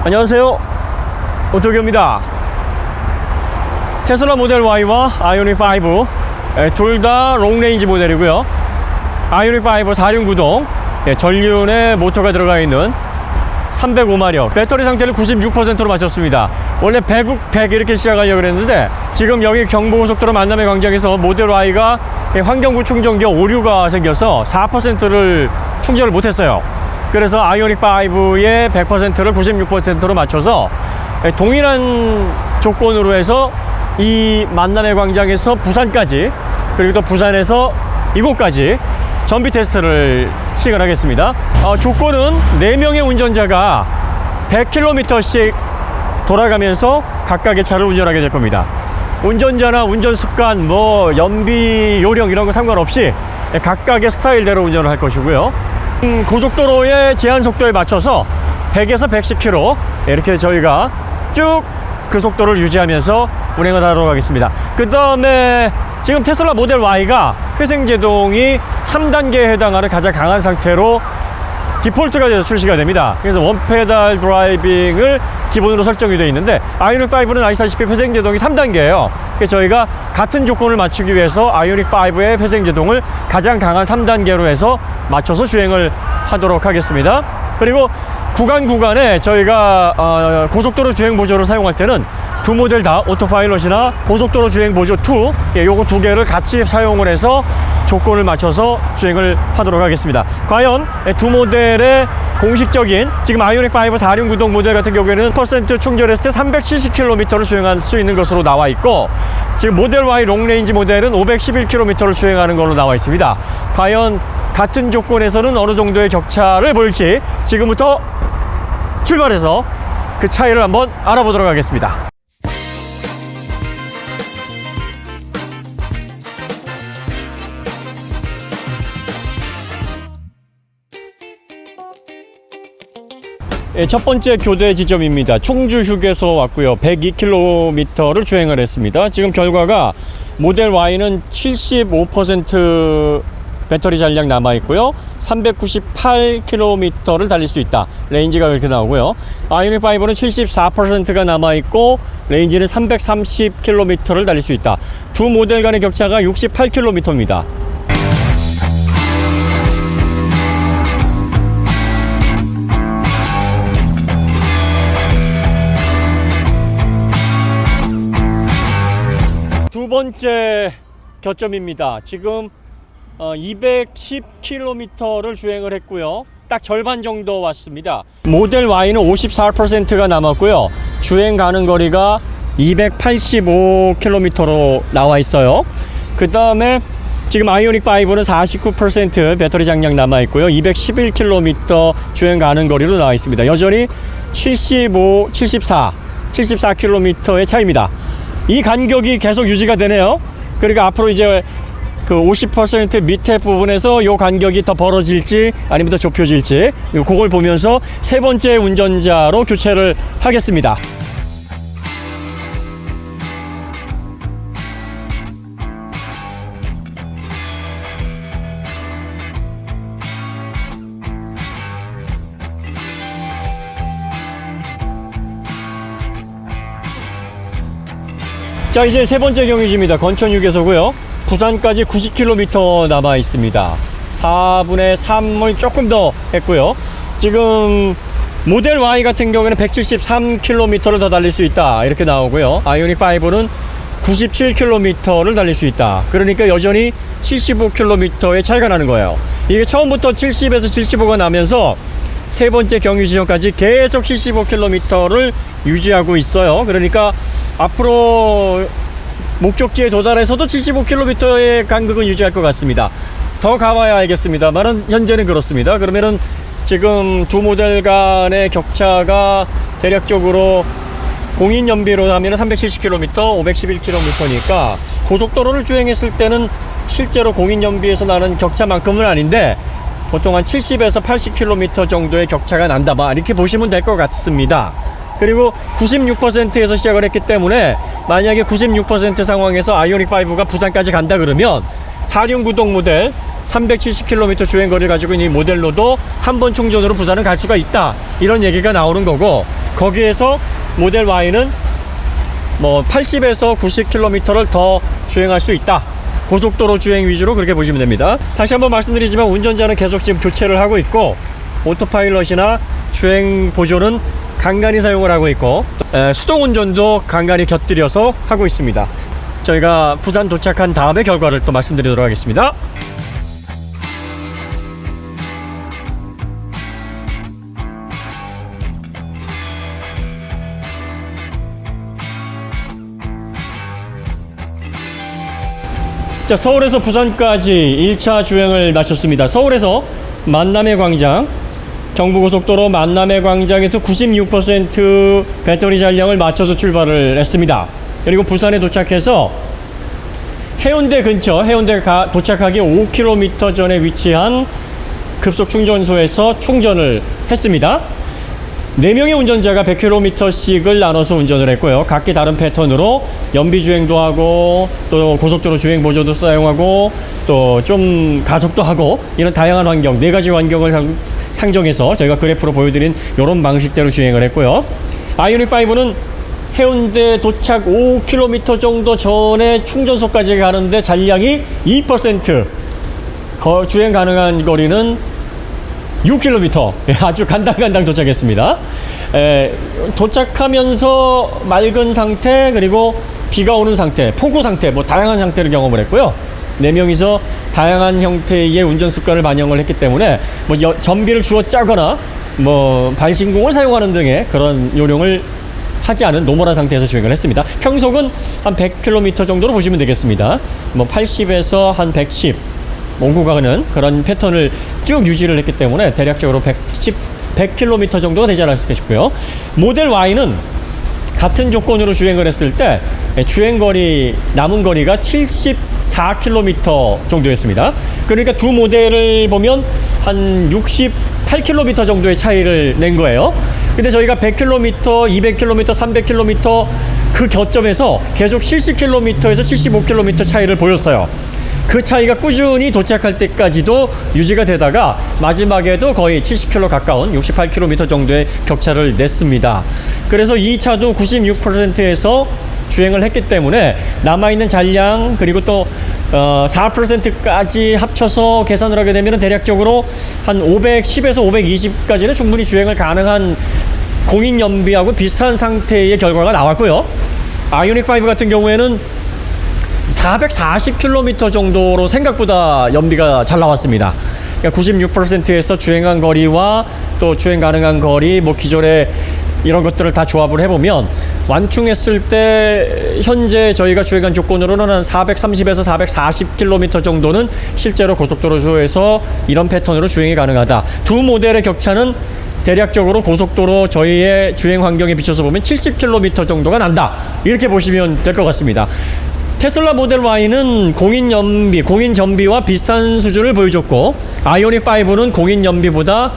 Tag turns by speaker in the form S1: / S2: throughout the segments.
S1: 안녕하세요, 오토교입니다. 테슬라 모델 Y와 아이오닉 5 둘 다 롱레인지 모델이고요. 아이오닉 5 4륜구동 전륜에 모터가 들어가 있는 305마력, 배터리 상태를 96%로 맞췄습니다. 원래 100 이렇게 시작하려고 그랬는데 지금 여기 경부고속도로 만남의 광장에서 모델 Y가 환경부 충전기 오류가 생겨서 4%를 충전을 못했어요. 그래서 아이오닉 5의 100%를 96%로 맞춰서 동일한 조건으로 해서 이 만남의 광장에서 부산까지, 그리고 또 부산에서 이곳까지 전비 테스트를 시행하겠습니다. 조건은 4명의 운전자가 100km씩 돌아가면서 각각의 차를 운전하게 될 겁니다. 운전자나 운전 습관, 연비 요령 이런 거 상관없이 각각의 스타일대로 운전을 할 것이고요. 고속도로의 제한 속도에 맞춰서 100에서 110km 이렇게 저희가 쭉 그 속도를 유지하면서 운행을 하도록 하겠습니다. 그 다음에 지금 테슬라 모델 Y가 회생제동이 3단계에 해당하는 가장 강한 상태로 디폴트가 돼서 출시가 됩니다. 그래서 원페달 드라이빙을 기본으로 설정이 되어 있는데 아이오닉 5는 아시다시피 회생제동이 3단계예요. 그래서 저희가 같은 조건을 맞추기 위해서 아이오닉 5의 회생제동을 가장 강한 3단계로 해서 맞춰서 주행을 하도록 하겠습니다. 그리고 구간에 저희가 고속도로 주행 보조를 사용할 때는 두 모델 다 오토파일럿이나 고속도로 주행 보조 2, 요거 두 개를 같이 사용을 해서 조건을 맞춰서 주행을 하도록 하겠습니다. 과연 두 모델의 공식적인, 지금 아이오닉 5 4륜구동 모델 같은 경우에는 퍼센트 충전했을 때 370km를 주행할 수 있는 것으로 나와 있고, 지금 모델 Y 롱레인지 모델은 511km를 주행하는 걸로 나와 있습니다. 과연 같은 조건에서는 어느 정도의 격차를 보일지 지금부터 출발해서 그 차이를 한번 알아보도록 하겠습니다. 첫 번째 교대 지점입니다. 충주 휴게소 왔고요. 102km를 주행을 했습니다. 지금 결과가 모델 Y는 75% 배터리 잔량 남아 있고요. 398km를 달릴 수 있다. 레인지가 그렇게 나오고요. 아이오닉 5는 74%가 남아 있고 레인지는 330km를 달릴 수 있다. 두 모델 간의 격차가 68km입니다. 두 번째 교점입니다. 지금 210km를 주행을 했고요. 딱 절반 정도 왔습니다. 모델 Y는 54%가 남았고요. 주행 가는 거리가 285km로 나와 있어요. 그 다음에 지금 아이오닉 5는 49% 배터리 잔량 남아 있고요. 211km 주행 가는 거리로 나와 있습니다. 여전히 74km의 차이입니다. 이 간격이 계속 유지가 되네요. 그러니까 앞으로 이제 그 50% 밑에 부분에서 이 간격이 더 벌어질지 아니면 더 좁혀질지, 그걸 보면서 세 번째 운전자로 교체를 하겠습니다. 자, 이제 세 번째 경유지입니다. 건천 휴게소고요. 부산까지 90km 남아 있습니다. 4분의 3을 조금 더 했고요. 지금 모델 Y 같은 경우에는 173km를 더 달릴 수 있다 이렇게 나오고요. 아이오닉 5는 97km를 달릴 수 있다. 그러니까 여전히 75km의 차이가 나는 거예요. 이게 처음부터 70에서 75가 나면서 세 번째 경유 지점까지 계속 75km를 유지하고 있어요. 그러니까 앞으로 목적지에 도달해서도 75km의 간격은 유지할 것 같습니다. 더 가봐야 알겠습니다만은 현재는 그렇습니다. 그러면은 지금 두 모델 간의 격차가 대략적으로 공인 연비로 하면 370km, 511km니까 고속도로를 주행했을 때는 실제로 공인 연비에서 나는 격차만큼은 아닌데 보통 한 70에서 80km 정도의 격차가 난다, 이렇게 보시면 될 것 같습니다. 그리고 96%에서 시작을 했기 때문에 만약에 96% 상황에서 아이오닉 5가 부산까지 간다 그러면 4륜구동 모델 370km 주행거리를 가지고 있는 이 모델로도 한 번 충전으로 부산은 갈 수가 있다, 이런 얘기가 나오는 거고, 거기에서 모델 Y는 뭐 80에서 90km를 더 주행할 수 있다, 고속도로 주행 위주로 그렇게 보시면 됩니다. 다시 한번 말씀드리지만 운전자는 계속 지금 교체를 하고 있고, 오토파일럿이나 주행 보조는 간간히 사용을 하고 있고, 수동 운전도 간간히 곁들여서 하고 있습니다. 저희가 부산 도착한 다음에 결과를 또 말씀드리도록 하겠습니다. 자, 서울에서 부산까지 1차 주행을 마쳤습니다. 서울에서 만남의 광장, 경부고속도로 만남의 광장에서 96% 배터리 잔량을 맞춰서 출발을 했습니다. 그리고 부산에 도착해서 해운대 근처, 해운대 도착하기 5km 전에 위치한 급속 충전소에서 충전을 했습니다. 4명의 운전자가 100km씩을 나눠서 운전을 했고요. 각기 다른 패턴으로 연비 주행도 하고, 또 고속도로 주행 보조도 사용하고, 또 좀 가속도 하고, 이런 다양한 환경, 4가지 환경을 상정해서 저희가 그래프로 보여드린 이런 방식대로 주행을 했고요. 아이오닉5는 해운대 도착 5km 정도 전에 충전소까지 가는데 잔량이 2%, 주행 가능한 거리는 6km, 아주 간당간당 도착했습니다. 도착하면서 맑은 상태, 그리고 비가 오는 상태, 폭우 상태, 뭐 다양한 상태를 경험을 했고요. 4명이서 다양한 형태의 운전 습관을 반영을 했기 때문에 뭐 전비를 주어 짜거나 뭐 발신공을 사용하는 등의 그런 요령을 하지 않은 노멀한 상태에서 주행을 했습니다. 평속은 한 100km 정도로 보시면 되겠습니다. 뭐 80에서 한 110 오고 가는 그런 패턴을 쭉 유지를 했기 때문에 대략적으로 100km 정도가 되지 않았을까 싶고요. 모델 Y는 같은 조건으로 주행을 했을 때 주행거리, 남은 거리가 74km 정도였습니다. 그러니까 두 모델을 보면 한 68km 정도의 차이를 낸 거예요. 근데 저희가 100km, 200km, 300km 그 겨점에서 계속 70km에서 75km 차이를 보였어요. 그 차이가 꾸준히 도착할 때까지도 유지가 되다가 마지막에도 거의 70km 가까운 68km 정도의 격차를 냈습니다. 그래서 이 차도 96%에서 주행을 했기 때문에 남아있는 잔량, 그리고 또 4%까지 합쳐서 계산을 하게 되면 대략적으로 한 510에서 520까지는 충분히 주행을 가능한 공인 연비하고 비슷한 상태의 결과가 나왔고요. 아이오닉5 같은 경우에는 440km 정도로 생각보다 연비가 잘 나왔습니다. 그러니까 96%에서 주행한 거리와 또 주행 가능한 거리, 뭐 기존에 이런 것들을 다 조합을 해보면 완충했을 때 현재 저희가 주행한 조건으로는 한 430에서 440km 정도는 실제로 고속도로에서 이런 패턴으로 주행이 가능하다. 두 모델의 격차는 대략적으로 고속도로 저희의 주행 환경에 비춰서 보면 70km 정도가 난다, 이렇게 보시면 될 것 같습니다. 테슬라 모델 Y는 공인 연비, 공인 전비와 비슷한 수준을 보여줬고, 아이오닉5는 공인 연비보다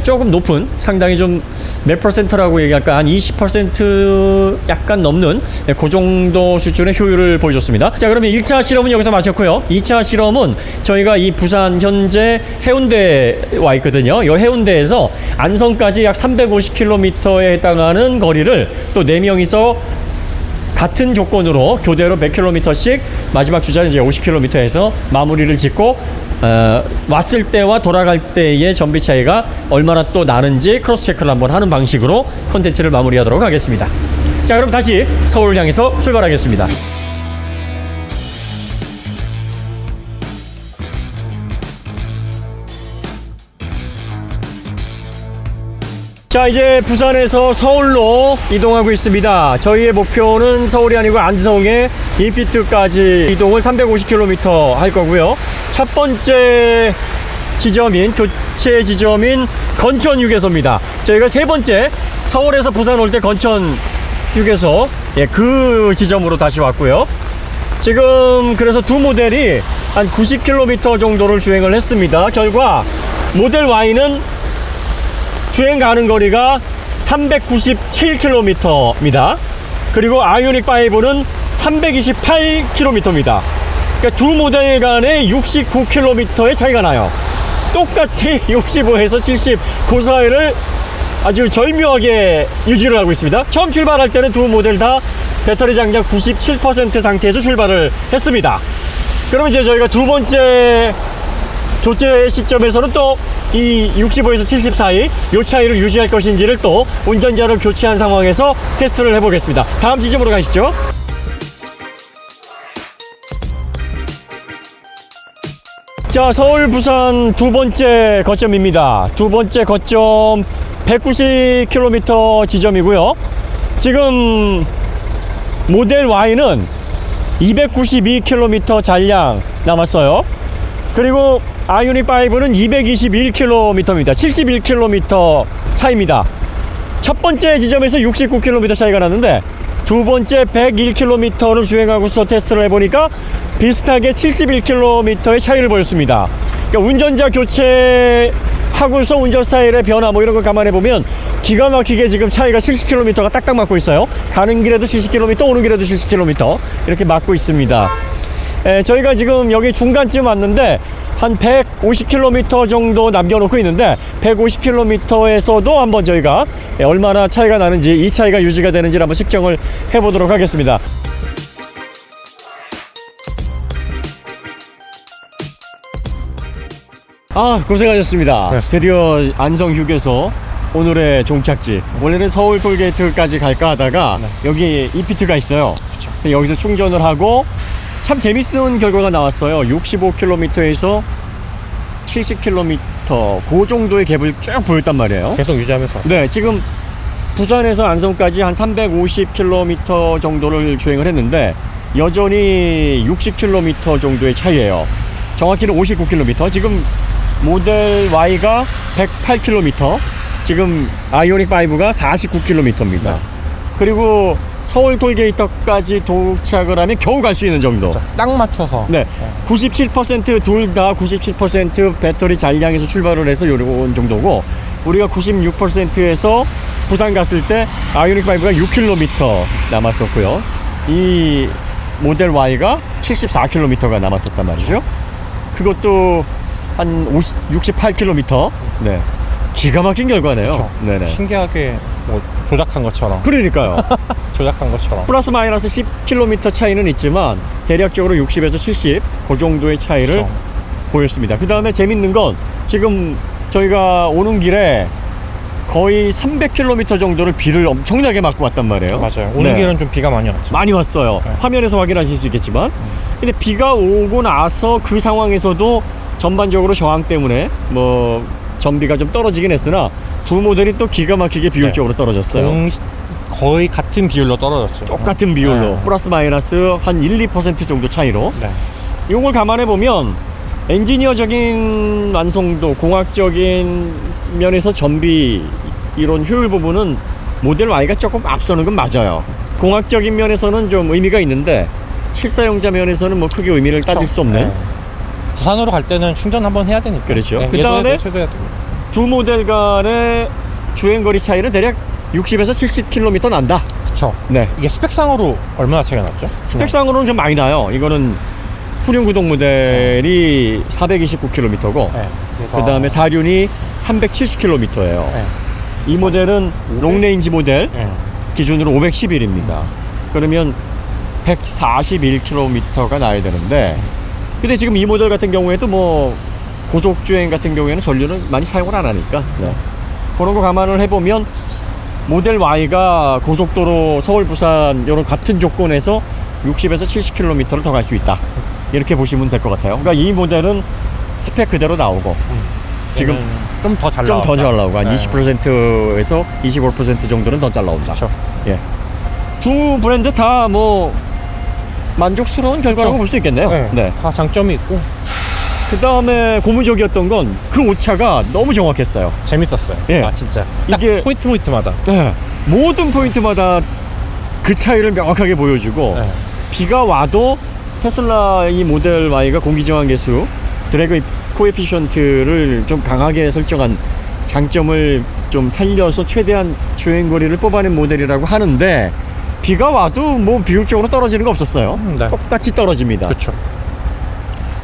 S1: 조금 높은, 상당히 좀 몇 퍼센트라고 얘기할까, 한 20% 약간 넘는 그 정도 수준의 효율을 보여줬습니다. 자, 그러면 1차 실험은 여기서 마쳤고요. 2차 실험은 저희가 이 부산 현재 해운대에 와 있거든요. 이 해운대에서 안성까지 약 350km에 해당하는 거리를 또 4명이서 같은 조건으로 교대로 100km씩 마지막 주자는 이제 50km에서 마무리를 짓고, 왔을 때와 돌아갈 때의 전비 차이가 얼마나 또 나는지 크로스 체크를 한번 하는 방식으로 콘텐츠를 마무리하도록 하겠습니다. 자, 그럼 다시 서울 향해서 출발하겠습니다. 자, 이제 부산에서 서울로 이동하고 있습니다. 저희의 목표는 서울이 아니고 안성의 인피트까지 이동을 350km 할 거고요. 첫 번째 지점인, 교체 지점인 건천 휴게소입니다. 저희가 세 번째 서울에서 부산 올 때 건천 휴게소, 그 지점으로 다시 왔고요. 지금 그래서 두 모델이 한 90km 정도를 주행을 했습니다. 결과 모델 Y는 주행 가는 거리가 397km입니다. 그리고 아이오닉5는 328km입니다. 그러니까 두 모델 간에 69km의 차이가 나요. 똑같이 65에서 70 그 사이를 아주 절묘하게 유지를 하고 있습니다. 처음 출발할 때는 두 모델 다 배터리 장착 97% 상태에서 출발을 했습니다. 그럼 이제 저희가 두 번째 교체 시점에서는 또 이 65에서 70 사이 이 차이를 유지할 것인지를 또 운전자를 교체한 상황에서 테스트를 해보겠습니다. 다음 지점으로 가시죠. 자, 서울 부산 두 번째 거점입니다. 두 번째 거점 190km 지점이고요. 지금 모델 Y는 292km 잔량 남았어요. 그리고 아이오닉 5는 221km입니다. 71km 차이입니다. 첫 번째 지점에서 69km 차이가 났는데 두 번째 101km를 주행하고서 테스트를 해보니까 비슷하게 71km의 차이를 보였습니다. 그러니까 운전자 교체하고서 운전 스타일의 변화 뭐 이런 걸 감안해보면 기가 막히게 지금 차이가 70km가 딱딱 맞고 있어요. 가는 길에도 70km, 오는 길에도 70km 이렇게 맞고 있습니다. 저희가 지금 여기 중간쯤 왔는데 한 150km 정도 남겨놓고 있는데 150km에서도 한번 저희가 얼마나 차이가 나는지 이 차이가 유지가 되는지 한번 측정을 해보도록 하겠습니다. 아, 고생하셨습니다. 네. 드디어 안성 휴게소 오늘의 종착지. 원래는 서울 톨게이트까지 갈까 하다가 네. 여기 이피트가 있어요. 그쵸. 여기서 충전을 하고 참 재밌는 결과가 나왔어요. 65km에서 70km 그 정도의 갭을 쭉 보였단 말이에요.
S2: 계속 유지하면서.
S1: 네, 지금 부산에서 안성까지 한 350km 정도를 주행을 했는데 여전히 60km 정도의 차이예요. 정확히는 59km. 지금 모델 Y가 108km, 지금 아이오닉 5가 49km입니다. 네. 그리고 서울 톨게이트까지 도착을 하면 겨우 갈 수 있는 정도.
S2: 딱 맞춰서.
S1: 네, 97% 둘 다 97% 배터리 잔량에서 출발을 해서 요런 정도고, 우리가 96%에서 부산 갔을 때 아이오닉 5가 6km 남았었고요. 이 모델 Y가 74km가 남았었단 말이죠. 그것도 한 68km. 네, 기가 막힌 결과네요.
S2: 그쵸.
S1: 네네.
S2: 신기하게 뭐 조작한 것처럼.
S1: 그러니까요.
S2: 조작한 것처럼.
S1: 플러스 마이너스 10km 차이는 있지만 대략적으로 60에서 70 그 정도의 차이를
S2: 그쵸.
S1: 보였습니다. 그 다음에 재밌는 건 지금 저희가 오는 길에 거의 300km 정도를 비를 엄청나게 맞고 왔단 말이에요.
S2: 맞아요. 오는
S1: 네.
S2: 길은 좀 비가 많이 왔죠.
S1: 많이 왔어요.
S2: 네.
S1: 화면에서 확인하실 수 있겠지만 근데 비가 오고 나서 그 상황에서도 전반적으로 저항 때문에 뭐 전비가 좀 떨어지긴 했으나 두 모델이 또 기가 막히게 비율적으로 떨어졌어요.
S2: 거의 같은 비율로 떨어졌죠.
S1: 똑같은 비율로
S2: 네.
S1: 플러스 마이너스 한 1-2% 정도 차이로.
S2: 네.
S1: 이걸 감안해 보면 엔지니어적인 완성도, 공학적인 면에서 전비 이런 효율 부분은 모델 Y가 조금 앞서는 건 맞아요. 공학적인 면에서는 좀 의미가 있는데 실사용자 면에서는 뭐 크게 의미를 따질 수 없는.
S2: 네. 부산으로 갈 때는 충전 한번 해야 되니까.
S1: 그렇죠.
S2: 네,
S1: 그 다음에
S2: 최대한
S1: 두 모델 간의 주행거리 차이는 대략 60에서 70km 난다.
S2: 그쵸.
S1: 네.
S2: 이게 스펙상으로 얼마나 차이가 났죠?
S1: 스펙상으로는 좀 많이 나요. 이거는 후륜구동 모델이 429km고
S2: 네.
S1: 그 다음에 4륜이 370km예요.
S2: 네.
S1: 이 모델은 롱레인지 모델
S2: 네.
S1: 기준으로 511입니다. 그러면 141km가 나야 되는데, 근데 지금 이 모델 같은 경우에도 뭐 고속주행 같은 경우에는 전류는 많이 사용을 안 하니까 네. 그런 거 감안을 해보면 모델 Y가 고속도로 서울 부산 이런 같은 조건에서 60에서 70km를 더 갈 수 있다, 이렇게 보시면 될 것 같아요. 그러니까 이 모델은 스펙 그대로 나오고 지금
S2: 좀 더 잘
S1: 나오고 한 20%에서 25% 정도는 더 잘 나온다.
S2: 그렇죠.
S1: 예. 두 브랜드 다 뭐 만족스러운 결과라고 볼 수 있겠네요.
S2: 네.
S1: 네.
S2: 다 장점이 있고.
S1: 그 다음에 고무적이었던 건 그 오차가 너무 정확했어요.
S2: 재밌었어요.
S1: 예.
S2: 아 진짜.
S1: 이게
S2: 포인트마다.
S1: 네. 모든 포인트마다 그 차이를 명확하게 보여주고
S2: 네.
S1: 비가 와도 테슬라 이 모델 Y가 공기저항 계수 드래그 코에피션트를 좀 강하게 설정한 장점을 좀 살려서 최대한 주행거리를 뽑아낸 모델이라고 하는데 비가 와도 뭐 비율적으로 떨어지는 거 없었어요.
S2: 네.
S1: 똑같이 떨어집니다.
S2: 그렇죠.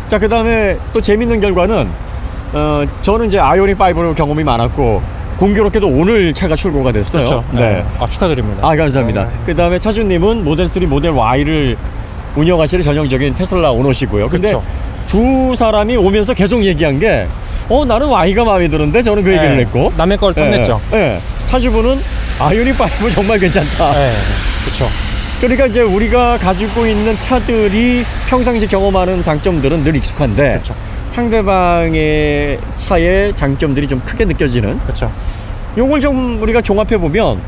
S1: 자, 그 다음에 또 재밌는 결과는 저는 이제 아이오닉 5로 경험이 많았고 공교롭게도 오늘 차가 출고가 됐어요.
S2: 그렇죠.
S1: 네.
S2: 아, 축하드립니다.
S1: 아, 감사합니다. 그 다음에 차주님은 모델 3, 모델 Y를 운영하시는 전형적인 테슬라 오너시고요. 근데
S2: 그쵸.
S1: 두 사람이 오면서 계속 얘기한 게 나는 Y가 마음에 드는데 저는 그 얘기를
S2: 네.
S1: 했고
S2: 남의 걸 탐냈죠.
S1: 네. 차주분은 아이오닉 5 정말 괜찮다.
S2: 네. 그렇죠.
S1: 그러니까 이제 우리가 가지고 있는 차들이 평상시 경험하는 장점들은 늘 익숙한데
S2: 그쵸.
S1: 상대방의 차의 장점들이 좀 크게 느껴지는
S2: 그렇죠.
S1: 요걸 좀 우리가 종합해 보면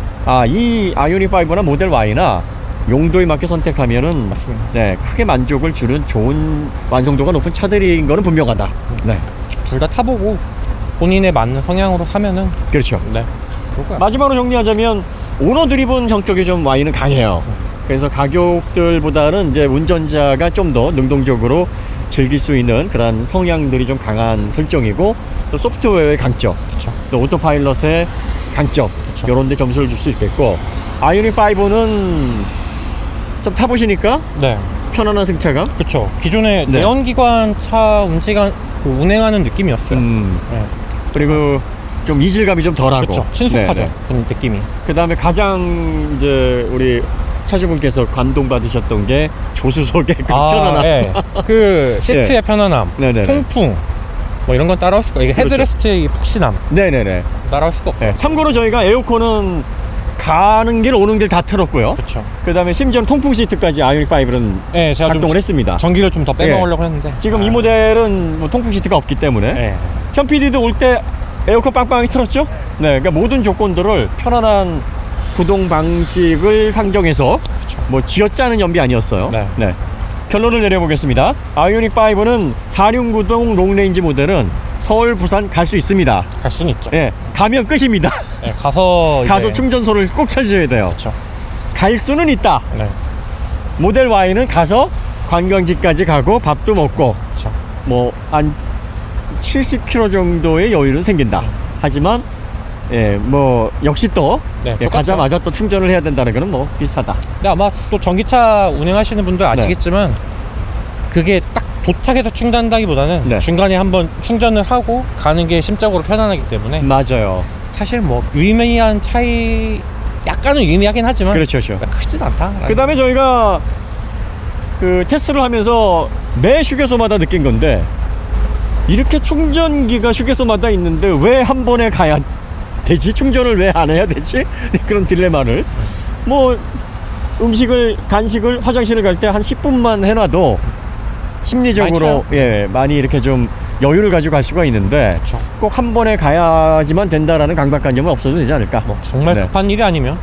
S1: 이 아이오닉 5나 모델 Y나 용도에 맞게 선택하면은
S2: 맞습니다.
S1: 네, 크게 만족을 주는 좋은 완성도가 높은 차들인 거는 분명하다. 네.
S2: 둘 다 타보고 본인에 맞는 성향으로 사면은
S1: 그렇죠.
S2: 네. 그럴 거야.
S1: 마지막으로 정리하자면 오너 드리븐 성격이 좀 Y는 강해요. 그래서 가격들보다는 이제 운전자가 좀 더 능동적으로 즐길 수 있는 그런 성향들이 좀 강한 설정이고 또 소프트웨어의 강점,
S2: 그쵸.
S1: 또 오토파일럿의 강점
S2: 그쵸.
S1: 이런 데 점수를 줄 수 있겠고 아이오닉 5는 좀 타보시니까
S2: 네.
S1: 편안한 승차감?
S2: 그렇죠. 기존의
S1: 네.
S2: 내연기관 차 운행하는 느낌이었어요. 네.
S1: 그리고 좀 이질감이 좀 덜하고
S2: 그렇죠. 친숙하죠.
S1: 네네.
S2: 그 느낌이.
S1: 그 다음에 가장 이제 우리 차주분께서 감동받으셨던 게 조수석의 그 편안함.
S2: 예. 그 시트의
S1: 예.
S2: 편안함,
S1: 네네네.
S2: 통풍 뭐 이런 건 따라올 수가. 이게
S1: 그렇죠.
S2: 헤드레스트의 푹신함
S1: 네네네.
S2: 따라올 수가 없죠.
S1: 네, 참고로 저희가 에어컨은 가는 길 오는 길 다 틀었고요.
S2: 그렇죠.
S1: 그 다음에 심지어 통풍 시트까지 아이오닉 5는
S2: 예, 제가
S1: 작동을
S2: 좀
S1: 했습니다.
S2: 전기를 좀 더 빼먹으려고 했는데
S1: 지금 이 모델은 뭐 통풍 시트가 없기 때문에
S2: 예.
S1: 현 PD도 올 때 에어컨 빵빵하게 틀었죠? 네, 그러니까 모든 조건들을 편안한 구동 방식을 상정해서 뭐 쥐어짜는 연비 아니었어요.
S2: 네.
S1: 결론을 내려보겠습니다. 아이오닉 5는 4륜구동 롱레인지 모델은 서울, 부산 갈 수 있습니다.
S2: 갈 수는 있죠.
S1: 예, 가면 끝입니다.
S2: 예, 가서
S1: 가서 충전소를 꼭 찾으셔야 돼요.
S2: 그렇죠.
S1: 갈 수는 있다.
S2: 네.
S1: 모델 Y는 가서 관광지까지 가고 밥도 먹고
S2: 그렇죠.
S1: 뭐 한 70km 정도의 여유는 생긴다. 하지만 뭐 역시 또
S2: 네, 똑같죠.
S1: 가자마자 또 충전을 해야 된다는 거는 뭐 비슷하다.
S2: 근데 아마 또 전기차 운행하시는 분들 아시겠지만 그게 딱 도착해서 충전한다기보다는
S1: 네.
S2: 중간에 한번 충전을 하고 가는 게 심적으로 편안하기 때문에
S1: 맞아요.
S2: 사실 뭐 유의미한 차이 약간은 유의미하긴 하지만
S1: 그렇죠, 그렇죠.
S2: 크진 않다.
S1: 그 다음에 저희가 그 테스트를 하면서 매 휴게소마다 느낀 건데 이렇게 충전기가 휴게소마다 있는데 왜 한 번에 가야 되지? 충전을 왜 안 해야 되지? 그런 딜레마를 뭐 음식을 간식을 화장실을 갈 때 한 10분만 해놔도 심리적으로 많이 이렇게 좀 여유를 가지고 갈 수가 있는데
S2: 그렇죠.
S1: 꼭 한 번에 가야지만 된다라는 강박관념은 없어도 되지 않을까?
S2: 뭐 정말
S1: 네.
S2: 급한 일이 아니면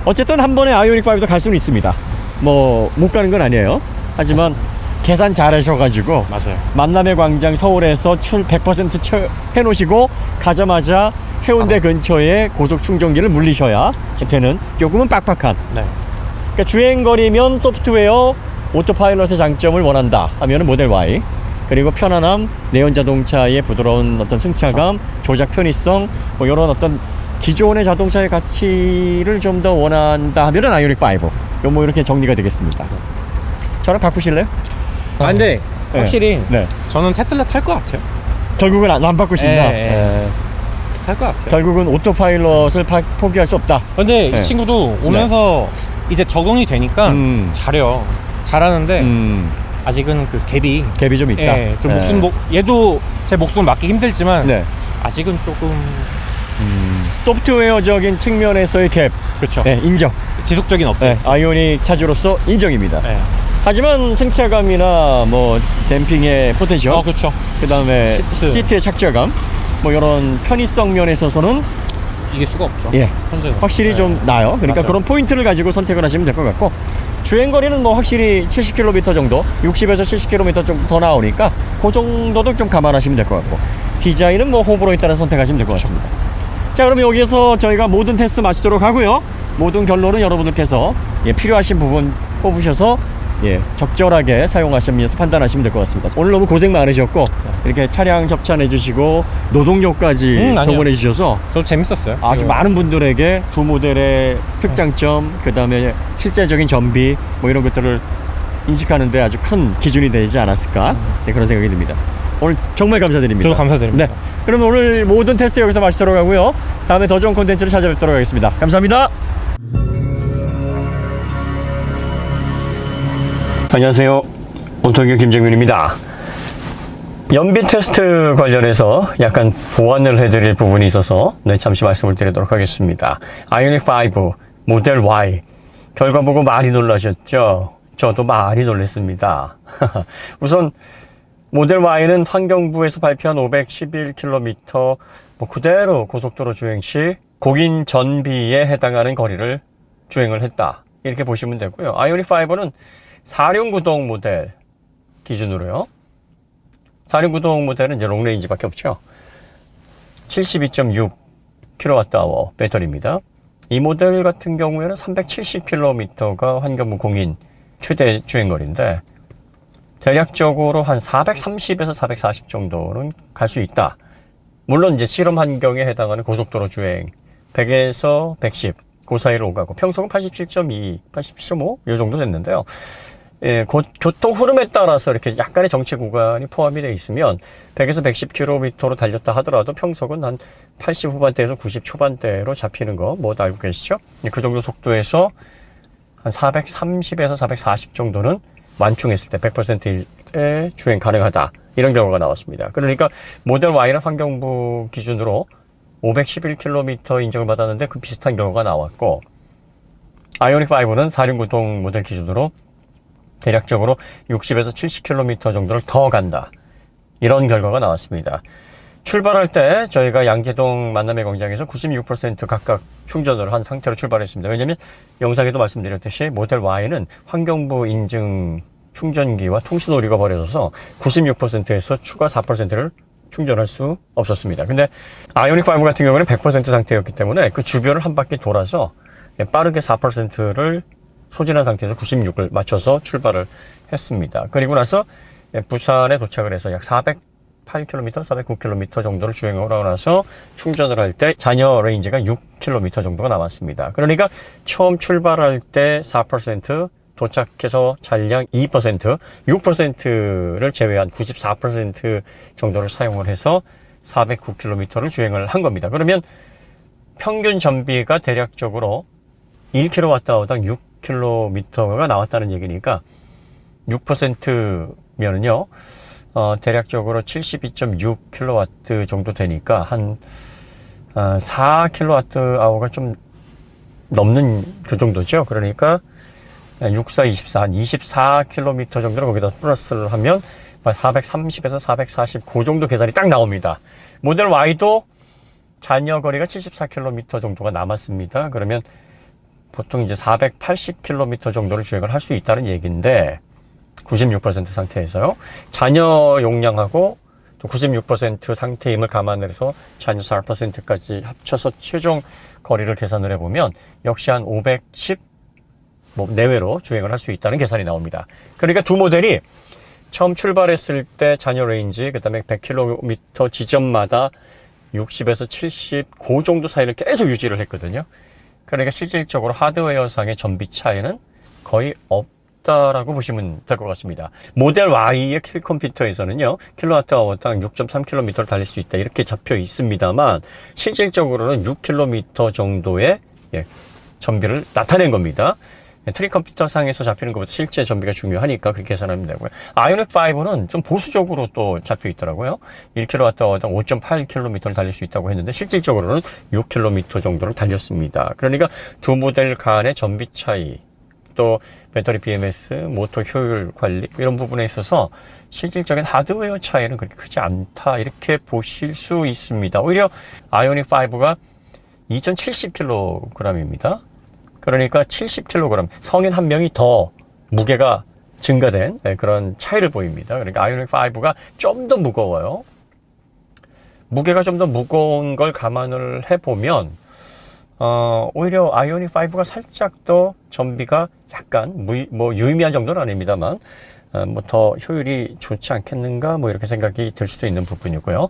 S1: 어쨌든 한 번에 아이오닉 5도 갈 수는 있습니다. 뭐 못 가는 건 아니에요. 하지만 계산 잘 하셔가지고
S2: 맞아요.
S1: 만남의 광장 서울에서 100% 해놓으시고 가자마자 해운대 근처에 고속 충전기를 물리셔야 되는 조금은 빡빡한.
S2: 네.
S1: 그러니까 주행거리면 소프트웨어 오토파일럿의 장점을 원한다 하면은 모델 Y, 그리고 편안함, 내연 자동차의 부드러운 어떤 승차감, 조작 편의성, 뭐 이런 어떤 기존의 자동차의 가치를 좀 더 원한다 하면은 아이오닉 5. 뭐 이렇게 정리가 되겠습니다. 저랑 바꾸실래요?
S2: 근데
S1: 네.
S2: 확실히
S1: 네.
S2: 저는 테슬라 탈 것 같아요.
S1: 결국은 안 바꾸신다.
S2: 예. 탈 것 같아요.
S1: 결국은 오토파일럿을 포기할 수 없다.
S2: 근데
S1: 네.
S2: 이 친구도 오면서 이제 적응이 되니까 잘해요. 잘하는데 아직은 그 갭이
S1: 좀 있다.
S2: 좀 얘도 제 목숨을 맞기 힘들지만
S1: 네.
S2: 아직은 조금
S1: 소프트웨어적인 측면에서의 갭.
S2: 그렇죠.
S1: 네, 인정.
S2: 지속적인 업데이트.
S1: 네, 아이오닉 차주로서 인정입니다.
S2: 네.
S1: 하지만 승차감이나 뭐 댐핑의 포텐셜,
S2: 그렇죠.
S1: 그다음에
S2: 시트.
S1: 시트의 착좌감, 뭐 이런 편의성 면에 있어서는
S2: 이길 수가 없죠.
S1: 예,
S2: 현재는.
S1: 확실히
S2: 네.
S1: 좀 나아요. 그러니까
S2: 맞아요.
S1: 그런 포인트를 가지고 선택을 하시면 될 것 같고, 주행거리는 뭐 확실히 70km 정도, 60에서 70km 좀 더 나오니까 그 정도도 좀 감안하시면 될 것 같고, 디자인은 뭐 호불호에 따라 선택하시면 될 것 같습니다. 자, 그럼 여기에서 저희가 모든 테스트 마치도록 하고요. 모든 결론은 여러분들께서 필요하신 부분 뽑으셔서 적절하게 사용하시면서 판단하시면 될 것 같습니다. 오늘 너무 고생 많으셨고 이렇게 차량 협찬해 주시고 노동요까지
S2: 아니요.
S1: 동원해 주셔서
S2: 저도 재밌었어요.
S1: 아주
S2: 이거.
S1: 많은 분들에게 두 모델의 특장점, 그 다음에 실제적인 전비 뭐 이런 것들을 인식하는데 아주 큰 기준이 되지 않았을까 네, 그런 생각이 듭니다. 오늘 정말 감사드립니다.
S2: 저도 감사드립니다.
S1: 네, 그러면 오늘 모든 테스트 여기서 마치도록 하고요. 다음에 더 좋은 콘텐츠를 찾아뵙도록 하겠습니다. 감사합니다. 안녕하세요. 오토기어 김정윤입니다. 연비 테스트 관련해서 약간 보완을 해드릴 부분이 있어서 잠시 말씀을 드리도록 하겠습니다. 아이오닉 5 모델 Y 결과 보고 많이 놀라셨죠? 저도 많이 놀랐습니다. 우선 모델 Y는 환경부에서 발표한 511km 그대로 고속도로 주행 시 공인 전비에 해당하는 거리를 주행을 했다. 이렇게 보시면 되고요. 아이오닉 5는 4륜구동 모델 기준으로요. 4륜구동 모델은 이제 롱레인지밖에 없죠. 72.6kWh 배터리입니다. 이 모델 같은 경우에는 370km가 환경부 공인 최대 주행거리인데 대략적으로 한 430에서 440 정도는 갈 수 있다. 물론 이제 실험 환경에 해당하는 고속도로 주행 100에서 110 그 사이를 오가고 평속은 87.2, 87.5 이 정도 됐는데요. 예, 교통 흐름에 따라서 이렇게 약간의 정체 구간이 포함이 되어 있으면 100에서 110km로 달렸다 하더라도 평속은 한 80 후반대에서 90 초반대로 잡히는 거 모두 알고 계시죠? 그 정도 속도에서 한 430에서 440 정도는 완충했을 때 100%의 주행 가능하다. 이런 결과가 나왔습니다. 그러니까 모델 Y는 환경부 기준으로 511km 인정을 받았는데 그 비슷한 결과가 나왔고 아이오닉 5는 4륜구동 모델 기준으로 대략적으로 60에서 70km 정도를 더 간다. 이런 결과가 나왔습니다. 출발할 때 저희가 양재동 만남의 광장에서 96% 각각 충전을 한 상태로 출발했습니다. 왜냐하면 영상에도 말씀드렸듯이 모델 Y는 환경부 인증 충전기와 통신 오류가 벌어져서 96%에서 추가 4%를 충전할 수 없었습니다. 근데 아이오닉 5 같은 경우는 100% 상태였기 때문에 그 주변을 한 바퀴 돌아서 빠르게 4%를 소진한 상태에서 96을 맞춰서 출발을 했습니다. 그리고 나서 부산에 도착을 해서 약 408km, 409km 정도를 주행하고 나서 충전을 할 때 잔여 레인지가 6km 정도가 남았습니다. 그러니까 처음 출발할 때 4%, 도착해서 잔량 2%, 6%를 제외한 94% 정도를 사용을 해서 409km를 주행을 한 겁니다. 그러면 평균 전비가 대략적으로 1kWh당 6km가 나왔다는 얘기니까 6%면은요, 대략적으로 72.6kW 정도 되니까 한 4kWh가 좀 넘는 그 정도죠. 그러니까 6, 4, 24, 한 24km 정도를 거기다 플러스를 하면 430에서 440, 그 정도 계산이 딱 나옵니다. 모델 Y도 잔여 거리가 74km 정도가 남았습니다. 그러면 보통 이제 480km 정도를 주행을 할 수 있다는 얘기인데 96% 상태에서요. 잔여 용량하고 또 96% 상태임을 감안해서 잔여 4%까지 합쳐서 최종 거리를 계산을 해보면 역시 한 510 내외로 주행을 할 수 있다는 계산이 나옵니다. 그러니까 두 모델이 처음 출발했을 때 잔여 레인지, 그 다음에 100km 지점마다 60에서 70, 그 정도 사이를 계속 유지를 했거든요. 그러니까 실질적으로 하드웨어상의 전비 차이는 거의 없다라고 보시면 될 것 같습니다. 모델 Y의 킬 컴퓨터에서는요, 킬로와트아워당 6.3km를 달릴 수 있다 이렇게 잡혀 있습니다만 실질적으로는 6km 정도의 전비를 나타낸 겁니다. 트리 컴퓨터 상에서 잡히는 것보다 실제 전비가 중요하니까 그렇게 계산하면 되고요. 아이오닉 5는 좀 보수적으로 또 잡혀 있더라고요. 1kWh당 5.8km를 달릴 수 있다고 했는데 실질적으로는 6km 정도를 달렸습니다. 그러니까 두 모델 간의 전비 차이, 또 배터리 BMS, 모터 효율 관리 이런 부분에 있어서 실질적인 하드웨어 차이는 그렇게 크지 않다 이렇게 보실 수 있습니다. 오히려 아이오닉 5가 2070kg입니다. 그러니까 70kg, 성인 한 명이 더 무게가 증가된 그런 차이를 보입니다. 그러니까 아이오닉 5가 좀 더 무거워요. 무게가 좀 더 무거운 걸 감안을 해보면 오히려 아이오닉 5가 살짝 더 전비가 약간 유의미한 정도는 아닙니다만 뭐 더 효율이 좋지 않겠는가 뭐 이렇게 생각이 들 수도 있는 부분이고요.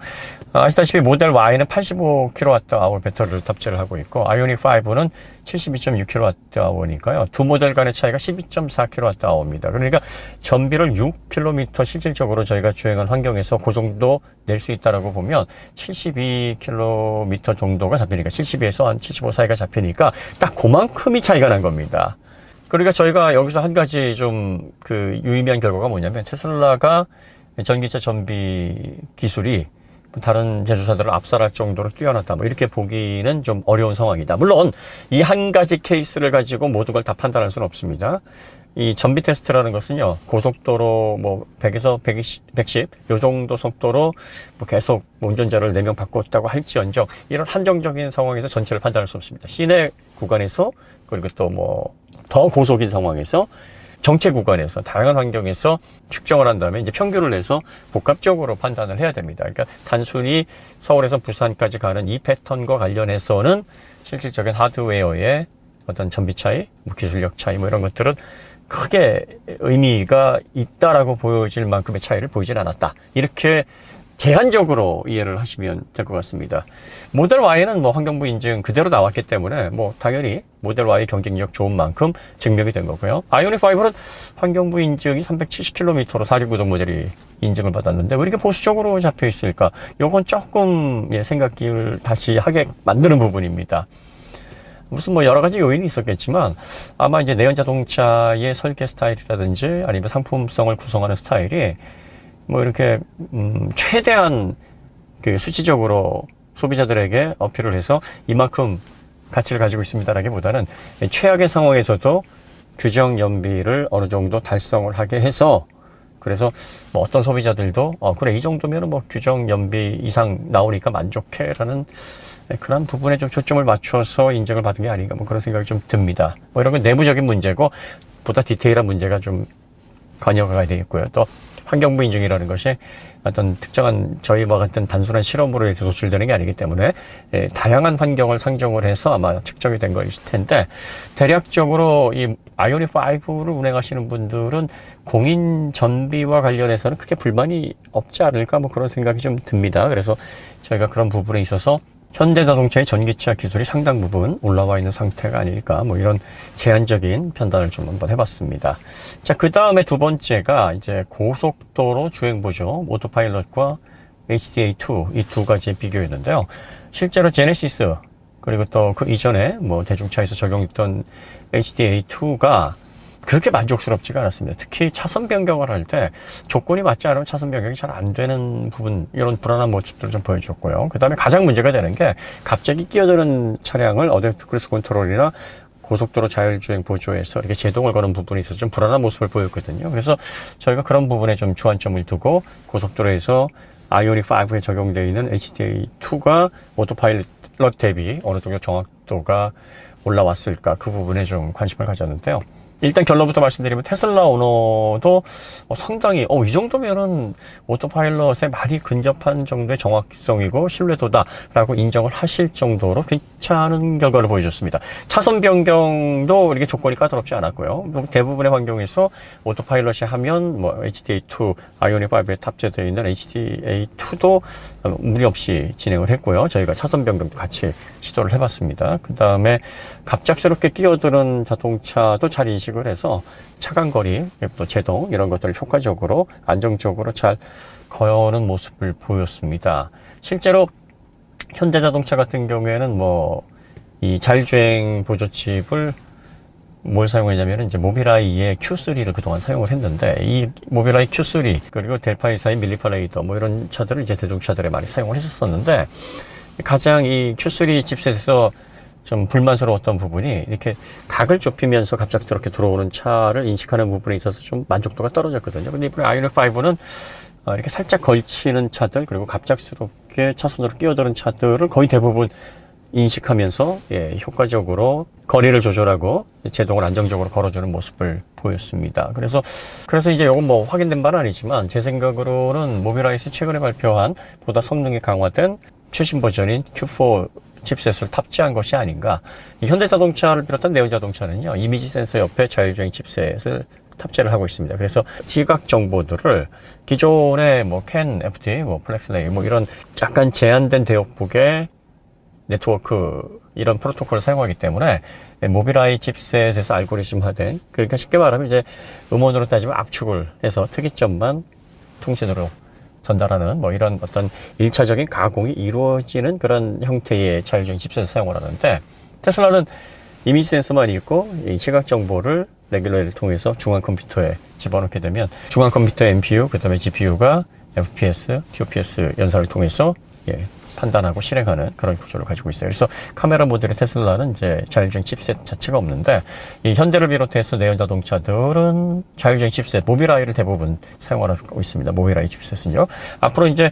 S1: 아시다시피 모델 Y는 85kWh 배터리를 탑재를 하고 있고 아이오닉 5는 72.6kWh니까요. 두 모델 간의 차이가 12.4kWh입니다. 그러니까 전비를 6km 실질적으로 저희가 주행한 환경에서 그 정도 낼 수 있다라고 보면 72km 정도가 잡히니까 72에서 한 75 사이가 잡히니까 딱 그만큼이 차이가 난 겁니다. 그러니까 저희가 여기서 한 가지 좀 그 유의미한 결과가 뭐냐면 테슬라가 전기차 전비 기술이 다른 제조사들을 압살할 정도로 뛰어났다. 뭐 이렇게 보기는 좀 어려운 상황이다. 물론 이 한 가지 케이스를 가지고 모든 걸 다 판단할 수는 없습니다. 이 전비 테스트라는 것은요, 고속도로 뭐 100에서 110, 요 정도 속도로 뭐 계속 운전자를 4명 바꿨다고 할지언정 이런 한정적인 상황에서 전체를 판단할 수 없습니다. 시내 구간에서 그리고 또 뭐 더 고속인 상황에서 정체 구간에서 다양한 환경에서 측정을 한 다음에 이제 평균을 내서 복합적으로 판단을 해야 됩니다. 그러니까 단순히 서울에서 부산까지 가는 이 패턴과 관련해서는 실질적인 하드웨어의 어떤 전비 차이, 뭐 기술력 차이 뭐 이런 것들은 크게 의미가 있다라고 보여질 만큼의 차이를 보이진 않았다. 이렇게 제한적으로 이해를 하시면 될 것 같습니다. 모델 Y는 뭐 환경부 인증 그대로 나왔기 때문에 뭐 당연히 모델 Y 경쟁력 좋은 만큼 증명이 된 거고요. 아이오닉 5는 환경부 인증이 370km로 469동 모델이 인증을 받았는데 왜 이렇게 보수적으로 잡혀 있을까? 요건 조금 생각을 다시 하게 만드는 부분입니다. 무슨 뭐 여러 가지 요인이 있었겠지만 아마 이제 내연 자동차의 설계 스타일이라든지 아니면 상품성을 구성하는 스타일이 뭐 이렇게 최대한 그 수치적으로 소비자들에게 어필을 해서 이만큼 가치를 가지고 있습니다라기보다는 최악의 상황에서도 규정 연비를 어느 정도 달성을 하게 해서 그래서 뭐 어떤 소비자들도 그래 이 정도면 뭐 규정 연비 이상 나오니까 만족해라는 그런 부분에 좀 초점을 맞춰서 인정을 받은 게 아닌가 뭐 그런 생각이 좀 듭니다. 뭐 이런 건 내부적인 문제고 보다 디테일한 문제가 좀 관여가 되겠고요. 또 환경부 인증이라는 것이 어떤 특정한 저희와 같은 단순한 실험으로 해서 도출되는 게 아니기 때문에 다양한 환경을 상정을 해서 아마 측정이 된 것일 텐데 대략적으로 이 아이오닉 5를 운행하시는 분들은 공인 전비와 관련해서는 크게 불만이 없지 않을까 뭐 그런 생각이 좀 듭니다. 그래서 저희가 그런 부분에 있어서 현대자동차의 전기차 기술이 상당 부분 올라와 있는 상태가 아닐까 뭐 이런 제한적인 판단을 좀 한번 해봤습니다. 자, 그 다음에 두 번째가 이제 고속도로 주행보조 오토파일럿과 HDA2 이 두 가지의 비교였는데요. 실제로 제네시스 그리고 또 그 이전에 뭐 대중차에서 적용했던 HDA2가 그렇게 만족스럽지가 않았습니다. 특히 차선 변경을 할 때 조건이 맞지 않으면 차선 변경이 잘 안 되는 부분 이런 불안한 모습들을 좀 보여줬고요. 그 다음에 가장 문제가 되는 게 갑자기 끼어드는 차량을 어댑티브 크루즈 컨트롤이나 고속도로 자율주행 보조에서 이렇게 제동을 거는 부분이 있어서 좀 불안한 모습을 보였거든요. 그래서 저희가 그런 부분에 좀 주안점을 두고 고속도로에서 아이오닉 5에 적용되어 있는 HDA2가 오토파일럿 대비 어느 정도 정확도가 올라왔을까 그 부분에 좀 관심을 가졌는데요. 일단 결론부터 말씀드리면 테슬라 오너도 상당히 이 정도면은 오토파일럿에 많이 근접한 정도의 정확성이고 신뢰도다라고 인정을 하실 정도로 괜찮은 결과를 보여줬습니다. 차선 변경도 이렇게 조건이 까다롭지 않았고요. 대부분의 환경에서 오토파일럿이 하면 뭐 HDA2, 아이오닉 5에 탑재되어 있는 HDA2도 무리 없이 진행을 했고요. 저희가 차선 변경도 같이 시도를 해봤습니다. 그 다음에 갑작스럽게 끼어드는 자동차도 잘 인식을 해서 차간거리, 또 제동 이런 것들을 효과적으로 안정적으로 잘 거는 모습을 보였습니다. 실제로 현대자동차 같은 경우에는 뭐 이 자율주행 보조칩을 뭘 사용했냐면 이제 모빌아이의 Q3를 그동안 사용을 했는데 이 모빌아이 Q3 그리고 델파이사의 밀리파레이더 뭐 이런 차들을 이제 대중차들에 많이 사용을 했었었는데 가장 이 Q3 칩셋에서 좀 불만스러웠던 부분이 이렇게 각을 좁히면서 갑작스럽게 들어오는 차를 인식하는 부분에 있어서 좀 만족도가 떨어졌거든요. 근데 이번에 아이오닉 5는 이렇게 살짝 걸치는 차들 그리고 갑작스럽게 차선으로 끼어드는 차들을 거의 대부분 인식하면서 효과적으로 거리를 조절하고 제동을 안정적으로 걸어주는 모습을 보였습니다. 그래서 이제 이건 뭐 확인된 바는 아니지만 제 생각으로는 모빌아이에서 최근에 발표한 보다 성능이 강화된 최신 버전인 Q4 칩셋을 탑재한 것이 아닌가. 이 현대자동차를 비롯한 내연자동차는요 이미지 센서 옆에 자율주행 칩셋을 탑재를 하고 있습니다. 그래서 시각 정보들을 기존의 뭐 CAN, FD, 뭐 플렉스레이 뭐 이런 약간 제한된 대역폭의 네트워크 이런 프로토콜을 사용하기 때문에 모빌아이 칩셋에서 알고리즘화된, 그러니까 쉽게 말하면 이제 음원으로 따지면 압축을 해서 특이점만 통신으로 전달하는 뭐 이런 어떤 1차적인 가공이 이루어지는 그런 형태의 자율주행 칩셋을 사용을 하는데, 테슬라는 이미지 센서만 있고 이 시각 정보를 레귤러를 통해서 중앙 컴퓨터에 집어넣게 되면 중앙 컴퓨터 NPU, 그 다음에 GPU가 FPS, TOPS 연산을 통해서 판단하고 실행하는 그런 구조를 가지고 있어요. 그래서 카메라 모델의 테슬라는 이제 자율주행 칩셋 자체가 없는데, 이 현대를 비롯해서 내연 자동차들은 자율주행 칩셋, 모빌아이를 대부분 사용하고 있습니다. 모빌아이 칩셋은요. 앞으로 이제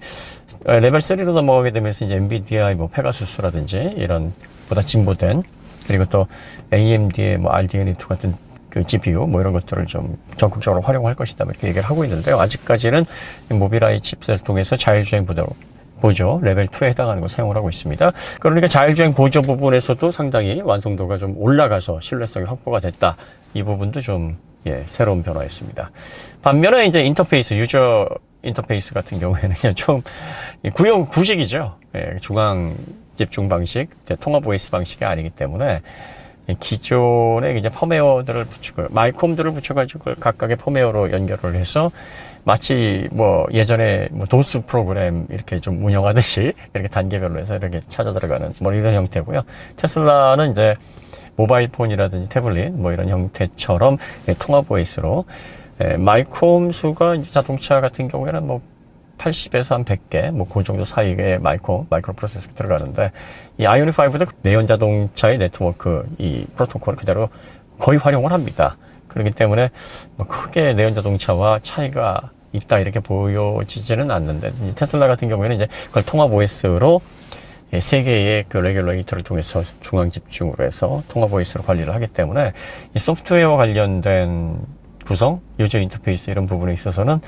S1: 레벨 3로 넘어가게 되면서 이제 엔비디아의 뭐 페가수스라든지 이런 보다 진보된, 그리고 또 AMD의 뭐 RDNA2 같은 그 GPU 뭐 이런 것들을 좀 적극적으로 활용할 것이다, 이렇게 얘기를 하고 있는데요. 아직까지는 모빌아이 칩셋을 통해서 자율주행 보조 레벨 2에 해당하는 걸 사용을 하고 있습니다. 그러니까 자율주행 보조 부분에서도 상당히 완성도가 좀 올라가서 신뢰성이 확보가 됐다. 이 부분도 좀 새로운 변화였습니다. 반면에 이제 인터페이스, 유저 인터페이스 같은 경우에는 그냥 좀 구식이죠. 중앙 집중 방식, 통합 OS 방식이 아니기 때문에 기존의 이제 펌웨어들을 붙이고 마이콤들을 붙여가지고 각각의 펌웨어로 연결을 해서 마치 뭐 예전에 뭐 도스 프로그램 이렇게 좀 운영하듯이 이렇게 단계별로 해서 이렇게 찾아 들어가는 뭐 이런 형태고요. 테슬라는 이제 모바일 폰이라든지 태블릿 뭐 이런 형태처럼 통합 OS로 마이콤 수가 자동차 같은 경우에는 뭐 80에서 한 100개, 뭐 그 정도 사이의 마이크로 프로세서가 들어가는데, 이 아이오닉 5도 내연 자동차의 네트워크 이 프로토콜을 그대로 거의 활용을 합니다. 그렇기 때문에 뭐 크게 내연 자동차와 차이가 있다 이렇게 보여지지는 않는데, 테슬라 같은 경우에는 이제 그걸 통합 OS로 세 개의 그 레귤레이터를 통해서 중앙 집중으로 해서 통합 OS로 관리를 하기 때문에 이 소프트웨어와 관련된 구성, 유저 인터페이스 이런 부분에 있어서는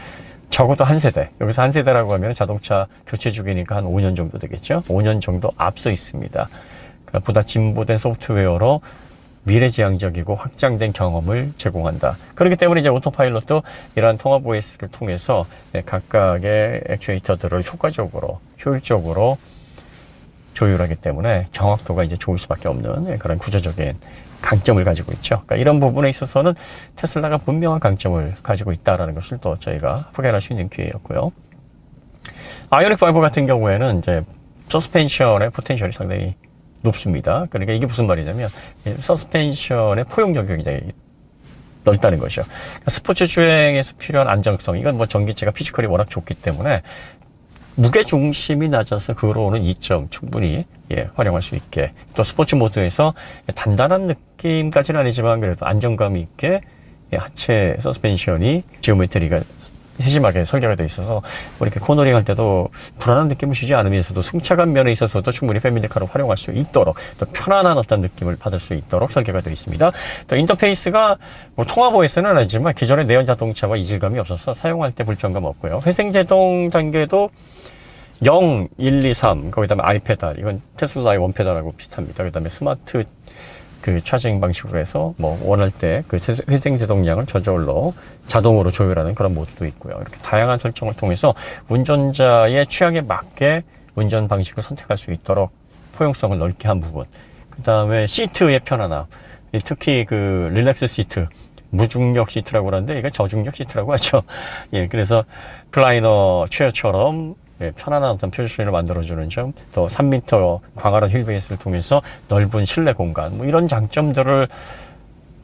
S1: 적어도 한 세대, 여기서 한 세대라고 하면 자동차 교체 주기니까 한 5년 정도 되겠죠. 5년 정도 앞서 있습니다. 그러니까 보다 진보된 소프트웨어로 미래지향적이고 확장된 경험을 제공한다. 그렇기 때문에 이제 오토파일럿도 이러한 통합 OS를 통해서 각각의 액추에이터들을 효과적으로, 효율적으로 조율하기 때문에 정확도가 이제 좋을 수밖에 없는 그런 구조적인 강점을 가지고 있죠. 그러니까 이런 부분에 있어서는 테슬라가 분명한 강점을 가지고 있다는 것을 또 저희가 확인할 수 있는 기회였고요. 아이오닉 5 같은 경우에는 이제 서스펜션의 포텐셜이 상당히 높습니다. 그러니까 이게 무슨 말이냐면 서스펜션의 포용력이 굉장히 넓다는 거죠. 그러니까 스포츠 주행에서 필요한 안정성, 이건 뭐 전기체가 피지컬이 워낙 좋기 때문에 무게 중심이 낮아서 그로 오는 이점 충분히 활용할 수 있게, 또 스포츠 모드에서 단단한 느낌까지는 아니지만 그래도 안정감 있게 하체 서스펜션이 지오메트리가 세심하게 설계가 되어 있어서 뭐 이렇게 코너링 할 때도 불안한 느낌을 주지 않으면서도 승차감 면에 있어서도 충분히 패밀리카로 활용할 수 있도록, 또 편안한 어떤 느낌을 받을 수 있도록 설계가 되어 있습니다. 또 인터페이스가 뭐 통합 OS는 아니지만 기존의 내연 자동차와 이질감이 없어서 사용할 때 불편감 없고요. 회생제동 단계도 0, 1, 2, 3, 거기다음에 아이페달, 이건 테슬라의 원페달하고 비슷합니다. 그다음에 스마트 그 차징 방식으로 해서 뭐 원할 때 그 회생 제동량을 저절로 자동으로 조율하는 그런 모드도 있고요. 이렇게 다양한 설정을 통해서 운전자의 취향에 맞게 운전 방식을 선택할 수 있도록 포용성을 넓게 한 부분. 그다음에 시트의 편안함. 특히 그 릴렉스 시트, 무중력 시트라고 하는데 이게 저중력 시트라고 하죠. 그래서 클라이너 체어처럼 편안한 어떤 포지션을 만들어주는 점, 또 3m 광활한 휠베이스를 통해서 넓은 실내 공간, 뭐 이런 장점들을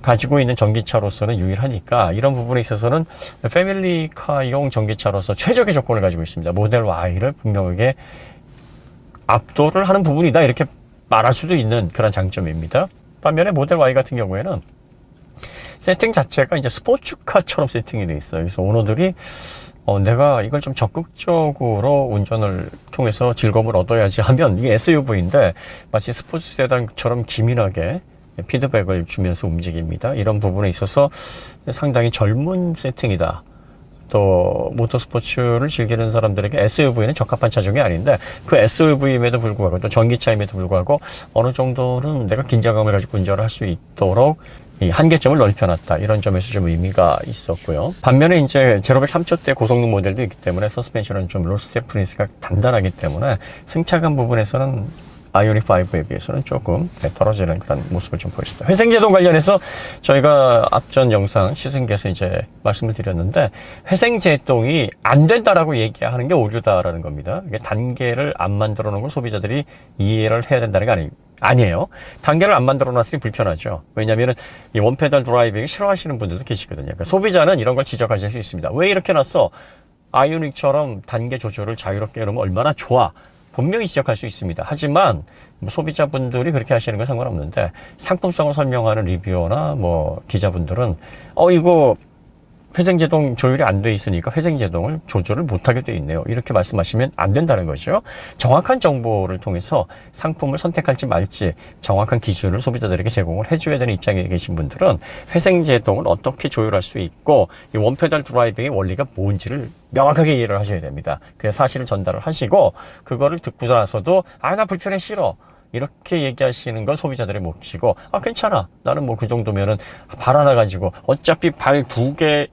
S1: 가지고 있는 전기차로서는 유일하니까 이런 부분에 있어서는 패밀리카용 전기차로서 최적의 조건을 가지고 있습니다. 모델 Y를 분명하게 압도를 하는 부분이다, 이렇게 말할 수도 있는 그런 장점입니다. 반면에 모델 Y 같은 경우에는 세팅 자체가 이제 스포츠카처럼 세팅이 돼 있어요. 그래서 오너들이 내가 이걸 좀 적극적으로 운전을 통해서 즐거움을 얻어야지 하면 이게 SUV인데 마치 스포츠 세단처럼 기민하게 피드백을 주면서 움직입니다. 이런 부분에 있어서 상당히 젊은 세팅이다. 또 모터스포츠를 즐기는 사람들에게 SUV는 적합한 차종이 아닌데, 그 SUV임에도 불구하고 또 전기차임에도 불구하고 어느 정도는 내가 긴장감을 가지고 운전을 할 수 있도록 이 한계점을 넓혀놨다. 이런 점에서 좀 의미가 있었고요. 반면에 이제 제로백 3초대 고성능 모델도 있기 때문에 서스펜션은 좀 로스트 프린스가 단단하기 때문에 승차감 부분에서는 아이오닉 5에 비해서는 조금 떨어지는 그런 모습을 좀 보였습니다. 회생제동 관련해서 저희가 앞전 영상 시승기에서 이제 말씀을 드렸는데 회생제동이 안 된다라고 얘기하는 게 오류다라는 겁니다. 이게 단계를 안 만들어 놓은 걸 소비자들이 이해를 해야 된다는 게 아니에요. 단계를 안 만들어 놨으니 불편하죠. 왜냐하면 이 원페달 드라이빙 싫어하시는 분들도 계시거든요. 그러니까 소비자는 이런 걸 지적하실 수 있습니다. 왜 이렇게 놨어? 아이오닉처럼 단계 조절을 자유롭게 해놓으면 얼마나 좋아. 분명히 지적할 수 있습니다. 하지만 소비자분들이 그렇게 하시는 건 상관없는데 상품성을 설명하는 리뷰어나 뭐 기자분들은 이거 회생제동 조율이 안 돼 있으니까 회생제동을 조절을 못하게 돼 있네요. 이렇게 말씀하시면 안 된다는 거죠. 정확한 정보를 통해서 상품을 선택할지 말지 정확한 기준을 소비자들에게 제공을 해줘야 되는 입장에 계신 분들은 회생제동을 어떻게 조율할 수 있고 이 원페달 드라이빙의 원리가 뭔지를 명확하게 이해를 하셔야 됩니다. 그래서 사실을 전달을 하시고 그거를 듣고 나서도 나 불편해 싫어. 이렇게 얘기하시는 건 소비자들의 몫이고 괜찮아 나는 뭐 그 정도면은 발 하나 가지고 어차피 발 두 개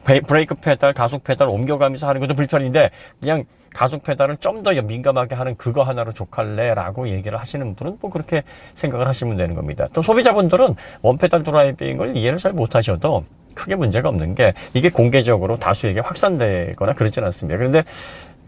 S1: 브레이크 페달 가속 페달 옮겨가면서 하는 것도 불편인데 그냥 가속 페달을 좀 더 민감하게 하는 그거 하나로 족할래 라고 얘기를 하시는 분은 뭐 그렇게 생각을 하시면 되는 겁니다. 또 소비자분들은 원페달 드라이빙을 이해를 잘 못하셔도 크게 문제가 없는 게 이게 공개적으로 다수에게 확산되거나 그러지는 않습니다. 그런데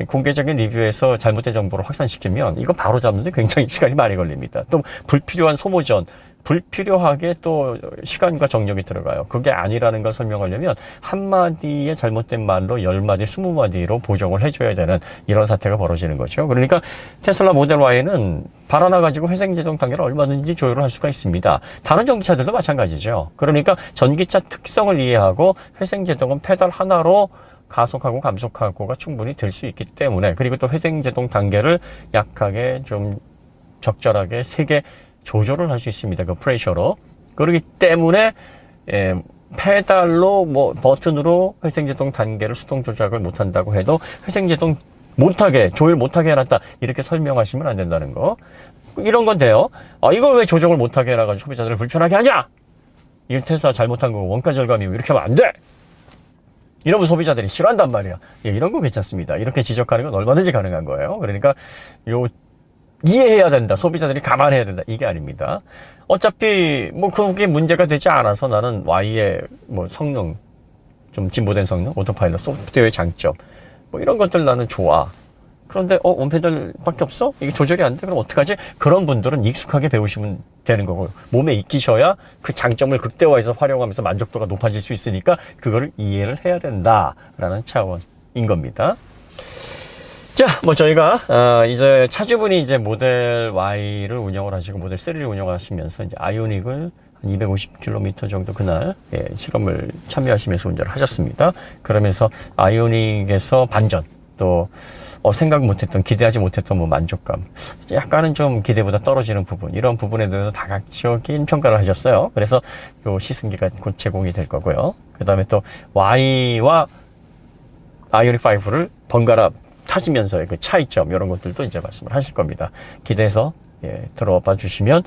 S1: 공개적인 리뷰에서 잘못된 정보를 확산시키면 이거 바로 잡는데 굉장히 시간이 많이 걸립니다. 또 불필요한 소모전, 불필요하게 또 시간과 정력이 들어가요. 그게 아니라는 걸 설명하려면 한마디의 잘못된 말로 10마디, 20마디로 보정을 해줘야 되는 이런 사태가 벌어지는 거죠. 그러니까 테슬라 모델 Y는 발 하나 가지고 회생제동 단계를 얼마든지 조율을 할 수가 있습니다. 다른 전기차들도 마찬가지죠. 그러니까 전기차 특성을 이해하고 회생제동은 페달 하나로 가속하고 감속하고가 충분히 될 수 있기 때문에 그리고 또 회생제동 단계를 약하게 좀 적절하게 세게 조절을 할 수 있습니다. 그 프레셔로. 그렇기 때문에 페달로 뭐 버튼으로 회생제동 단계를 수동 조작을 못한다고 해도 회생제동 못하게 조율 못하게 해놨다 이렇게 설명하시면 안 된다는 거. 이런 건 돼요. 이걸 왜 조정을 못하게 해놔가지고 소비자들을 불편하게 하냐? 이거 테슬라 잘못한 거고 원가 절감이고 이렇게 하면 안 돼. 이러면 소비자들이 싫어한단 말이야. 이런 거 괜찮습니다. 이렇게 지적하는 건 얼마든지 가능한 거예요. 그러니까 이해해야 된다. 소비자들이 감안해야 된다. 이게 아닙니다. 어차피 뭐 그게 문제가 되지 않아서 나는 Y의 뭐 성능, 좀 진보된 성능, 오토파일럿, 소프트웨어의 장점 뭐 이런 것들 나는 좋아. 그런데 원페달밖에 없어? 이게 조절이 안 돼? 그럼 어떡하지? 그런 분들은 익숙하게 배우시면 되는 거고 몸에 익히셔야 그 장점을 극대화해서 활용하면서 만족도가 높아질 수 있으니까 그거를 이해를 해야 된다라는 차원인 겁니다. 자, 뭐 저희가 이제 차주분이 이제 모델 Y를 운영을 하시고 모델 3를 운영하시면서 이제 아이오닉을 한 250km 정도 그날 실험을 참여하시면서 운전을 하셨습니다. 그러면서 아이오닉에서 반전 또 생각 못했던 기대하지 못했던 뭐 만족감 약간은 좀 기대보다 떨어지는 부분 이런 부분에 대해서 다각적인 평가를 하셨어요. 그래서 요 시승기가 곧 제공이 될 거고요. 그 다음에 또 Y와 아이오닉 5를 번갈아 타시면서의 그 차이점 이런 것들도 이제 말씀을 하실 겁니다. 기대해서 들어봐 주시면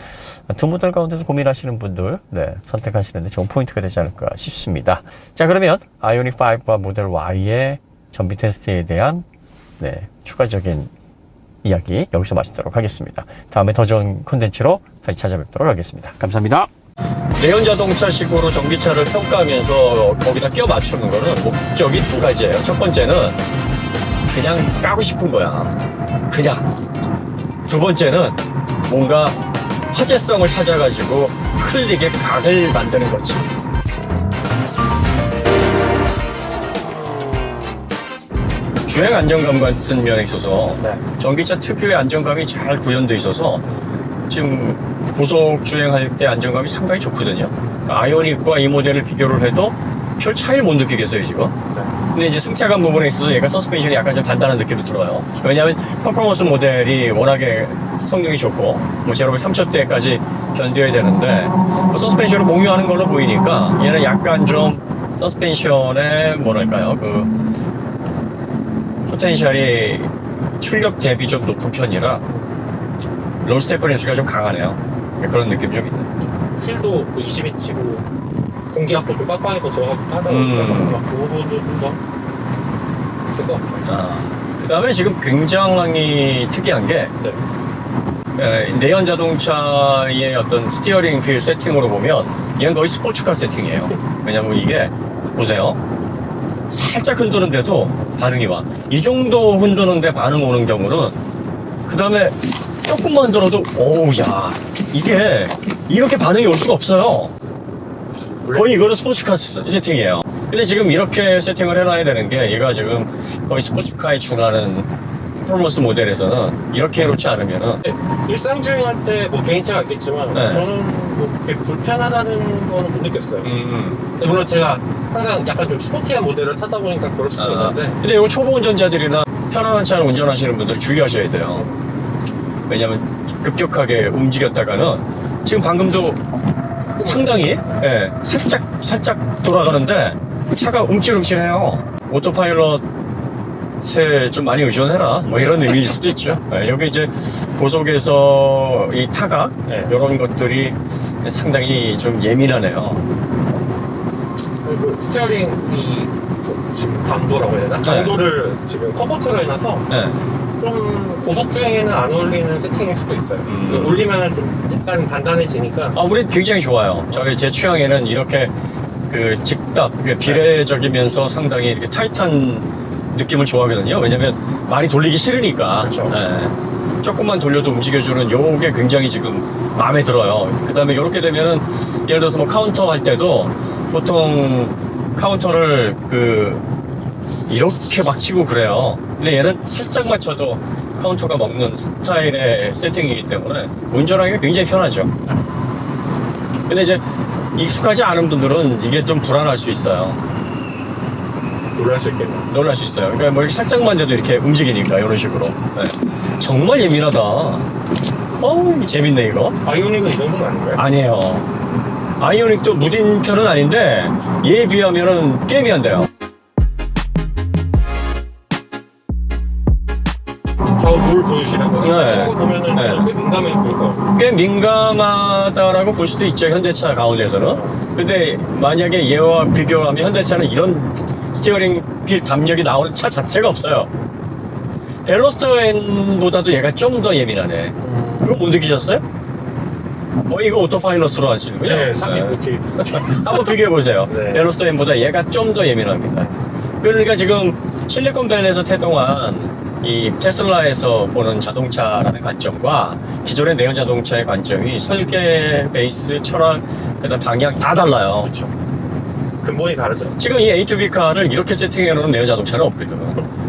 S1: 두 모델 가운데서 고민하시는 분들 선택하시는데 좋은 포인트가 되지 않을까 싶습니다. 자, 그러면 아이오닉 5와 모델 Y의 전비 테스트에 대한 추가적인 이야기 여기서 마치도록 하겠습니다. 다음에 더 좋은 콘텐츠로 다시 찾아뵙도록 하겠습니다. 감사합니다. 내연 자동차식으로 전기차를 평가하면서 거기다 끼워 맞추는 거는 목적이 두 가지예요. 첫 번째는 그냥 까고 싶은 거야. 그냥. 두 번째는 뭔가 화제성을 찾아가지고 클릭의 각을 만드는 거지. 주행 안정감 같은 면에 있어서 전기차 특유의 안정감이 잘 구현되어 있어서 지금 고속 주행할 때 안정감이 상당히 좋거든요. 그러니까 아이오닉과 이 모델을 비교를 해도 별 차이를 못 느끼겠어요 지금. 근데 이제 승차감 부분에 있어서 얘가 서스펜션이 약간 좀 단단한 느낌이 들어요. 왜냐하면 퍼포먼스 모델이 워낙에 성능이 좋고 뭐 제로백 3초대까지 견뎌야 되는데 뭐 서스펜션을 공유하는 걸로 보이니까 얘는 약간 좀 서스펜션의 뭐랄까요 포텐셜이 출력 대비 좀 높은 편이라 로스트 프린스가 좀 강하네요. 그런 느낌이 좀 있네요.
S2: 힐도 22치고 공기압도 좀 빡빡하고 들어가고 하다 보니까 막 그 부분도 좀 더 있을 것 같아요.
S1: 그 다음에 지금 굉장히 특이한 게 내연 자동차의 어떤 스티어링 휠 세팅으로 보면 얘는 거의 스포츠카 세팅이에요. 왜냐면 이게 보세요, 살짝 흔드는데도 반응이 와. 이 정도 흔드는데 반응 오는 경우는 그 다음에 조금만 들어도 오우 야 이게 이렇게 반응이 올 수가 없어요. 거의 이거는 스포츠카 세팅이에요. 근데 지금 이렇게 세팅을 해놔야 되는 게 얘가 지금 거의 스포츠카에 준하는 퍼포먼스 모델에서는 이렇게 해놓지 않으면은
S2: 일상 주행할 때 뭐 개인차가 있겠지만 저는 뭐 그렇게 불편하다는 거는 못 느꼈어요. 물론 제가 항상 약간 좀 스포티한 모델을 타다 보니까 그럴 수도 있는데
S1: 근데 이거 초보 운전자들이나 편안한 차를 운전하시는 분들 주의하셔야 돼요. 왜냐면 급격하게 움직였다가는 지금 방금도 상당히 살짝 돌아가는데 차가 움찔움찔해요. 오토파일럿에 좀 많이 의존해라 뭐 이런 의미일 수도 있죠. 여기 이제 고속에서 이 타각 이런 것들이 상당히 좀 예민하네요.
S2: 그리고 스티어링이 지금 감도라고 해야 되나? 감도를 지금 커버트로 해놔서 좀 고속 주행에는 안 어울리는 세팅일 수도 있어요. 올리면 좀 약간 단단해지니까.
S1: 우리 굉장히 좋아요. 제 취향에는 이렇게 그 직답, 비례적이면서 상당히 이렇게 타이트한 느낌을 좋아하거든요. 왜냐면 많이 돌리기 싫으니까.
S2: 그렇죠.
S1: 조금만 돌려도 움직여주는 요게 굉장히 지금 마음에 들어요. 그 다음에 이렇게 되면은 예를 들어서 뭐 카운터 할 때도 보통 카운터를 이렇게 막 치고 그래요. 근데 얘는 살짝 맞춰도 카운터가 먹는 스타일의 세팅이기 때문에 운전하기가 굉장히 편하죠. 근데 이제 익숙하지 않은 분들은 이게 좀 불안할 수 있어요.
S2: 놀랄 수 있겠네요.
S1: 놀랄 수 있어요. 그러니까 뭐 살짝만 돼도 이렇게 움직이니까 이런 식으로. 정말 예민하다. 재밌네 이거.
S2: 아이오닉은 이 정도는 아닌가요?
S1: 아니에요. 아이오닉도 무딘 편은 아닌데 얘에 비하면은 꽤 미한데요.
S2: 저 물 보이시는 거 하시는 거 보면은 꽤 민감해 보니까.
S1: 꽤 민감하다라고 볼 수도 있죠, 현대차 가운데서는. 근데 만약에 얘와 비교하면 현대차는 이런 스티어링 휠 담력이 나오는 차 자체가 없어요. 벨로스터 N보다도 얘가 좀 더 예민하네. 그거 못 느끼셨어요? 거의 이거 오토파일럿으로 하시는군요.
S2: 네, 이렇게.
S1: 한번 비교해보세요.
S2: 네.
S1: 벨로스터 N보다 얘가 좀 더 예민합니다. 그러니까 지금 실리콘밸리에서 태동한 이 테슬라에서 보는 자동차라는 관점과 기존의 내연 자동차의 관점이 설계, 베이스, 철학, 그다음 방향 다 달라요.
S2: 그렇죠. 근본이 다르죠.
S1: 지금 이 A2B 카를 이렇게 세팅해놓은 내연 자동차는 없거든.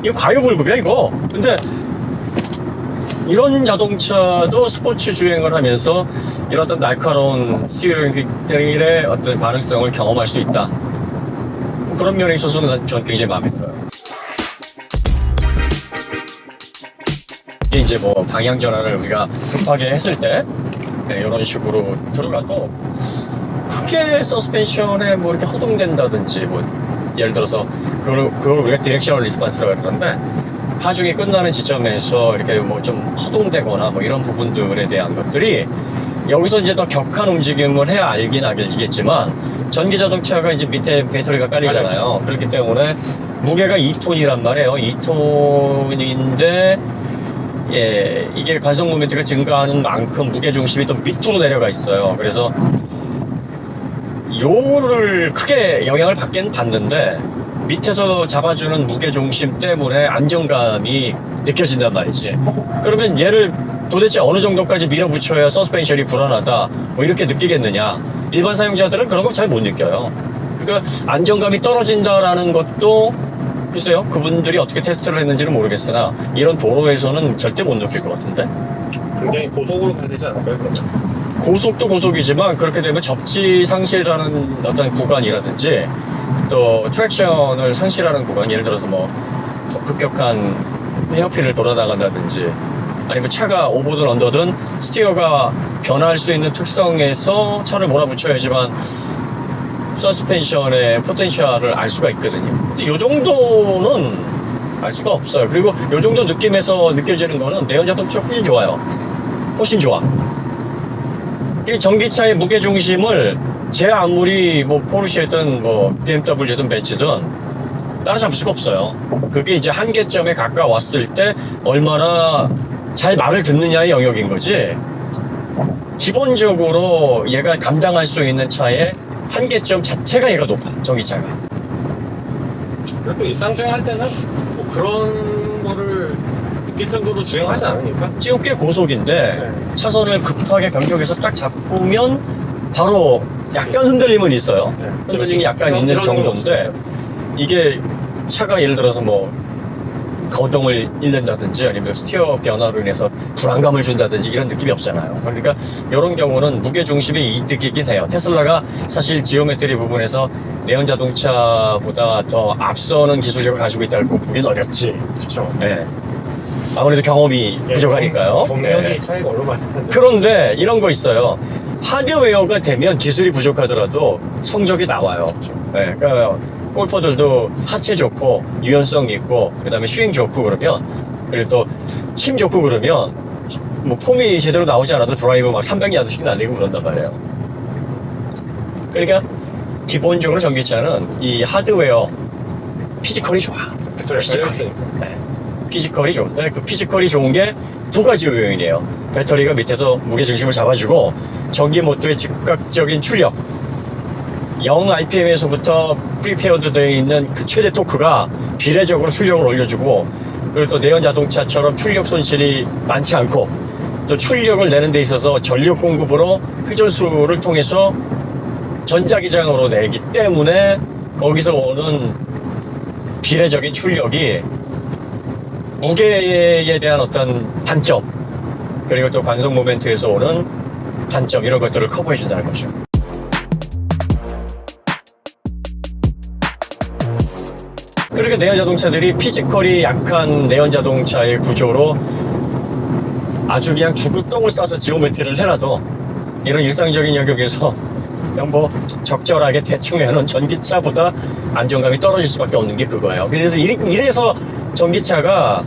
S1: 이거 과유불급이야 이거. 근데 이런 자동차도 스포츠 주행을 하면서 이런 어떤 날카로운 스티어링의 어떤 반응성을 경험할 수 있다. 그런 면에 있어서는 전 굉장히 마음에 들어요. 이게 이제 뭐 방향 전환을 우리가 급하게 했을 때 이런 식으로 들어가도 크게 서스펜션에 뭐 이렇게 허둥댄다든지 뭐 예를 들어서 그걸 우리가 디렉셔널 리스폰스라고 그러는데 하중이 끝나는 지점에서 이렇게 뭐 좀 허둥대거나 뭐 이런 부분들에 대한 것들이 여기서 이제 더 격한 움직임을 해야 알겠지만 전기 자동차가 이제 밑에 배터리가 깔리잖아요. 그렇기 때문에 무게가 2톤이란 말이에요. 2톤인데 이게 관성 모멘트가 증가하는 만큼 무게 중심이 또 밑으로 내려가 있어요. 그래서 요를 크게 영향을 받긴 받는데 밑에서 잡아주는 무게 중심 때문에 안정감이 느껴진단 말이지. 그러면 얘를 도대체 어느 정도까지 밀어붙여야 서스펜션이 불안하다 뭐 이렇게 느끼겠느냐. 일반 사용자들은 그런 거 잘 못 느껴요. 그러니까 안정감이 떨어진다라는 것도 글쎄요, 그분들이 어떻게 테스트를 했는지는 모르겠으나 이런 도로에서는 절대 못 느낄 것 같은데.
S2: 굉장히 고속으로 가야 되지 않을까요? 그러면?
S1: 고속도 고속이지만 그렇게 되면 접지 상실하는 어떤 구간이라든지 또 트랙션을 상실하는 구간, 예를 들어서 뭐 급격한 헤어핀을 돌아나간다든지 아니면 차가 오버든 언더든 스티어가 변할 수 있는 특성에서 차를 몰아붙여야지만 서스펜션의 포텐셜을 알 수가 있거든요. 근데 이 정도는 알 수가 없어요. 그리고 이 정도 느낌에서 느껴지는 거는 내연 자동차 훨씬 좋아요. 훨씬 좋아. 이 전기차의 무게 중심을 제 아무리 뭐 포르쉐든 뭐 BMW든 벤츠든 따라잡을 수가 없어요. 그게 이제 한계점에 가까웠을 때 얼마나 잘 말을 듣느냐의 영역인 거지. 기본적으로 얘가 감당할 수 있는 차의 한계점 자체가 얘가 높아, 전기차가.
S2: 그래도 일상주행 할 때는 뭐 그런 거를 느낄 정도로 주행하지 않으니까.
S1: 지금 꽤 고속인데
S2: 네.
S1: 차선을 급하게 변경해서 딱 잡으면 바로 약간 흔들림은 있어요.
S2: 네.
S1: 흔들림이 약간
S2: 이런-
S1: 있는
S2: 이런
S1: 정도인데
S2: 건
S1: 이게 차가 예를 들어서 뭐 거동을 잃는다든지 아니면 스티어 변화로 인해서 불안감을 준다든지 이런 느낌이 없잖아요. 그러니까 이런 경우는 무게중심이 이득이긴 해요. 테슬라가 사실 지오메트리 부분에서 내연 자동차보다 더 앞서는 기술력을 가지고 있다고 보긴 어렵지.
S2: 그렇죠.
S1: 네. 아무래도 경험이 부족하니까요.
S2: 경력이
S1: 네.
S2: 차이가 얼마 많이 나는데.
S1: 그런데 이런 거 있어요. 하드웨어가 되면 기술이 부족하더라도 성적이 나와요. 네, 그러니까 골퍼들도 하체 좋고 유연성 있고 그다음에 스윙 좋고 그러면 그리고 또 힘 좋고 그러면 뭐 폼이 제대로 나오지 않아도 드라이브 막 300야드씩 날리고 그런단 말이에요. 그러니까 기본적으로 전기차는 이 하드웨어 피지컬이 좋아.
S2: 배터리가 달려있으니까.
S1: 네. 피지컬이 좋은데 그 피지컬이 좋은 게 두 가지 요인이에요. 배터리가 밑에서 무게중심을 잡아주고 전기 모터의 즉각적인 출력 0 RPM에서부터 프리페어드 되어 있는 그 최대 토크가 비례적으로 출력을 올려주고 그리고 또 내연 자동차처럼 출력 손실이 많지 않고 또 출력을 내는 데 있어서 전력 공급으로 회전수를 통해서 전자기장으로 내기 때문에 거기서 오는 비례적인 출력이 무게에 대한 어떤 단점 그리고 또 관성 모멘트에서 오는 단점 이런 것들을 커버해 준다는 거죠. 그러니까 내연 자동차들이 피지컬이 약한 내연 자동차의 구조로 아주 그냥 죽을 똥을 싸서 지오메트리를 해놔도 이런 일상적인 영역에서 그냥 뭐 적절하게 대충 해놓은 전기차보다 안정감이 떨어질 수밖에 없는 게 그거예요. 그래서 이래서 전기차가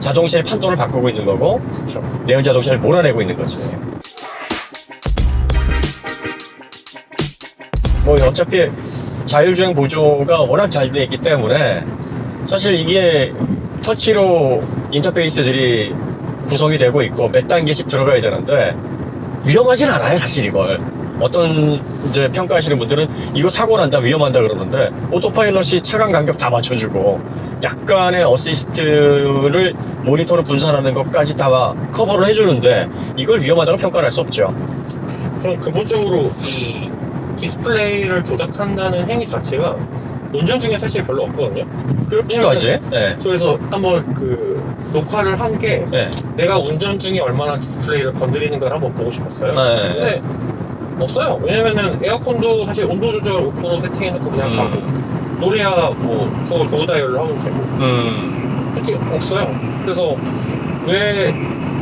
S1: 자동차의 판도를 바꾸고 있는 거고
S2: 그렇죠.
S1: 내연 자동차를 몰아내고 있는 거지. 뭐 어차피 자율주행 보조가 워낙 잘 돼 있기 때문에 사실 이게 터치로 인터페이스들이 구성이 되고 있고 몇 단계씩 들어가야 되는데 위험하진 않아요 사실 이걸. 어떤 이제 평가하시는 분들은 이거 사고 난다 위험한다 그러는데 오토파일럿이 차간 간격 다 맞춰주고 약간의 어시스트를 모니터로 분산하는 것까지 다 커버를 해주는데 이걸 위험하다고 평가를 할 수 없죠.
S2: 저는 근본적으로 이 디스플레이를 조작한다는 행위 자체가 운전 중에 사실 별로 없거든요.
S1: 그렇기도 하지. 네.
S2: 그래서 한번 그 녹화를 한 게
S1: 네.
S2: 내가 운전 중에 얼마나 디스플레이를 건드리는가를 한번 보고 싶었어요.
S1: 네.
S2: 근데 없어요. 왜냐면은 에어컨도 사실 온도 조절 5% 세팅해놓고 그냥 가고 노래야 뭐 조그 다이얼을 하면 되고 이렇게 없어요. 그래서 왜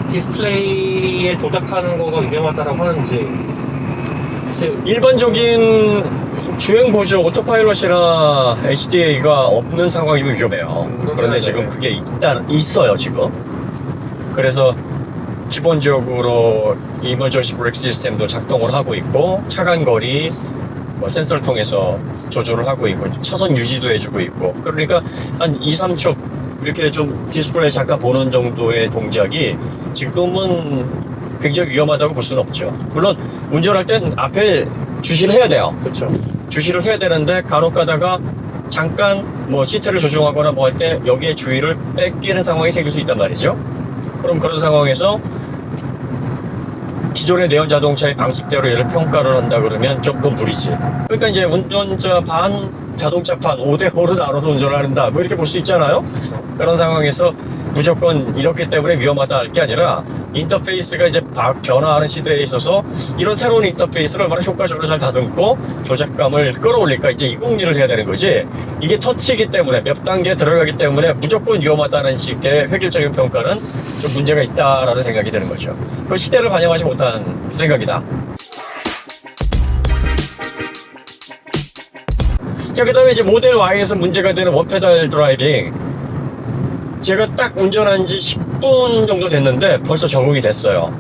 S2: 디스플레이에 조작하는 거가 위험하다라고 하는지 사실
S1: 일반적인 주행 보조 오토파일럿이나 HDA가 없는 상황이면 위험해요. 그런데 지금 그게 있어요 지금. 그래서 기본적으로 이머전시 브레이크 시스템도 작동을 하고 있고 차간 거리 뭐 센서를 통해서 조절을 하고 있고 차선 유지도 해주고 있고 그러니까 한 2, 3초 이렇게 좀 디스플레이 잠깐 보는 정도의 동작이 지금은 굉장히 위험하다고 볼 수는 없죠. 물론 운전할 땐 앞에 주시를 해야 돼요.
S2: 그렇죠.
S1: 주시를 해야 되는데 간혹 가다가 잠깐 뭐 시트를 조정하거나 뭐 할 때 여기에 주의를 뺏기는 상황이 생길 수 있단 말이죠. 그럼 그런 상황에서 기존의 내연 자동차의 방식대로 얘를 평가를 한다 그러면 좀 그건 무리지. 그러니까 이제 운전자 반, 자동차 반 5대5로 나눠서 운전을 한다 뭐 이렇게 볼 수 있잖아요. 그런 상황에서 무조건 이렇기 때문에 위험하다 할 게 아니라 인터페이스가 이제 변화하는 시대에 있어서 이런 새로운 인터페이스를 얼마나 효과적으로 잘 다듬고 조작감을 끌어올릴까 이제 이 궁리를 해야 되는 거지. 이게 터치이기 때문에 몇 단계 들어가기 때문에 무조건 위험하다는 식의 획일적인 평가는 좀 문제가 있다라는 생각이 드는 거죠. 그 시대를 반영하지 못한 생각이다. 자, 그 다음에 이제 모델 Y에서 문제가 되는 원페달 드라이빙. 제가 딱 운전한 지 10분 정도 됐는데 벌써 적응이 됐어요.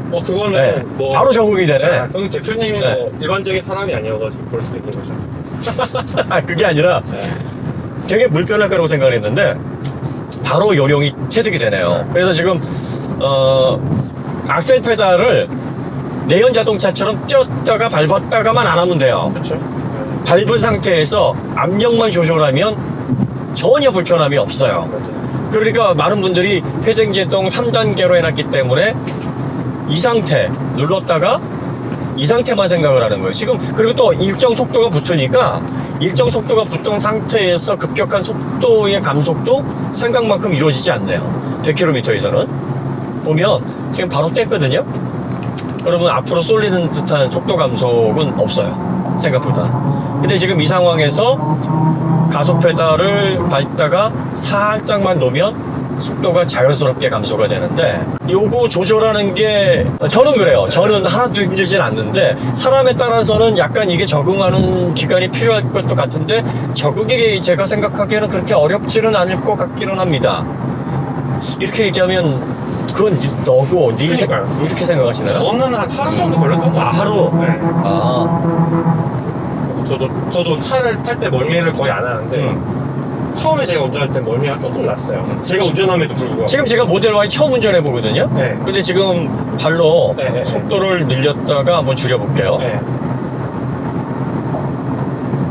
S2: 그거는
S1: 네.
S2: 뭐
S1: 바로 적응이 되네.
S2: 그럼 대표님이
S1: 네.
S2: 뭐 일반적인 사람이 아니어가지고 그럴 수도 있는 거죠.
S1: 그게 아니라
S2: 네.
S1: 되게 불편할 거라고 생각했는데 바로 요령이 체득이 되네요. 그래서 지금 악셀 페달을 내연 자동차처럼 띄었다가 밟았다가만 안 하면 돼요.
S2: 그렇죠.
S1: 밟은 상태에서 압력만 조절하면 전혀 불편함이 없어요. 그러니까 많은 분들이 회생제동 3단계로 해놨기 때문에 이 상태 눌렀다가 이 상태만 생각을 하는 거예요. 지금 그리고 또 일정 속도가 붙으니까 일정 속도가 붙은 상태에서 급격한 속도의 감속도 생각만큼 이루어지지 않네요. 100km에서는 보면 지금 바로 뗐거든요. 그러면 앞으로 쏠리는 듯한 속도 감속은 없어요. 생각보다. 근데 지금 이 상황에서 가속 페달을 밟다가 살짝만 놓으면 속도가 자연스럽게 감소가 되는데 요거 조절하는 게 저는 그래요. 저는 하나도 힘들진 않는데 사람에 따라서는 약간 이게 적응하는 기간이 필요할 것도 같은데 적응이 제가 생각하기에는 그렇게 어렵지는 않을 것 같기는 합니다. 이렇게 얘기하면 그건 너고 네
S2: 그러니까요.
S1: 이렇게 생각하시나요?
S2: 저는 한 하루 정도 걸렸던 것 같아요.
S1: 하루?
S2: 네.
S1: 아,
S2: 그래서 저도 차를 탈 때 멀미를 거의 안 하는데 처음에 제가 운전할 때 멀미가 조금 났어요. 제가 운전함에도 불구하고.
S1: 지금 제가 모델 Y 처음 운전해 보거든요.
S2: 네.
S1: 근데 지금 발로
S2: 네.
S1: 속도를 늘렸다가 한번 줄여볼게요.
S2: 네.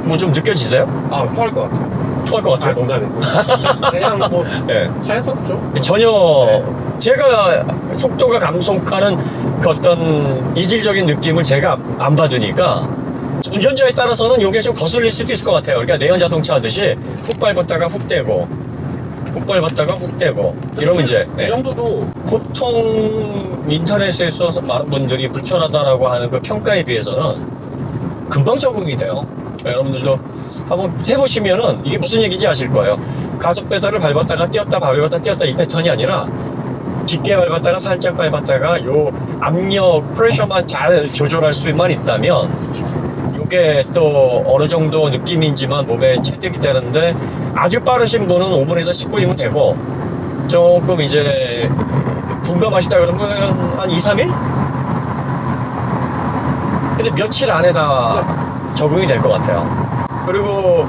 S1: 뭐 좀 느껴지세요?
S2: 토할 것 같아요.
S1: 토할 것 같아요?
S2: 농담이고. 그냥 뭐
S1: 네.
S2: 자연스럽죠.
S1: 전혀 제가 속도가 감속하는 그 어떤 이질적인 느낌을 제가 안 받으니까 운전자에 따라서는 이게 좀 거슬릴 수도 있을 것 같아요. 그러니까 내연 자동차 하듯이 훅 밟았다가 훅 떼고 훅 밟았다가 훅 떼고 이러면 이제
S2: 이 정도도
S1: 보통 인터넷에서 많은 분들이 불편하다라고 하는 그 평가에 비해서는 금방 적응이 돼요. 그러니까 여러분들도 한번 해보시면은 이게 무슨 얘기인지 아실 거예요. 가속 페달을 밟았다가 띄었다 밟았다 띄었다 이 패턴이 아니라 깊게 밟았다가 살짝 밟았다가 요 압력 프레셔만 잘 조절할 수만 있다면 이게 또 어느 정도 느낌인지만 몸에 체득이 되는데 아주 빠르신 분은 5분에서 10분이면 되고 조금 이제 둔감하시다 그러면 한 2, 3일? 근데 며칠 안에 다 적응이 될 것 같아요. 그리고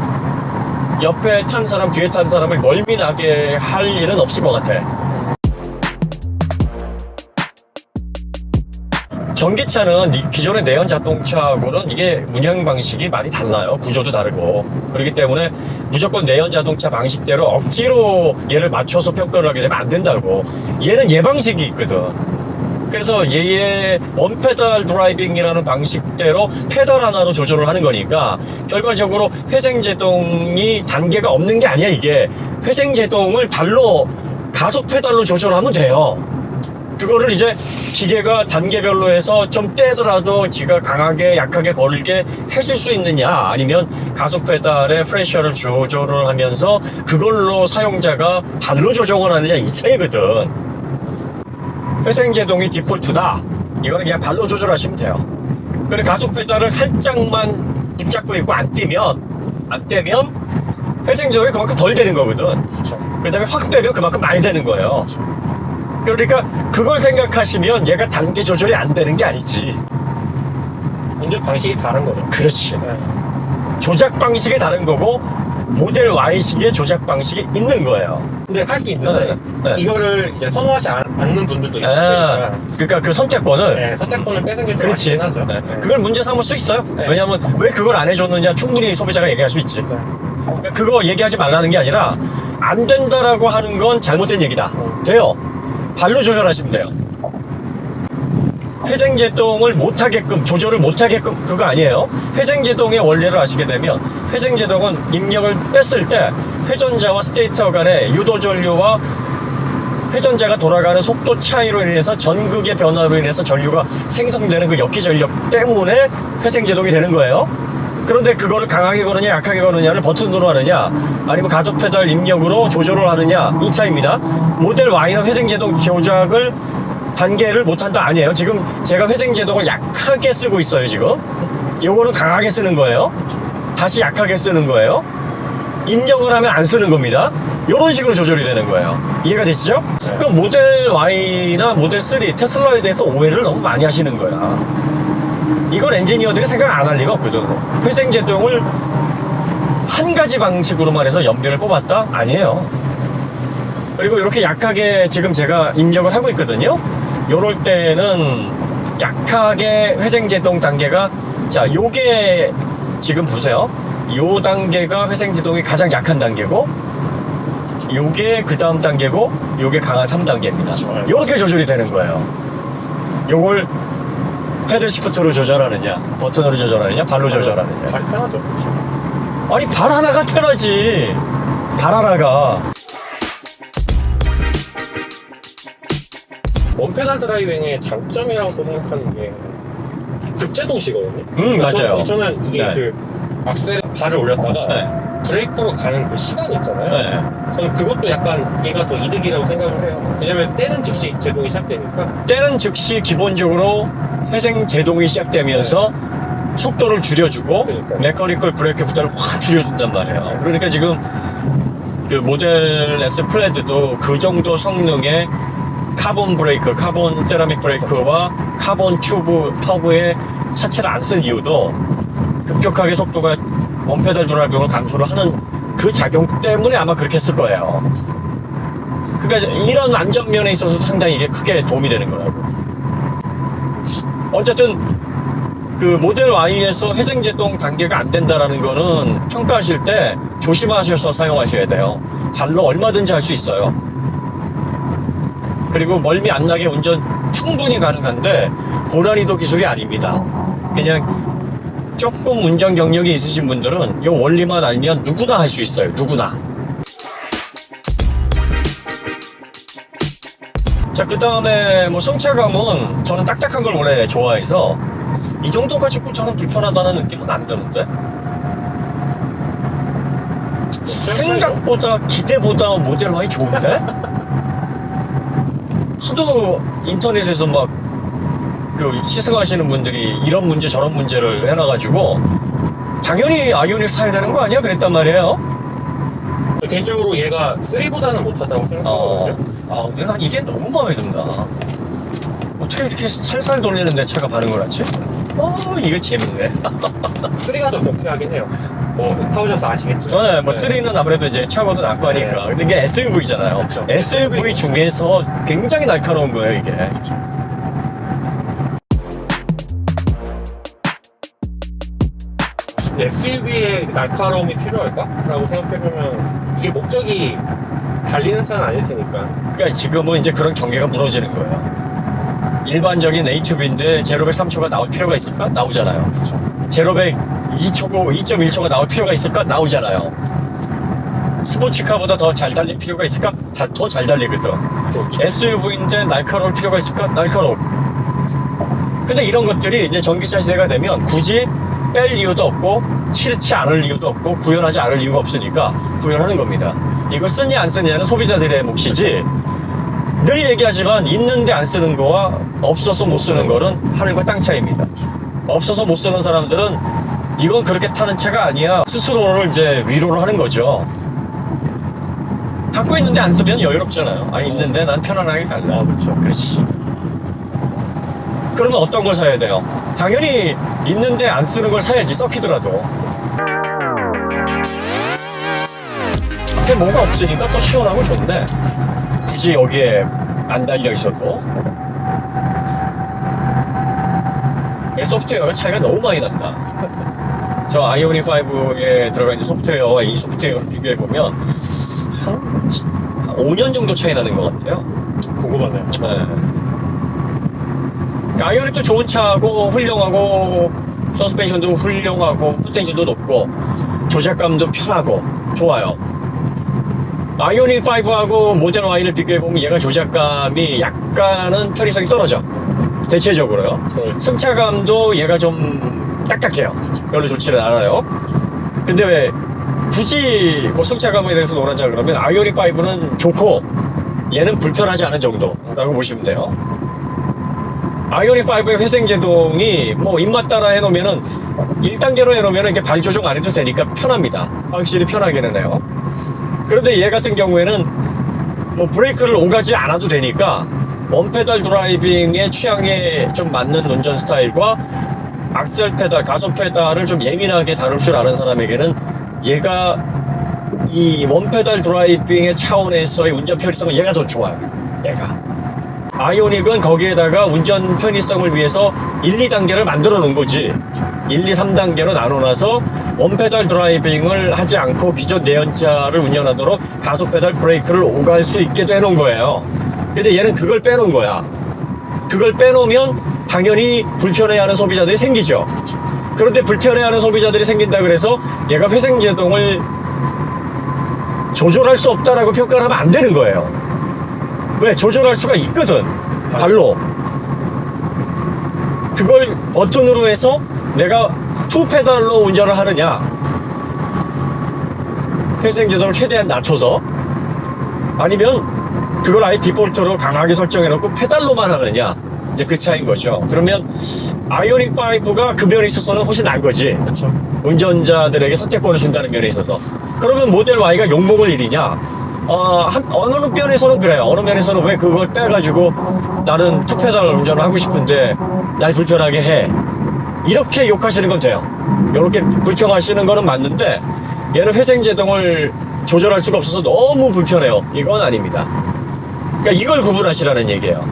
S1: 옆에 탄 사람, 뒤에 탄 사람을 멀미나게 할 일은 없을 것 같아. 전기차는 기존의 내연 자동차하고는 이게 운영 방식이 많이 달라요. 구조도 다르고. 그렇기 때문에 무조건 내연 자동차 방식대로 억지로 얘를 맞춰서 평가를 하게 되면 안 된다고. 얘는 얘 방식이 있거든. 그래서 얘의 원페달 드라이빙이라는 방식대로 페달 하나로 조절을 하는 거니까 결과적으로 회생제동이 단계가 없는 게 아니야. 이게 회생제동을 발로 가속 페달로 조절하면 돼요. 그거를 이제 기계가 단계별로 해서 좀 떼더라도 지가 강하게 약하게 걸게 해줄 수 있느냐, 아니면 가속 페달의 프레셔를 조절을 하면서 그걸로 사용자가 발로 조정을 하느냐, 이 차이거든. 회생제동이 디폴트다, 이거는 그냥 발로 조절하시면 돼요. 그리고 가속 페달을 살짝만 붙잡고 있고 안 떼면 회생제동이 그만큼 덜 되는 거거든. 그 다음에 확 떼면 그만큼 많이 되는 거예요. 그러니까 그걸 생각하시면 얘가 단계 조절이 안 되는 게 아니지.
S2: 운전 방식이 다른 거죠.
S1: 그렇지. 조작 방식이 다른 거고 모델 Y식의 조작 방식이 있는 거예요.
S2: 근데 할 수 있는데 이거를 이제 선호하지 않는 분들도 있으니까.
S1: 그러니까 그 선택권을
S2: 선택권을 뺏은 게 좀
S1: 그렇지.
S2: 아쉽긴 하죠.
S1: 그걸 문제 삼을 수 있어요. 왜냐하면 왜 그걸 안 해줬느냐 충분히 소비자가 얘기할 수 있지. 그거 얘기하지 말라는 게 아니라 안 된다라고 하는 건 잘못된 얘기다. 돼요. 발로 조절하시면 돼요. 회생제동을 못하게끔, 조절을 못하게끔, 그거 아니에요. 회생제동의 원리를 아시게 되면 회생제동은 입력을 뺐을 때 회전자와 스테이터 간의 유도전류와 회전자가 돌아가는 속도 차이로 인해서 전극의 변화로 인해서 전류가 생성되는 그 역기전력 때문에 회생제동이 되는 거예요. 그런데 그거를 강하게 거느냐 약하게 거느냐를 버튼으로 하느냐 아니면 가속 페달 입력으로 조절을 하느냐, 이 차이입니다. 모델 Y는 회생제동 조작을 단계를 못한다 아니에요. 지금 제가 회생제동을 약하게 쓰고 있어요. 지금 요거는 강하게 쓰는 거예요. 다시 약하게 쓰는 거예요. 입력을 하면 안 쓰는 겁니다. 이런 식으로 조절이 되는 거예요. 이해가 되시죠? 그럼 모델 Y나 모델 3 테슬라에 대해서 오해를 너무 많이 하시는 거야. 이건 엔지니어들이 생각 안 할 리가 없거든. 회생제동을 한 가지 방식으로만 해서 연비를 뽑았다? 아니에요. 그리고 이렇게 약하게 지금 제가 입력을 하고 있거든요. 요럴 때는 약하게 회생제동 단계가, 자, 요게 지금 보세요. 요 단계가 회생제동이 가장 약한 단계고, 요게 그 다음 단계고, 요게 강한 3단계입니다. 요렇게 조절이 되는 거예요. 요걸 패들 시프트로 조절하느냐, 버튼으로 조절하느냐, 발로 조절하느냐.
S2: 발 편하죠. 그렇죠.
S1: 아니, 발 하나가 편하지. 발 하나가.
S2: 원페달 드라이빙의 장점이라고 생각하는 게 급제동시거든요.
S1: 맞아요.
S2: 저는 이게
S1: 네.
S2: 그 악셀 발을 올렸다가
S1: 네.
S2: 브레이크로 가는 그 시간 있잖아요.
S1: 네.
S2: 저는 그것도 약간 얘가 더 이득이라고 생각을 해요. 왜냐면 때는 즉시 제동이 시작되니까.
S1: 때는 즉시 기본적으로 회생 제동이 시작되면서 속도를 줄여주고
S2: 그러니까요.
S1: 메커니컬 브레이크 부터를 확 줄여준단 말이에요. 그러니까 지금 그 모델 S 플레드도 그 정도 성능의 카본 브레이크, 카본 세라믹 브레이크와 카본 튜브의 차체를 안 쓴 이유도 급격하게 속도가 원페달 드라이빙을 감소를 하는 그 작용 때문에 아마 그렇게 했을 거예요. 그러니까 이런 안전면에 있어서 상당히 이게 크게 도움이 되는 거라고. 어쨌든 그 모델 Y에서 회생제동 단계가 안 된다라는 거는 평가하실 때 조심하셔서 사용하셔야 돼요. 발로 얼마든지 할 수 있어요. 그리고 멀미 안 나게 운전 충분히 가능한데 고난이도 기술이 아닙니다. 그냥 조금 운전 경력이 있으신 분들은 이 원리만 알면 누구나 할 수 있어요. 누구나. 자, 그 다음에 뭐 승차감은 저는 딱딱한 걸 원래 좋아해서 이 정도 가지고 저는 불편하다는 느낌은 안 드는데, 생각보다 기대보다 모델 Y 좋은데? 하도 인터넷에서 막 그 시승하시는 분들이 이런 문제 저런 문제를 해놔가지고 당연히 아이오닉 사야 되는 거 아니야? 그랬단 말이에요.
S2: 개인적으로 얘가 3보다는 못하다고 생각하거든요.
S1: 근데 난 이게 너무 마음에 든다. 어떻게 이렇게 살살 돌리는데 차가 반응을 하지? 이거 재밌네.
S2: 3가 더 경쾌하긴 해요. 뭐 타보셔서 아시겠죠?
S1: 네, 뭐 3는 아무래도 이제 차보다 낫고 하니까. 근데 이게 SUV잖아요.
S2: 그렇죠.
S1: SUV 중에서 굉장히 날카로운 거예요, 이게.
S2: SUV의 날카로움이 필요할까? 라고 생각해보면 이게 목적이 달리는 차는 아닐 테니까.
S1: 그러니까 지금은 이제 그런 경계가 무너지는 거예요. 일반적인 A2B인데 제로백 3초가 나올 필요가 있을까? 나오잖아요.
S2: 그렇죠.
S1: 제로백 2초고 2.1초가 나올 필요가 있을까? 나오잖아요. 스포츠카보다 더 잘 달릴 필요가 있을까? 더 잘 달리거든. SUV인데 날카로울 필요가 있을까? 날카로워. 근데 이런 것들이 이제 전기차 시대가 되면 굳이 뺄 이유도 없고 싫지 않을 이유도 없고 구현하지 않을 이유가 없으니까 구현하는 겁니다. 이걸 쓰냐 안 쓰냐는 소비자들의 몫이지, 늘 얘기하지만 있는데 안 쓰는 거와 없어서 못 쓰는 거는 하늘과 땅 차이입니다. 없어서 못 쓰는 사람들은 이건 그렇게 타는 차가 아니야 스스로를 이제 위로를 하는 거죠. 갖고 있는데 안 쓰면 여유롭잖아요. 아니, 있는데 난 편안하게 갈래.
S2: 그렇죠.
S1: 그렇지. 그러면 어떤 걸 사야 돼요? 당연히 있는데 안 쓰는 걸 사야지, 썩히더라도. 근데 뭐가 없으니까 또 시원하고 좋네. 굳이 여기에 안 달려 있어도. 소프트웨어가 차이가 너무 많이 난다. 저 아이오닉 5에 들어가 있는 소프트웨어와 이 소프트웨어를 비교해보면 한 5년 정도 차이 나는 것 같아요.
S2: 궁금하네요.
S1: 네. 아이오닉도 좋은 차고 훌륭하고 서스펜션도 훌륭하고 포텐션도 높고 조작감도 편하고 좋아요. 아이오닉 5하고 모델 Y를 비교해보면 얘가 조작감이 약간은 편의성이 떨어져. 대체적으로요. 승차감도 얘가 좀 딱딱해요. 별로 좋지는 않아요. 근데 왜 굳이 뭐 승차감에 대해서 논하자 그러면 아이오닉 5는 좋고 얘는 불편하지 않은 정도라고 보시면 돼요. 아이오닉 5의 회생제동이 뭐 입맛 따라 해놓으면은 1단계로 해놓으면은 이렇게 발 조정 안 해도 되니까 편합니다. 확실히 편하기는 해요. 그런데 얘 같은 경우에는 뭐 브레이크를 오가지 않아도 되니까 원페달 드라이빙의 취향에 좀 맞는 운전 스타일과 악셀 페달, 가속 페달을 좀 예민하게 다룰 줄 아는 사람에게는 얘가 이 원페달 드라이빙의 차원에서의 운전 편의성은 얘가 더 좋아요. 얘가. 아이오닉은 거기에다가 운전 편의성을 위해서 1, 2단계를 만들어 놓은 거지. 1, 2, 3단계로 나눠놔서 원페달 드라이빙을 하지 않고 기존 내연차를 운전하도록 가속 페달 브레이크를 오갈 수 있게도 해놓은 거예요. 근데 얘는 그걸 빼놓은 거야. 그걸 빼놓으면 당연히 불편해하는 소비자들이 생기죠. 그런데 불편해하는 소비자들이 생긴다 그래서 얘가 회생제동을 조절할 수 없다라고 평가를 하면 안 되는 거예요. 왜? 조절할 수가 있거든. 발로. 그걸 버튼으로 해서 내가 투 페달로 운전을 하느냐, 회생제동을 최대한 낮춰서, 아니면 그걸 아예 디폴트로 강하게 설정해놓고 페달로만 하느냐, 이제 그 차이인 거죠. 그러면 아이오닉 5가 그 면에 있어서는 훨씬 나은 거지.
S2: 그렇죠.
S1: 운전자들에게 선택권을 준다는 면에 있어서. 그러면 모델 Y가 욕먹을 일이냐? 어느 면에서는 그래요. 어느 면에서는 왜 그걸 빼가지고 나는 투페달 운전을 하고 싶은데 날 불편하게 해. 이렇게 욕하시는 건 돼요. 이렇게 불평하시는 거는 맞는데 얘는 회생제동을 조절할 수가 없어서 너무 불편해요. 이건 아닙니다. 그러니까 이걸 구분하시라는 얘기예요.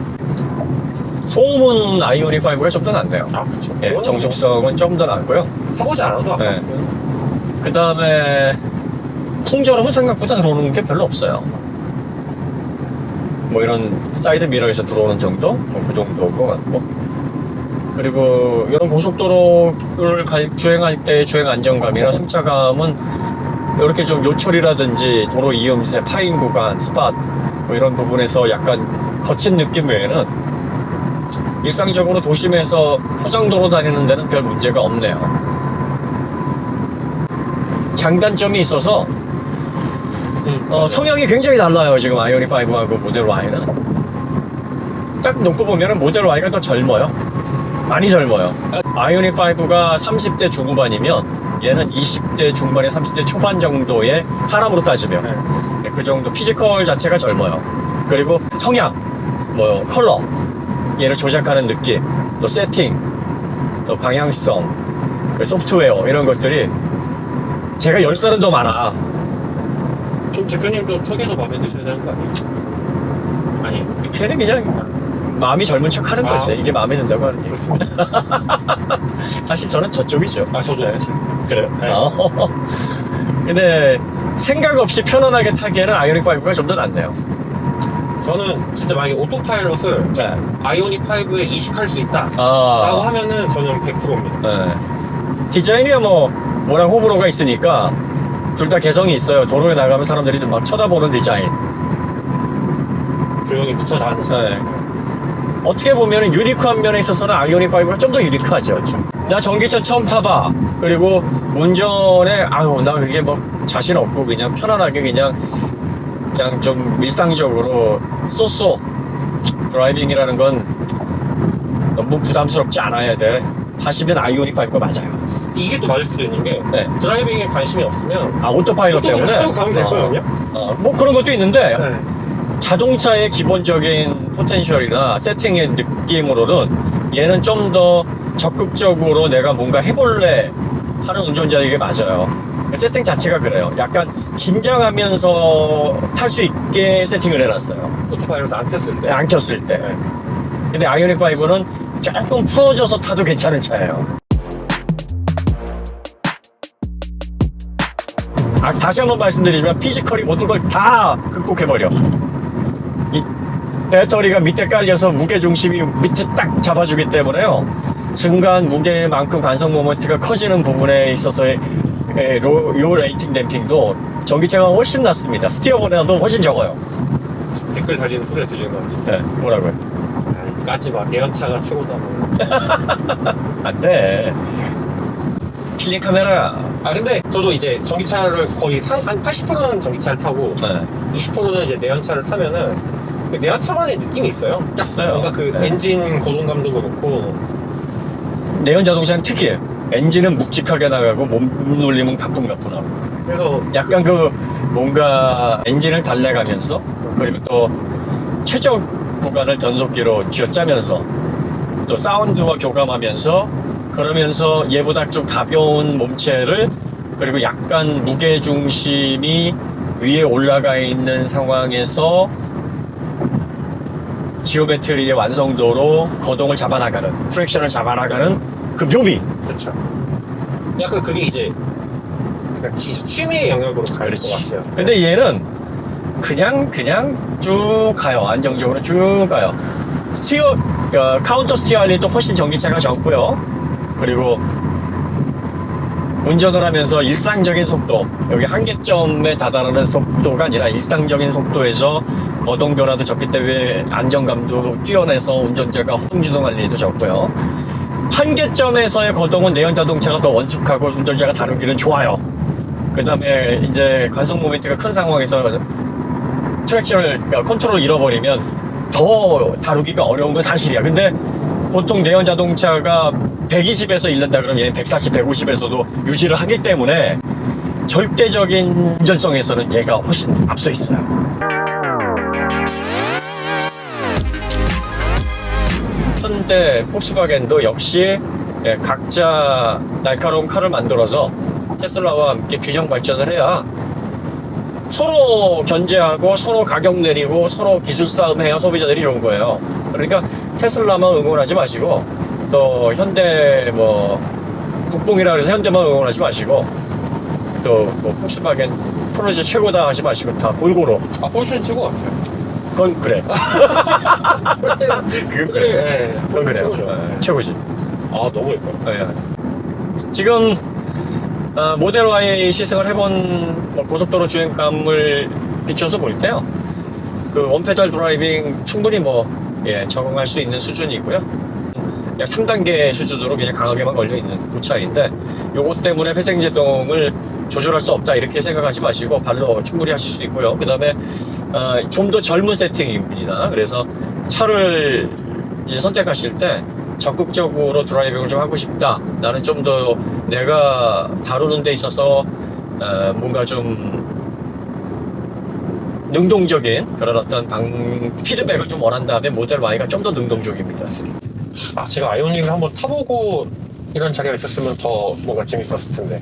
S1: 소음은 아이오닉 5가 좀 더 낫네요.
S2: 아, 그렇죠.
S1: 예, 정숙성은 좀 더 낫고요.
S2: 타보지 않아도 알아요.
S1: 네. 그 다음에 풍절음은 생각보다 들어오는 게 별로 없어요. 뭐 이런 사이드 미러에서 들어오는 정도? 그 정도인 것 같고. 그리고 이런 고속도로를 주행할 때 주행 안정감이나 승차감은 이렇게 좀 요철이라든지 도로 이음새, 파인 구간, 스팟 뭐 이런 부분에서 약간 거친 느낌 외에는 일상적으로 도심에서 포장도로 다니는 데는 별 문제가 없네요. 장단점이 있어서 성향이 굉장히 달라요. 지금 아이오닉 5하고 모델 Y는 딱 놓고 보면 모델 Y가 더 젊어요. 많이 젊어요. 아이오닉 5가 30대 중후반이면 얘는 20대 중반에 30대 초반 정도의 사람으로 따지면 그 정도 피지컬 자체가 젊어요. 그리고 성향, 뭐 컬러, 얘를 조작하는 느낌, 또 세팅, 또 방향성, 그 소프트웨어 이런 것들이 제가 10살은 더 많아.
S2: 좀 대표님도 초기도 마음에 드셔야 되는 거 아니에요? 아니.
S1: 걔는 그냥 마음이 젊은 척 하는 거지. 이게 마음에 든다고 하는 얘기. 사실 저는 저쪽이죠.
S2: 아, 저도
S1: 네.
S2: 사실.
S1: 그래요?
S2: 네.
S1: 근데 생각 없이 편안하게 타기에는 아이오닉 5가 좀 더 낫네요.
S2: 저는 진짜 만약에 오토파일럿을
S1: 네.
S2: 아이오닉 5에 이식할 수 있다
S1: 아.
S2: 라고 하면은 저는 100%입니다.
S1: 네. 디자인이야 뭐랑 호불호가 있으니까 둘 다 개성이 있어요. 도로에 나가면 사람들이 좀 막 쳐다보는 디자인.
S2: 조용히 붙여 다니죠.
S1: 네. 어떻게 보면 유니크한 면에 있어서는 아이오닉 5가 좀 더 유니크하죠.
S2: 그렇죠.
S1: 나 전기차 처음 타봐. 그리고 운전에 나 그게 뭐 자신 없고 그냥 편안하게 그냥 좀 일상적으로 쏘쏘 드라이빙이라는 건 너무 부담스럽지 않아야 돼 하시면 아이오닉 5가 맞아요.
S2: 이게 또 맞을 수도 있는 게
S1: 네.
S2: 드라이빙에 관심이 없으면
S1: 오토파일럿 때문에
S2: 오토파일럿 가면 되거든요.
S1: 뭐 그런 것도 있는데
S2: 네.
S1: 자동차의 기본적인 포텐셜이나 세팅의 느낌으로는 얘는 좀 더 적극적으로 내가 뭔가 해볼래 하는 운전자에게 맞아요. 세팅 자체가 그래요. 약간 긴장하면서 탈 수 있게 세팅을 해놨어요.
S2: 오토파일럿 안 폈을 때.
S1: 안 켰을 때. 근데 아이오닉 5는 조금 풀어져서 타도 괜찮은 차예요. 다시 한번 말씀드리지만 피지컬이 모든 걸 다 극복해버려. 이 배터리가 밑에 깔려서 무게중심이 밑에 딱 잡아주기 때문에요. 중간 무게만큼 관성 모먼트가 커지는 부분에 있어서의 요 레이팅 댐핑도 전기차가 훨씬 낫습니다. 스티어보다도 훨씬 적어요.
S2: 댓글 달리는 소리가 들리는 것 같습니다.
S1: 네, 뭐라고요?
S2: 아이, 까지 마. 내연차가 최고다. 뭐.
S1: 안 돼. 필링 카메라.
S2: 근데 저도 이제 전기차를 거의 한 80%는 전기차를 타고
S1: 네.
S2: 20%는 이제 내연차를 타면은 그 내연차만의 느낌이 있어요.
S1: 있어요.
S2: 그러니까 그
S1: 네.
S2: 엔진 고동감도 그렇고
S1: 내연 자동차는 특이해요. 엔진은 묵직하게 나가고 몸 눌림은 가뿐가뿐하고.
S2: 그래서
S1: 약간 그 뭔가 엔진을 달래가면서 그리고 또 최적 구간을 변속기로 쥐어짜면서 또 사운드와 교감하면서 그러면서 얘보다 좀 가벼운 몸체를 그리고 약간 무게 중심이 위에 올라가 있는 상황에서 지오메트리의 완성도로 거동을 잡아나가는 트랙션을 잡아나가는 그 묘미.
S2: 그렇죠. 약간 그게 이제 약간 취미의 영역으로 갈 것 같아요.
S1: 근데 얘는 그냥 쭉 가요. 안정적으로 쭉 가요. 스티어 카운터 스티어 알리도 훨씬 전기차가 적고요. 그리고 운전을 하면서 일상적인 속도, 여기 한계점에 다다르는 속도가 아니라 일상적인 속도에서 거동 변화도 적기 때문에 안정감도 뛰어내서 운전자가 허둥지둥할 일도 적고요. 한계점에서의 거동은 내연 자동차가 더 원숙하고 운전자가 다루기는 좋아요. 그 다음에 이제 관성 모멘트가 큰 상황에서 트랙션을, 그러니까 컨트롤을 잃어버리면 더 다루기가 어려운 건 사실이야. 근데 보통 내연 자동차가 120에서 잃는다 그러면 얘는 140, 150에서도 유지를 하기 때문에 절대적인 운전성에서는 얘가 훨씬 앞서 있어요. 현대, 폭스바겐도 역시 각자 날카로운 칼을 만들어서 테슬라와 함께 균형 발전을 해야 서로 견제하고 서로 가격 내리고 서로 기술 싸움 해야 소비자들이 좋은 거예요. 그러니까 테슬라만 응원하지 마시고 또 현대 뭐 국뽕이라 그래서 현대만 응원하지 마시고 또 뭐 폭스바겐 포르쉐 최고다 하지 마시고 다 골고루.
S2: 아, 포르쉐는 최고 같아요.
S1: 그건 그래. 그건 그래. 그건 그래. 최고지.
S2: 아, 너무 예뻐요.
S1: 네. 지금 모델 Y 시승을 해본 고속도로 주행감을 비춰서 볼 때요, 그 원페달 드라이빙 충분히 적응할 수 있는 수준이고요. 그냥 3단계 수준으로 그냥 강하게만 걸려있는 그 차인데, 요것 때문에 회생제동을 조절할 수 없다 이렇게 생각하지 마시고 발로 충분히 하실 수 있고요. 그 다음에 좀 더 젊은 세팅입니다. 그래서 차를 이제 선택하실 때 적극적으로 드라이빙을 좀 하고 싶다, 나는 좀 더 내가 다루는 데 있어서 뭔가 좀 능동적인 그런 어떤 피드백을 좀 원한다면 모델 Y가 좀 더 능동적입니다.
S2: 아, 제가 아이오닉을 한번 타보고 이런 자리가 있었으면 더 뭔가 재밌었을 텐데.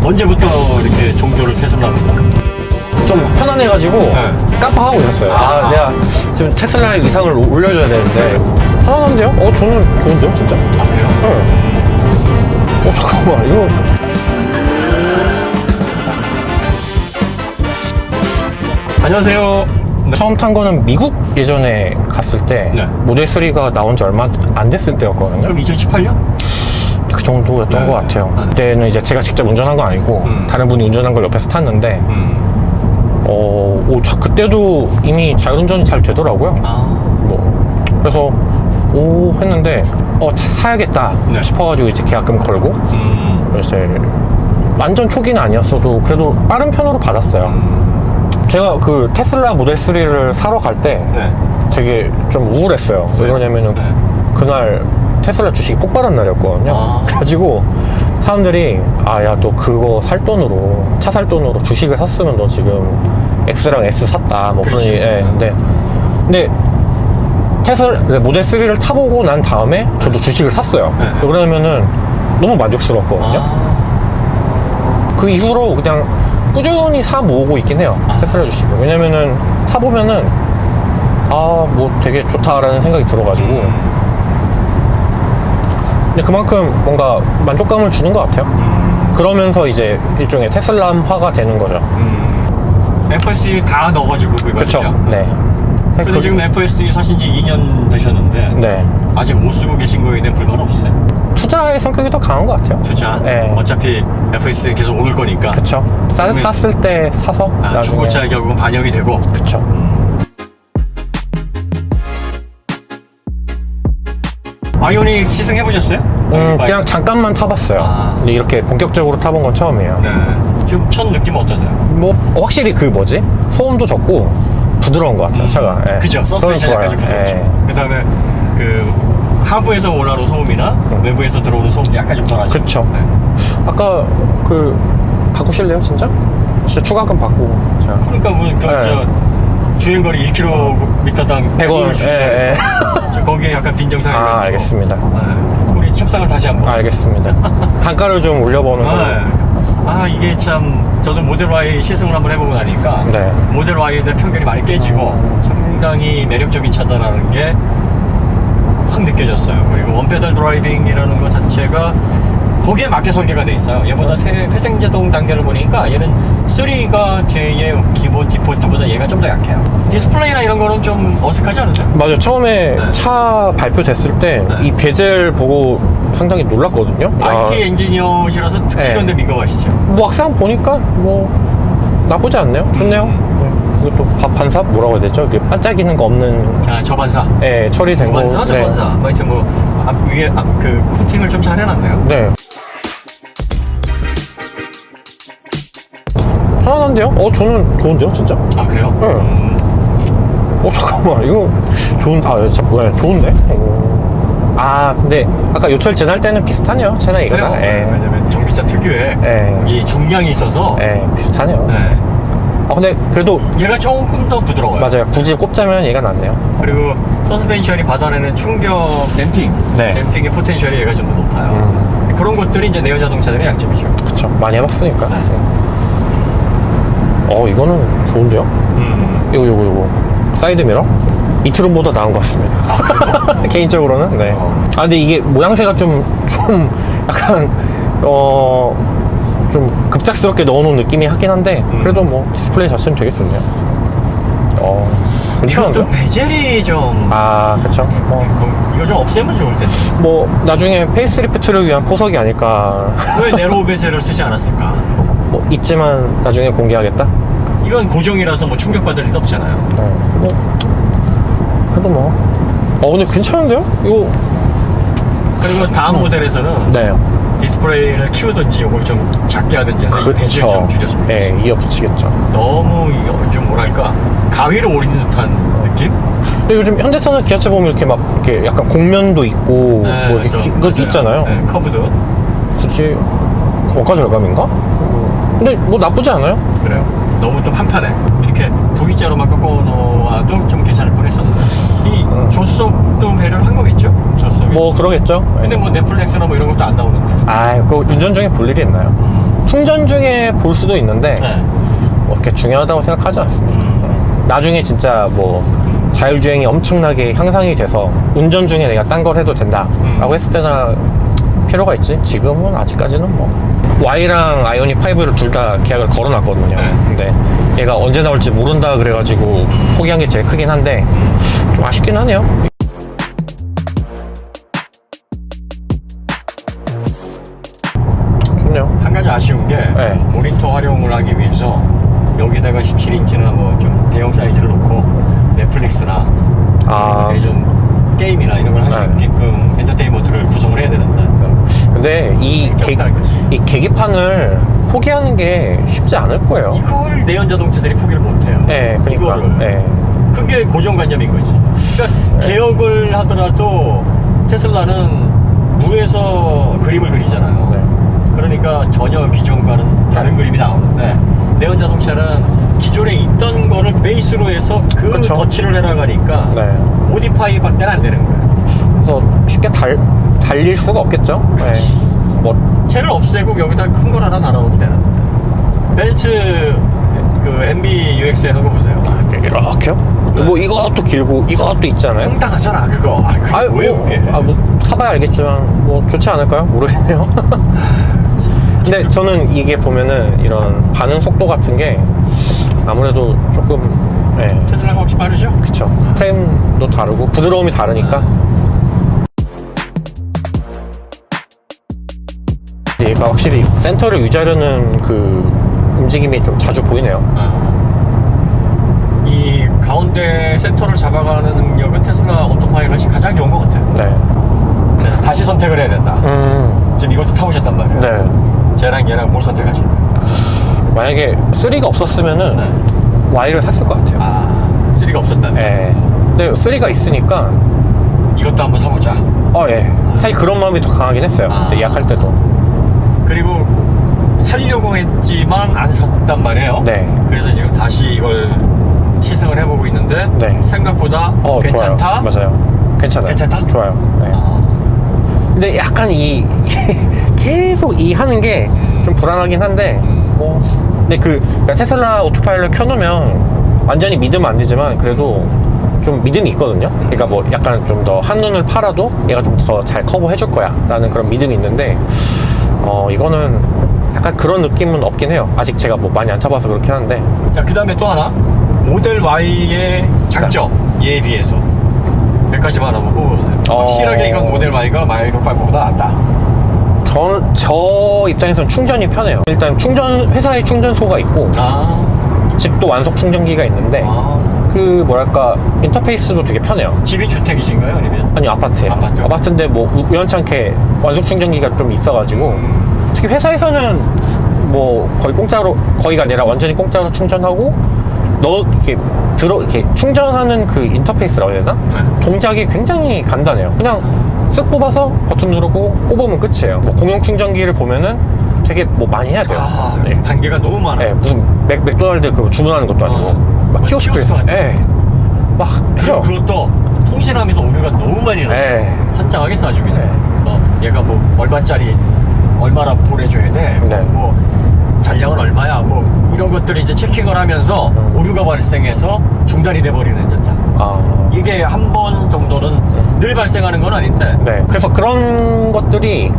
S1: 언제부터 이렇게 종교를 테슬라입니다?
S3: 좀 편안해가지고 깜빡하고 있었어요. 내가 지금 테슬라의 위상을 올려줘야 되는데 편안한데요? 저는 좋은데요, 진짜?
S1: 그래요?
S3: 네. 잠깐만, 이거
S1: 안녕하세요.
S3: 처음 탄 거는 미국 예전에 갔을 때
S1: 네.
S3: 모델 3가 나온 지 얼마 안 됐을 때였거든요.
S1: 그럼 2018년?
S3: 그 정도였던
S1: 네.
S3: 것 같아요. 그때는 이제 제가 직접 운전한 건 아니고 다른 분이 운전한 걸 옆에서 탔는데 그때도 이미 자율운전이 잘 되더라고요. 그래서 했는데 사야겠다
S1: 네.
S3: 싶어가지고 이제 계약금 걸고 그래서 이제 완전 초기는 아니었어도 그래도 빠른 편으로 받았어요. 제가 그 테슬라 모델 3를 사러 갈 때
S1: 네.
S3: 되게 좀 우울했어요. 왜 그러냐면은 그날 테슬라 주식이 폭발한 날이었거든요. 그래가지고 사람들이 야 너 그거 살 돈으로, 차 살 돈으로 주식을 샀으면 너 지금 X랑 S 샀다 뭐 그런 얘기. 근데 테슬라 모델 3를 타보고 난 다음에 저도 주식을 샀어요. 왜 그러냐면은 너무 만족스럽거든요. 그 이후로 그냥 꾸준히 사 모으고 있긴 해요. 테슬라 주식을. 왜냐면은 타보면은 뭐 되게 좋다라는 생각이 들어가지고 근데 그만큼 뭔가 만족감을 주는 것 같아요. 그러면서 이제 일종의 테슬라화가 되는 거죠.
S1: FSD 다 넣어가지고 그거
S3: 그쵸?
S1: 아시죠?
S3: 네.
S1: 근데 지금 FSD 사신 지 2년 되셨는데
S3: 네.
S1: 아직 못 쓰고 계신 거에 대한 불만 없으세요?
S3: 투자의 성격이 더 강한 것 같아요.
S1: 투자?
S3: 네.
S1: 어차피 FSD 계속 오를 거니까.
S3: 그쵸. 쌌을 때 사서 나중에.
S1: 중고차에 결국은 반영이 되고.
S3: 그쵸.
S1: 아이오닉 시승해보셨어요?
S3: 그냥 잠깐만 타봤어요. 근데 이렇게 본격적으로 타본 건 처음이에요.
S1: 네. 지금 첫 느낌 어떠세요?
S3: 확실히 소음도 적고 부드러운 것 같아요, 차가. 예.
S1: 그죠? 서스펜션이 약간 좀 부드럽죠. 그 다음에 하부에서 올라오는 소음이나 외부에서 들어오는 소음도 약간 좀 덜하죠.
S3: 그쵸. 아까 바꾸실래요, 진짜? 진짜 추가금 받고. 제가.
S1: 그러니까 뭐, 저 주행거리 1km당
S3: 100원. 예, 예.
S1: 거기에 약간 빈정상이
S3: 아, 알겠습니다.
S1: 우리 협상을 다시 한번.
S3: 알겠습니다. 단가를 좀 올려보는 걸로.
S1: 이게 참 저도 모델 Y 시승을 한번 해보고 나니까
S3: 네.
S1: 모델 Y에 대한 편견이 많이 깨지고 상당히 매력적인 차다라는 게 확 느껴졌어요. 그리고 원페달 드라이빙이라는 것 자체가 거기에 맞게 설계가 돼 있어요. 얘보다 회생제동 단계를 보니까 얘는 3가 제의 기본 디폴트보다 얘가 좀 더 약해요. 디스플레이나 이런 거는 좀 어색하지 않으세요?
S3: 맞아요. 처음에
S1: 네.
S3: 차 발표됐을 때 이 베젤 보고 상당히 놀랐거든요.
S1: IT 엔지니어시라서 특히
S3: 네.
S1: 이런 데 민감하시죠?
S3: 뭐 막상 보니까 뭐 나쁘지 않네요. 좋네요. 이것도 반사 뭐라고 해야 되죠? 이게 반짝이는 거 없는
S1: 저반사.
S3: 예, 처리된 거.
S1: 저반사, 저반사. 하여튼 뭐 앞 위에 그 코팅을 좀 잘 해놨네요.
S3: 네. 편안한데요? 저는 좋은데요, 진짜?
S1: 아 그래요?
S3: 네. 잠깐만, 이거 좋은데? 근데 아까 요철 지날 때는 비슷하네요, 채널이가.
S1: 왜냐면 전기차 특유의 이 중량이 있어서
S3: 비슷하네요.
S1: 네.
S3: 근데 그래도
S1: 얘가 조금 더 부드러워요.
S3: 맞아요. 굳이 꼽자면 얘가 낫네요.
S1: 그리고 서스펜션이 받아내는 충격 댐핑,
S3: 네.
S1: 댐핑의 포텐셜이 얘가 좀 더 높아요. 그런 것들이 이제 네오 자동차들의 약점이죠.
S3: 그쵸. 많이 해봤으니까.
S1: 네.
S3: 이거는 좋은데요? 요거. 사이드미러? 이트론보다 나은 것 같습니다. 개인적으로는. 네. 근데 이게 모양새가 좀 약간, 좀 급작스럽게 넣어놓은 느낌이 하긴 한데, 그래도 뭐 디스플레이 자체는 되게 좋네요.
S1: 이것도
S3: 괜찮은데요?
S1: 베젤이 좀
S3: 그쵸.
S1: 이거 좀 없애면 좋을 텐데.
S3: 뭐, 나중에 페이스리프트를 위한 포석이 아닐까.
S1: 왜 네로우 베젤을 쓰지 않았을까?
S3: 뭐, 있지만 나중에 공개하겠다?
S1: 이건 고정이라서 뭐 충격받을 일도 없잖아요.
S3: 그래도 뭐. 근데 괜찮은데요? 이거.
S1: 그리고 다음 모델에서는
S3: 네.
S1: 디스플레이를 키우든지 이걸 좀 작게 하든지 해서 이 베젤 좀 줄여줍니다.
S3: 네, 이어 붙이겠죠.
S1: 너무 좀 뭐랄까 가위로 오리는 듯한 느낌?
S3: 근데 요즘 현대차나 기아차 보면 이렇게 막 이렇게 약간 곡면도 있고 뭐 이렇게 그것도 있잖아요.
S1: 네, 커브도.
S3: 굳이 원가 절감인가? 근데 뭐 나쁘지 않아요.
S1: 그래요. 너무 좀 한판에 이렇게 V자로만 꺾어놓아도 좀 괜찮을 뻔했었는데 이 조수석도 배려를 한 거겠죠? 조수석이.
S3: 뭐 그러겠죠.
S1: 근데 뭐 넷플릭스나 뭐 이런 것도 안 나오는데.
S3: 그거 운전 중에 볼 일이 있나요? 충전 중에 볼 수도 있는데
S1: 네.
S3: 뭐 그렇게 중요하다고 생각하지 않습니다. 나중에 진짜 뭐 자율주행이 엄청나게 향상이 돼서 운전 중에 내가 딴 걸 해도 된다라고 했을 때나 필요가 있지. 지금은 아직까지는 뭐 Y랑 아이오닉 5를 둘 다 계약을 걸어놨거든요.
S1: 네.
S3: 근데 얘가 언제 나올지 모른다 그래가지고 포기한 게 제일 크긴 한데 좀 아쉽긴 하네요. 좋네요.
S1: 한 가지 아쉬운 게
S3: 네.
S1: 모니터 활용을 하기 위해서 여기다가 17인치나 뭐 좀 대형 사이즈를 놓고 넷플릭스나 좀 게임이나 이런 걸 할 수
S3: 네.
S1: 있게끔 엔터테인먼트를 구성을 해야 되는데
S3: 근데 이 계기판을 포기하는 게 쉽지 않을 거예요.
S1: 이걸 내연 자동차들이 포기를 못해요.
S3: 네, 그러니까.
S1: 이거를.
S3: 네.
S1: 그게 고정관념인 거지. 그러니까 개혁을 하더라도 테슬라는 무에서 그림을 그리잖아요.
S3: 네.
S1: 그러니까 전혀 기존과는 다른 그림이 나오는데 내연 자동차는 기존에 있던 거를 베이스로 해서 그
S3: 그쵸.
S1: 덧칠을 해나가니까
S3: 네.
S1: 모디파이 밖에 안 되는 거예요.
S3: 그래서 쉽게 달릴 수가 없겠죠. 네. 뭐
S1: 쟤를 없애고 여기다 큰 걸 하나 달아놓으면 되는데 벤츠 그 MB UX 해놓은 거 보세요.
S3: 이렇게요? 뭐 이것도 길고 이것도 있잖아요.
S1: 황당하잖아 그거. 그게 뭐예요 그게?
S3: 뭐 타봐야 알겠지만 뭐 좋지 않을까요? 모르겠네요. 근데 저는 이게 보면은 이런 반응 속도 같은 게 아무래도 조금
S1: 테슬라가 혹시 빠르죠?
S3: 그쵸. 프레임도 다르고 부드러움이 다르니까. 얘가 확실히 센터를 유지하려는 그 움직임이 좀 자주 보이네요.
S1: 이 가운데 센터를 잡아가는 능력은 테슬라 오토파이럿이 가장 좋은 것 같아요.
S3: 네.
S1: 그래서 다시 선택을 해야 된다. 지금 이것도 타보셨단 말이에요.
S3: 네.
S1: 쟤랑 얘랑 뭘 선택하시나요?
S3: 만약에 3가 없었으면은
S1: 네.
S3: Y를 샀을 것 같아요.
S1: 3가 없었다네.
S3: 네. 근데 3가 있으니까
S1: 이것도 한번 사보자.
S3: 예. 사실 그런 마음이 더 강하긴 했어요. 그때 예약할 때도.
S1: 그리고 살려고 했지만 안 샀단 말이에요.
S3: 네.
S1: 그래서 지금 다시 이걸 시승을 해보고 있는데
S3: 네.
S1: 생각보다 괜찮다.
S3: 좋아요. 맞아요. 괜찮아요.
S1: 괜찮다?
S3: 좋아요. 네.
S1: 아,
S3: 근데 약간 계속 이 하는 게 좀 불안하긴 한데 뭐 근데 그러니까 테슬라 오토파일럿 켜놓으면 완전히 믿으면 안 되지만 그래도 좀 믿음이 있거든요. 그러니까 뭐 약간 좀 더 한눈을 팔아도 얘가 좀 더 잘 커버해 줄 거야 라는 그런 믿음이 있는데 이거는 약간 그런 느낌은 없긴 해요. 아직 제가 뭐 많이 안 타봐서 그렇긴 한데.
S1: 자, 그 다음에 또 하나 모델 Y의 장점 얘에 비해서 몇 가지만 한번 꼽아보세요. 확실하게 이건 모델 Y가 마이로 5보다 낫다.
S3: 저 입장에서는 충전이 편해요. 일단 회사에 충전소가 있고 집도 완속 충전기가 있는데 그 뭐랄까 인터페이스도 되게 편해요.
S1: 집이 주택이신가요? 아니면?
S3: 아니 아파트예요. 아파트인데 뭐 우연찮게 완속 충전기가 좀 있어가지고 특히 회사에서는 뭐 거의 공짜로, 거의가 아니라 완전히 공짜로 충전하고 이렇게 충전하는 그 인터페이스라고 해야 되나?
S1: 네.
S3: 동작이 굉장히 간단해요. 그냥 쓱 뽑아서 버튼 누르고 꼽으면 끝이에요. 뭐 공용 충전기를 보면은 되게 뭐 많이 해야 돼요. 네.
S1: 단계가 너무 많아요.
S3: 네, 무슨 맥도날드 그거 주문하는 것도 아니고 막 키오스크에서 막 해요.
S1: 그것도 통신하면서 오류가 너무 많이 나요.
S3: 네.
S1: 환장하게 싸주기네. 얘가 뭐 얼마짜리 얼마나 보내줘야 돼.
S3: 네.
S1: 뭐 잔량은 얼마야. 뭐 이런 것들을 이제 체킹을 하면서 오류가 발생해서 중단이 돼버리는 현상. 이게 한 번 정도는 늘 발생하는 건 아닌데.
S3: 네. 그래서 그런 것들이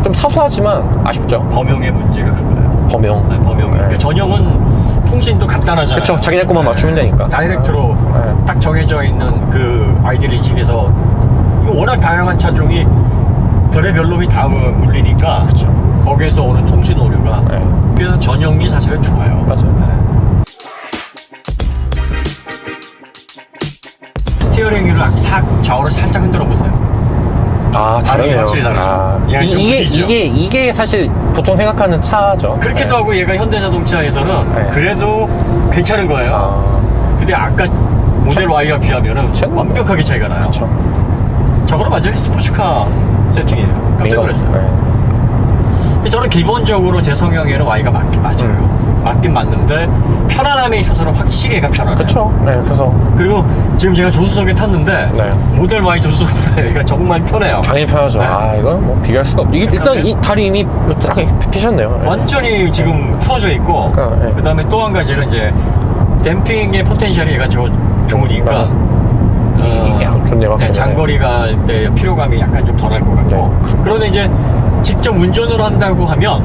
S3: 좀 사소하지만 아쉽죠.
S1: 범용의 문제가 그거예요.
S3: 범용.
S1: 네, 범용.
S3: 네.
S1: 그러니까 전용은 통신도 간단하잖아요.
S3: 그쵸. 자기네 것만 맞추면 되니까.
S1: 다이렉트로 딱 정해져 있는 그 아이들이 집에서 이거 워낙 다양한 차종이 별의별 놈이 다 물리니까
S3: 그쵸.
S1: 거기에서 오는 통신 오류가 그래서 전용이 사실은 좋아요.
S3: 맞아요.
S1: 스티어링 휠을 좌우로 살짝 흔들어 보세요.
S3: 다르네요.
S1: 확실히 다르죠. 얘가 좀 느리죠.
S3: 이게 사실 보통 생각하는 차죠.
S1: 그렇게도 하고 얘가 현대자동차에서는 그래도 괜찮은 거예요. 근데 아까 모델 Y와 비하면은 완벽하게 차이가 나요.
S3: 그쵸.
S1: 저거는 완전히 스포츠카 세팅이에요. 깜짝 놀랐어요. 근데 저는 기본적으로 제 성향에는 Y가 맞긴 맞아요. 맞긴 맞는데 편안함에 있어서는 확실히 얘가 편하네요.
S3: 그쵸. 네, 그래서
S1: 그리고 지금 제가 조수석에 탔는데 모델 Y 조수석보다 얘가 정말 편해요.
S3: 당연히 편하죠.
S1: 네.
S3: 이건 뭐 비교할 수가 없죠. 일단 이 다리 이미 딱 피셨네요.
S1: 완전히 지금 풀어져 있고 그 다음에 또 한 가지는 이제 댐핑의 포텐셜이 얘가 좋으니까
S3: 좋네요. 확실히.
S1: 장거리 갈 때 피로감이 약간 좀 덜할 것 같고 그런데 이제 직접 운전을 한다고 하면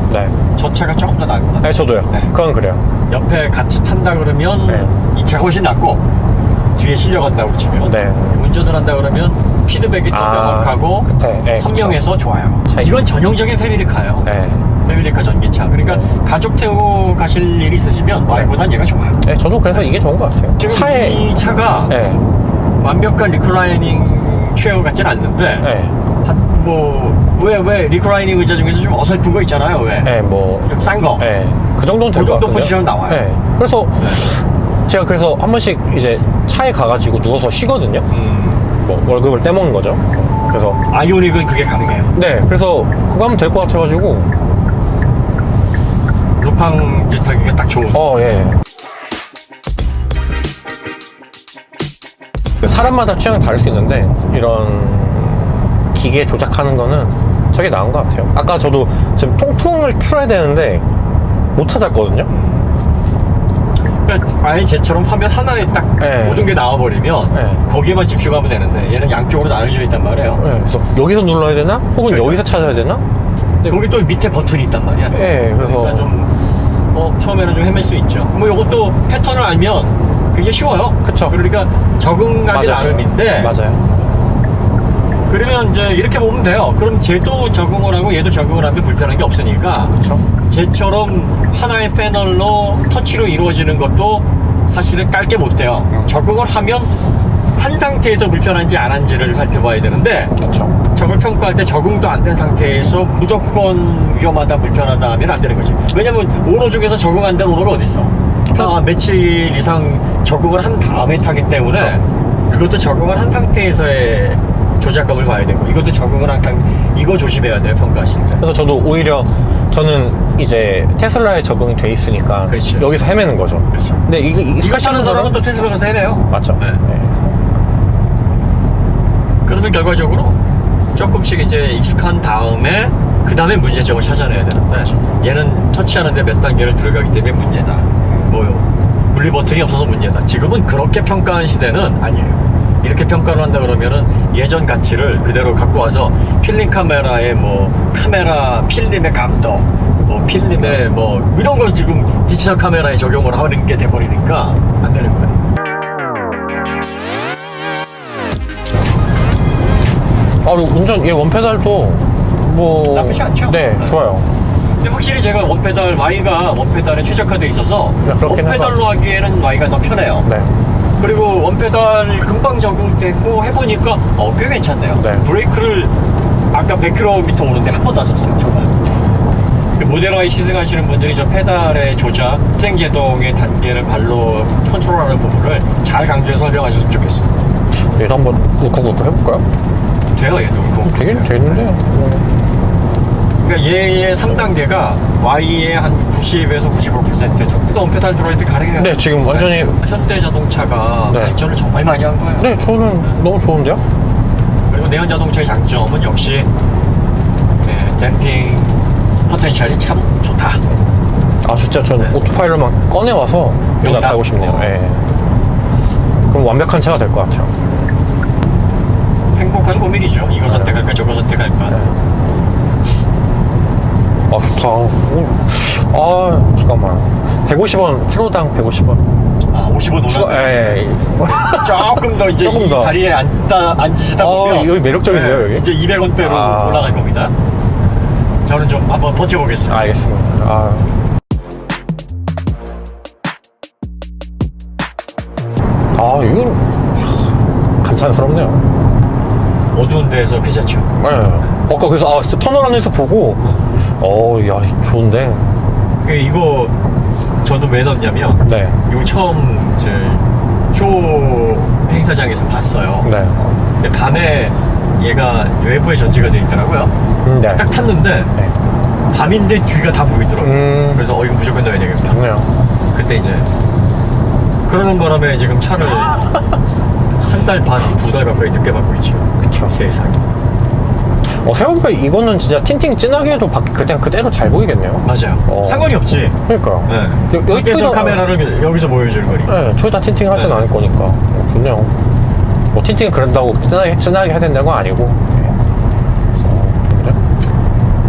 S1: 저 차가 조금 더 나은 것 같아요.
S3: 네, 저도요. 그건 그래요.
S1: 옆에 같이 탄다 그러면 이 차가 훨씬 낫고 뒤에 실려간다고 치면 운전을 한다 그러면 피드백이 좀 명확하고 선명해서 좋아요. 이건 전형적인 패밀리카예요. 패밀리카 전기차. 그러니까 가족 태우고 가실 일이 있으시면 Y보단 얘가 좋아요.
S3: 네, 저도 그래서 이게 좋은 것 같아요.
S1: 지금 이 차가 완벽한 리클라이닝 체어 같진 않는데 왜 리클라이닝 의자 중에서 좀 어설픈 거 있잖아요. 좀 싼 거.
S3: 그 정도는 될 것 같은데.
S1: 포지션 나와요.
S3: 그래서 제가 그래서 한 번씩 이제 차에 가가지고 누워서 쉬거든요. 뭐 월급을 떼먹는 거죠. 그래서
S1: 아이오닉은 그게 가능해요.
S3: 네, 그래서 그거 하면 될 것 같아가지고
S1: 루팡 타기가 딱 좋은.
S3: 사람마다 취향이 다를 수 있는데 이런 기계 조작하는 거는 저게 나은 것 같아요. 아까 저도 지금 통풍을 틀어야 되는데 못 찾았거든요.
S1: 그러니까 아예 쟤처럼 화면 하나에 딱 모든 게 나와버리면 거기에만 집중하면 되는데 얘는 양쪽으로 나눠져 있단 말이에요.
S3: 그래서 여기서 눌러야 되나? 혹은 여기서 찾아야 되나?
S1: 거기 또 밑에 버튼이 있단 말이야.
S3: 그래서
S1: 그러니까 좀 처음에는 좀 헤맬 수 있죠. 뭐 이것도 패턴을 알면 굉장히 쉬워요.
S3: 그쵸.
S1: 그러니까 적응하기 나름인데 그러면 이제 이렇게 보면 돼요. 그럼 쟤도 적응을 하고 얘도 적응을 하면 불편한 게 없으니까 쟤처럼 하나의 패널로 터치로 이루어지는 것도 사실은 깔게 못 돼요. 적응을 하면 한 상태에서 불편한지 안 한지를 살펴봐야 되는데 저걸 평가할 때 적응도 안 된 상태에서 무조건 위험하다 불편하다 하면 안 되는 거지. 왜냐면 오너 중에서 적응 안 된 오너가 어딨어. 다 며칠 이상 적응을 한 다음에 타기 때문에 그것도 적응을 한 상태에서의 조작감을 봐야 되고 이것도 적응을 항상 이거 조심해야 돼요 평가하실 때.
S3: 그래서 저도 오히려 저는 이제 테슬라에 적응이 돼 있으니까
S1: 그렇죠.
S3: 여기서 헤매는 거죠.
S1: 그렇죠.
S3: 근데
S1: 이거 타는 사람은 또 테슬라 가서 해내요.
S3: 맞죠.
S1: 네.
S3: 네.
S1: 그러면 결과적으로 조금씩 이제 익숙한 다음에 그 다음에 문제점을 찾아내야 되는데 얘는 터치하는데 몇 단계를 들어가기 때문에 문제다. 뭐 분리 버튼이 없어서 문제다. 지금은 그렇게 평가하는 시대는 아니에요. 이렇게 평가를 한다 그러면은 예전 가치를 그대로 갖고 와서 필름 카메라의 뭐 카메라 필름의 감도, 뭐 필름의 뭐 이런 걸 지금 디지털 카메라에 적용을 하는 게 돼버리니까 안 되는 거예요.
S3: 아, 그리고 운전 얘 원페달도 뭐
S1: 나쁘지 않죠?
S3: 네,
S1: 네.
S3: 좋아요.
S1: 근데 확실히 제가 원페달 Y가 원페달에 최적화되어 있어서
S3: 네, 그렇긴
S1: 원페달로 하기에는 Y가 더 편해요.
S3: 네.
S1: 그리고 원페달 금방 적응되고 해보니까 꽤 괜찮네요.
S3: 네.
S1: 브레이크를 아까 100km 오는데 한 번도 안 썼어요. 정말. 그 모델 Y 시승하시는 분들이 저 페달의 조작, 후생제동의 단계를 발로 컨트롤하는 부분을 잘 강조해서 설명하셨으면 좋겠어요.
S3: 얘도 한번 우크우크 해볼까요?
S1: 돼요, 얘도.
S3: 되긴 되는데요.
S1: 그러니까 얘의 3단계가 Y의 한 90에서 95% 정도 원페달 들어있는데 가능해요.
S3: 네, 지금 완전히
S1: 현대자동차가
S3: 네.
S1: 발전을 정말 많이 한 거예요.
S3: 네, 저는 너무 좋은데요?
S1: 그리고 내연자동차의 장점은 역시 댐핑 포텐셜이 참 좋다.
S3: 아, 진짜 저는
S1: 네.
S3: 오토파일럿만 꺼내와서 여기다
S1: 여기다?
S3: 달고 싶네요. 예. 그럼 완벽한 차가 될 것 같아요.
S1: 행복한 고민이죠. 이거 선택할까 저거 선택할까.
S3: 아, 좋다. 아, 잠깐만. 150원, 키로당 150원.
S1: 아, 55 노란.
S3: 예.
S1: 조금 더 이제
S3: 조금
S1: 이
S3: 더.
S1: 자리에 앉으시다 보면
S3: 여기 매력적인데요, 여기?
S1: 이제 200원대로
S3: 아.
S1: 올라갈 겁니다. 저는 좀 한번 버텨보겠습니다.
S3: 알겠습니다. 아. 아, 이건 감탄스럽네요.
S1: 어두운 데서 괜찮죠.
S3: 네. 아까 그래서 터널 안에서 보고 야, 좋은데.
S1: 이거 저도 왜 넣냐면
S3: 네.
S1: 이거 처음 쇼 행사장에서 봤어요.
S3: 네.
S1: 근데 밤에 얘가 외부에 전지가 돼 있더라고요.
S3: 네.
S1: 딱 탔는데
S3: 네.
S1: 밤인데 뒤가 다 보이더라고요. 그래서 이거 무조건 넣어야 되겠다.
S3: 좋네요.
S1: 그때 이제 그러는 바람에 지금 차를 한 달 반, 2달 가까이 늦게 받고 있죠.
S3: 그쵸.
S1: 세상에.
S3: 생각해보니까 이거는 진짜 틴팅 진하게 해도 그냥 그대로 잘 보이겠네요.
S1: 맞아요. 상관이 없지.
S3: 그러니까요.
S1: 네.
S3: 여기
S1: 여기
S3: 초에다-
S1: 카메라를 여기서 보여줄 거니.
S3: 네, 초에다 틴팅 하진
S1: 네.
S3: 않을 거니까. 좋네요. 뭐 틴팅은 그런다고 진하게 해야 된다는 건 아니고. 좋은데?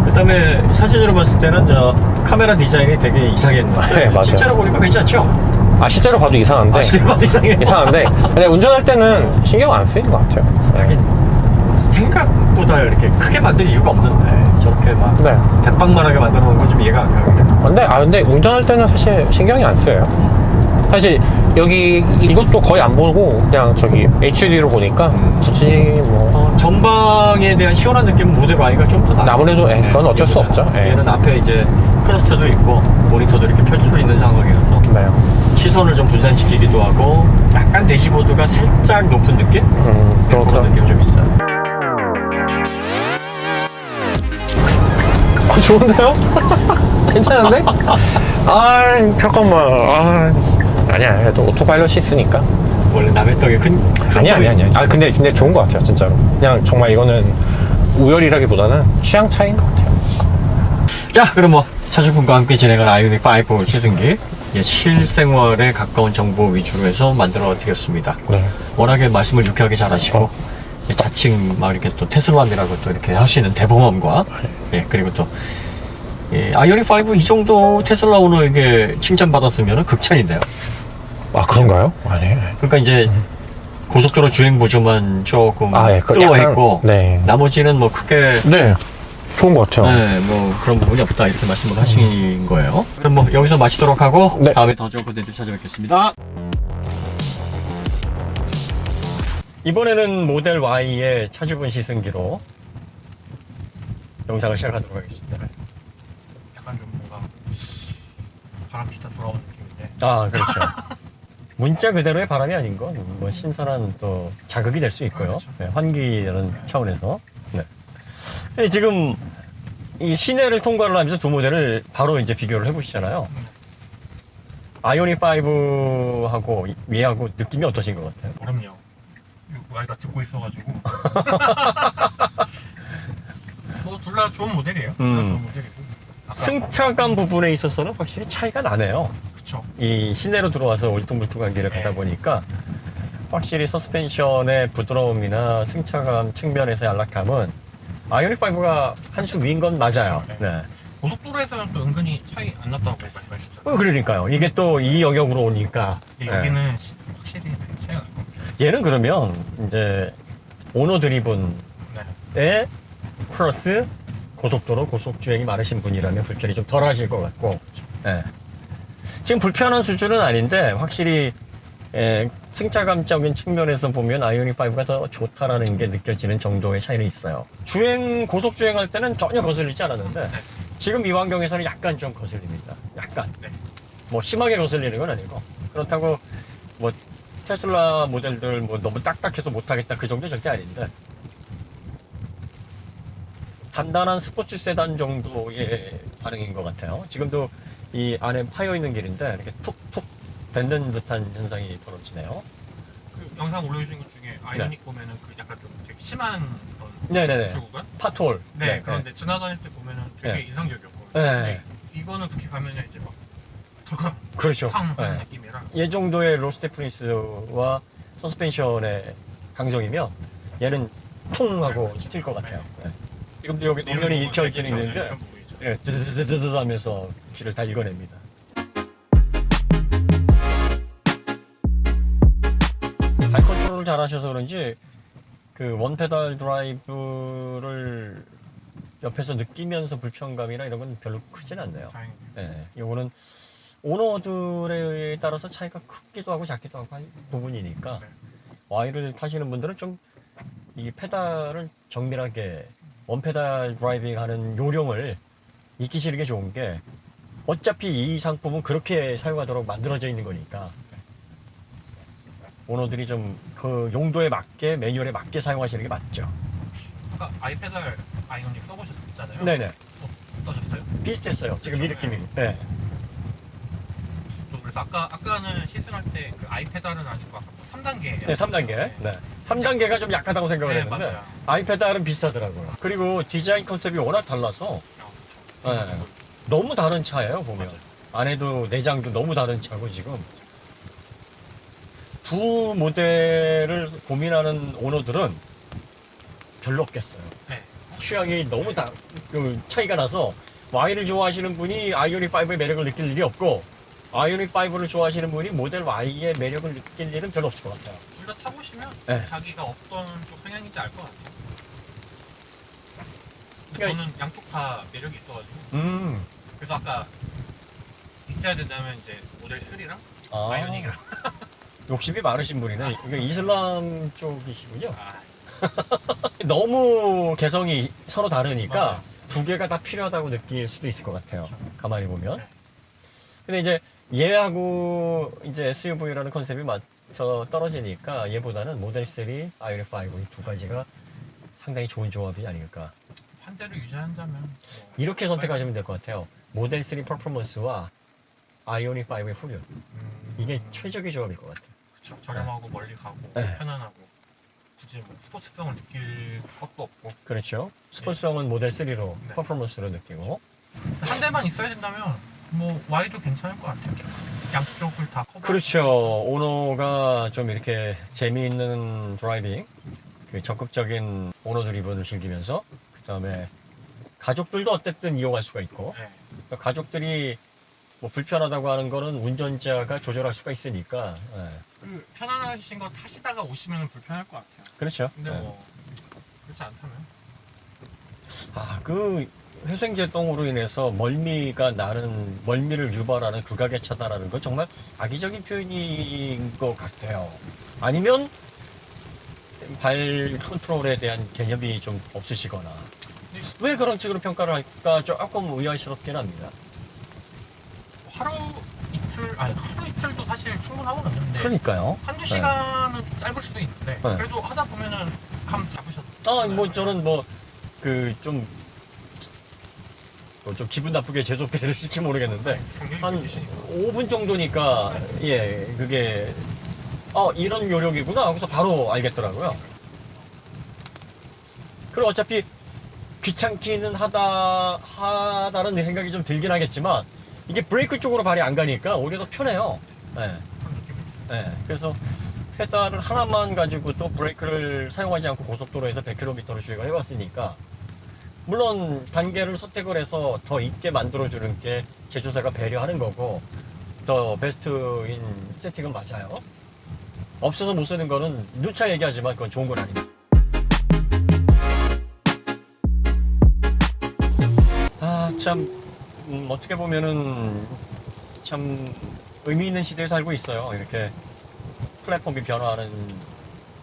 S1: 그 다음에 사진으로 봤을 때는 저 카메라 디자인이 되게 이상했는데
S3: 네, 맞아요.
S1: 실제로 보니까 괜찮죠?
S3: 실제로 봐도 이상한데.
S1: 실제로 봐도 이상해요.
S3: 이상한데. 근데 운전할 때는 신경 안 쓰이는 것 같아요.
S1: 하긴 생각보다 이렇게 크게 만들 이유가 없는데 저렇게 막
S3: 네.
S1: 대빵만하게 만들어 놓은 건 좀 이해가 안 가는데.
S3: 근데 운전할 때는 사실 신경이 안 쓰여요. 사실 여기 이것도 거의 안 보고 그냥 저기 HD로 보니까 굳이 뭐
S1: 전방에 대한 시원한 느낌은 모델 Y가 좀 더 나아요.
S3: 아무래도 그건 어쩔 수 없죠.
S1: 얘는 앞에 이제 크러스트도 있고 모니터도 이렇게 펼쳐 있는 상황이라서
S3: 네.
S1: 시선을 좀 분산시키기도 하고 약간 대시보드가 살짝 높은 느낌? 그런
S3: 그렇죠.
S1: 느낌이 좀 있어요.
S3: 좋은데요? 괜찮은데? 잠깐만. 아니야, 또 오토파일럿이 있으니까.
S1: 원래 남의 떡에 큰
S3: 아니야. 근데 좋은 것 같아요, 진짜로. 그냥 정말 이거는 우열이라기보다는 취향 차이인 것 같아요.
S1: 자, 그럼 뭐 차주분과 함께 진행한 아이오닉 5 시승기 실생활에 가까운 정보 위주로 해서 만들어 드렸습니다.
S3: 네.
S1: 워낙에 말씀을 유쾌하게 잘 하시고 자칭 막 이렇게 또 테슬라미라고 또 이렇게 하시는 대범함과 그리고 또 아이오닉 5 이 정도 테슬라 오너에게 칭찬받았으면 극찬인데요.
S3: 그런가요? 아니.
S1: 그러니까 이제 고속도로 주행 보조만 조금
S3: 그
S1: 뜨거워했고
S3: 약간, 네.
S1: 나머지는 뭐 크게
S3: 네. 좋은 것 같아요.
S1: 네, 뭐 그런 부분이 없다 이렇게 말씀을 하신 거예요. 그럼 뭐 여기서 마치도록 하고
S3: 네.
S1: 다음에 더 좋은 콘텐츠 찾아뵙겠습니다. 이번에는 모델 Y의 차주분 시승기로 영상을 시작하도록 하겠습니다. 약간 좀 뭔가 바람피다 돌아오는 느낌인데. 그렇죠. 문자 그대로의 바람이 아닌 건 뭐 신선한 또 자극이 될 수 있고요. 네, 환기라는 차원에서. 네. 근데 지금 이 시내를 통과를 하면서 두 모델을 바로 이제 비교를 해보시잖아요. 아이오닉 5하고 얘하고 느낌이 어떠신 것 같아요?
S2: 어렵네요. 와이가 듣고 있어가지고. 뭐 둘 다 좋은 모델이에요. 둘 다 좋은 모델이고. 아까
S1: 승차감 부분에 있어서는 확실히 차이가 나네요.
S2: 그쵸.
S1: 이 시내로 들어와서 울퉁불퉁한 길을 가다 보니까 확실히 서스펜션의 부드러움이나 승차감 측면에서의 안락함은 아이오닉 5가 한 수 위인 건 맞아요.
S2: 그렇죠.
S1: 네.
S2: 고속도로에서는 또 은근히 차이 안 났다고 말씀하셨잖아요.
S1: 그러니까요. 이게 또 이 영역으로 오니까.
S2: 근데 여기는 확실히 차이가 날 겁니다.
S1: 얘는 그러면 이제 오너 드리븐에
S2: 네.
S1: 플러스 고속도로 고속주행이 많으신 분이라면 불편이 좀 덜 하실 것 같고. 예. 지금 불편한 수준은 아닌데 확실히 승차감적인 측면에서 보면 아이오닉 5가 더 좋다라는 게 느껴지는 정도의 차이는 있어요. 고속 주행할 때는 전혀 거슬리지 않았는데 지금 이 환경에서는 약간 좀 거슬립니다. 약간.
S2: 네.
S1: 뭐 심하게 거슬리는 건 아니고 그렇다고 뭐 테슬라 모델들 뭐 너무 딱딱해서 못하겠다 그 정도 절대 아닌데 단단한 스포츠 세단 정도의 반응인 것 같아요. 지금도 이 안에 파여 있는 길인데 이렇게 툭툭 뱉는 듯한 현상이 벌어지네요.
S2: 그 영상 올려주신 것 중에 아이오닉 보면은 그 약간 좀 되게 심한 그런
S1: 네네네.
S2: 출구간?
S1: 파톨.
S2: 네, 그런데 지나다닐 때 보면은 되게
S1: 네.
S2: 인상적이었고.
S1: 네.
S2: 이거는 그렇게 가면은 이제 막 덜컥
S1: 그렇죠.
S2: 하는
S1: 네.
S2: 느낌이라.
S1: 이 정도의 로스트 프린스와 서스펜션의 강정이면 얘는 퉁 하고 튈 것 같아요. 네. 지금도 여기 노면이 익혀지는 있는데
S2: 이런 부분이죠.
S1: 예, 드드드드드 하면서 길을 다 읽어냅니다. 발 컨트롤을 잘 하셔서 그런지 그 원페달 드라이브를 옆에서 느끼면서 불편감이나 이런 건 별로 크진 않네요.
S2: 다행입니다.
S1: 예, 요거는 오너들에 따라서 차이가 크기도 하고 작기도 하고 한 부분이니까
S2: 네.
S1: Y를 타시는 분들은 좀 이 페달을 정밀하게 원페달 드라이빙 하는 요령을 익히시는 게 좋은 게 어차피 이 상품은 그렇게 사용하도록 만들어져 있는 거니까 오너들이 좀 그 용도에 맞게 매뉴얼에 맞게 사용하시는 게 맞죠.
S2: 아까 아이페달 아이오닉 써보셨잖아요.
S1: 네네.
S2: 어떠셨어요?
S1: 비슷했어요. 지금 이
S2: 그렇죠.
S1: 느낌이. 네.
S2: 저 그래서 아까는 시승할 때 그 아이페달은 아니고 아까 3단계.
S1: 네, 3단계. 네. 3단계가 좀 약하다고 생각을
S2: 네,
S1: 했는데
S2: 맞아요.
S1: 아이패드는 비슷하더라고요. 그리고 디자인 컨셉이 워낙 달라서
S2: 그렇죠.
S1: 네. 너무 다른 차예요, 보면.
S2: 맞아요.
S1: 안에도 내장도 너무 다른 차고 지금 두 모델을 고민하는 오너들은 별로 없겠어요.
S2: 네.
S1: 취향이 너무 그 차이가 나서 Y를 좋아하시는 분이 아이오닉 5의 매력을 느낄 일이 없고 아이오닉 5를 좋아하시는 분이 모델 Y의 매력을 느낄 일은 별로 없을 것 같아요.
S2: 둘 다 타보시면
S1: 네.
S2: 자기가 어떤 쪽 성향인지 알 것 같아요.
S1: 그러니까
S2: 저는 양쪽 다 매력이 있어가지고 그래서 아까 있어야 된다면 이제 모델 3랑
S1: 아.
S2: 아이오닉이랑
S1: 욕심이 많으신 분이네. 이거 이슬람 쪽이시군요.
S2: 아,
S1: 너무 개성이 서로 다르니까
S2: 맞아요.
S1: 두 개가 다 필요하다고 느낄 수도 있을 것 같아요.
S2: 그렇죠.
S1: 가만히 보면.
S2: 네.
S1: 근데 이제 얘하고 이제 SUV라는 컨셉이 맞춰 떨어지니까 얘보다는 모델 3, 아이오닉 5 이 두 가지가 상당히 좋은 조합이 아닐까.
S2: 한대를 유지한다면 뭐
S1: 이렇게 선택하시면 될 것 같아요. 모델 3 퍼포먼스와 아이오닉 5의 후륜. 이게 최적의 조합일 것 같아요.
S2: 그쵸. 저렴하고 멀리 가고
S1: 네.
S2: 편안하고 굳이 뭐 스포츠성을 느낄 것도 없고
S1: 그렇죠. 스포츠성은 모델 3로
S2: 네.
S1: 퍼포먼스로 느끼고.
S2: 한 대만 있어야 된다면 뭐 Y도 괜찮을 것 같아요. 양쪽을 다 커버.
S1: 그렇죠. 오너가 좀 이렇게 재미있는 드라이빙, 그 적극적인 오너 드리븐을 즐기면서, 그 다음에 가족들도 어쨌든 이용할 수가 있고,
S2: 네.
S1: 그러니까 가족들이 뭐 불편하다고 하는 거는 운전자가 조절할 수가 있으니까, 예.
S2: 그 편안하신 거 타시다가 오시면 불편할 것 같아요.
S1: 그렇죠.
S2: 근데
S1: 예.
S2: 뭐 그렇지 않다면
S1: 그 회생제동으로 인해서 멀미를 유발하는 극악의 차다라는 건 정말 악의적인 표현인 것 같아요. 아니면 발 컨트롤에 대한 개념이 좀 없으시거나. 왜 그런 식으로 평가를 할까 조금 의아스럽긴 합니다.
S2: 하루 이틀 이틀도 사실 충분하거든요. 근데
S1: 그러니까요.
S2: 한두 시간은 좀 짧을 수도 있는데
S1: 네.
S2: 그래도 하다 보면은 감 잡으셨죠.
S1: 뭐 저는 뭐 그 좀 기분 나쁘게 재수없게 들으실지 모르겠는데 한 5분 정도니까 예 그게 이런 요령이구나 하고서 바로 알겠더라고요. 그리고 어차피 귀찮기는 하다는 생각이 좀 들긴 하겠지만 이게 브레이크 쪽으로 발이 안 가니까 오히려 더 편해요. 네. 네. 그래서 페달을 하나만 가지고 또 브레이크를 사용하지 않고 고속도로에서 100km를 주행을 해왔으니까 물론 단계를 선택을 해서 더 있게 만들어주는 게 제조사가 배려하는 거고 더 베스트인 세팅은 맞아요. 없어서 못 쓰는 거는 누차 얘기하지만 그건 좋은 건 아닙니다. 참 어떻게 보면은 참 의미 있는 시대에 살고 있어요. 이렇게 플랫폼이 변화하는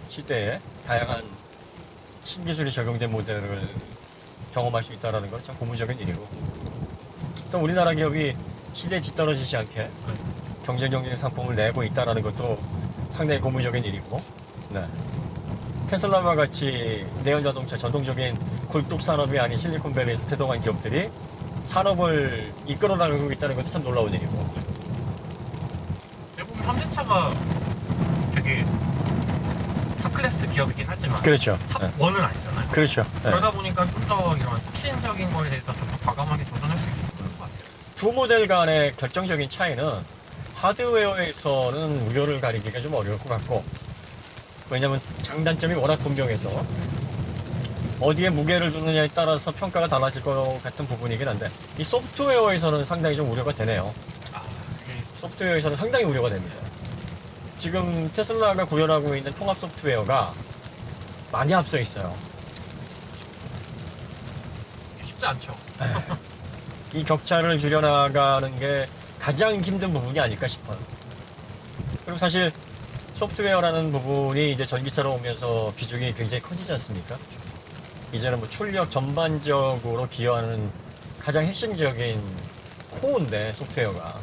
S1: 시대에 다양한 신기술이 적용된 모델을 경험할 수 있다는 건 참 고무적인 일이고 또 우리나라 기업이 시대에 뒤떨어지지 않게 경쟁적인 상품을 내고 있다는 것도 상당히 고무적인 일이고 네. 테슬라와 같이 내연자동차 전통적인 굴뚝 산업이 아닌 실리콘밸리에서 태동한 기업들이 산업을 이끌어 나가고 있다는 것도 참 놀라운 일이고
S2: 대부분 현대차가 되게 탑클래스 기업이긴 하지만
S1: 그렇죠.
S2: 탑1은 아니잖아요.
S1: 그렇죠. 네.
S2: 그러다 보니까 좀 더 이런 혁신적인 거에 대해서 좀 더 과감하게 도전할 수 있을 것 같아요.
S1: 두 모델 간의 결정적인 차이는 하드웨어에서는 우열을 가리기가 좀 어려울 것 같고 왜냐면 장단점이 워낙 분명해서 어디에 무게를 두느냐에 따라서 평가가 달라질 것 같은 부분이긴 한데 이 소프트웨어에서는 상당히 좀 우려가 되네요. 소프트웨어에서는 상당히 우려가 됩니다. 지금 테슬라가 구현하고 있는 통합 소프트웨어가 많이 앞서 있어요.
S2: 쉽지 않죠.
S1: 이 격차를 줄여나가는 게 가장 힘든 부분이 아닐까 싶어요. 그리고 사실 소프트웨어라는 부분이 이제 전기차로 오면서 비중이 굉장히 커지지 않습니까? 이제는 뭐 출력 전반적으로 기여하는 가장 핵심적인 코어인데 소프트웨어가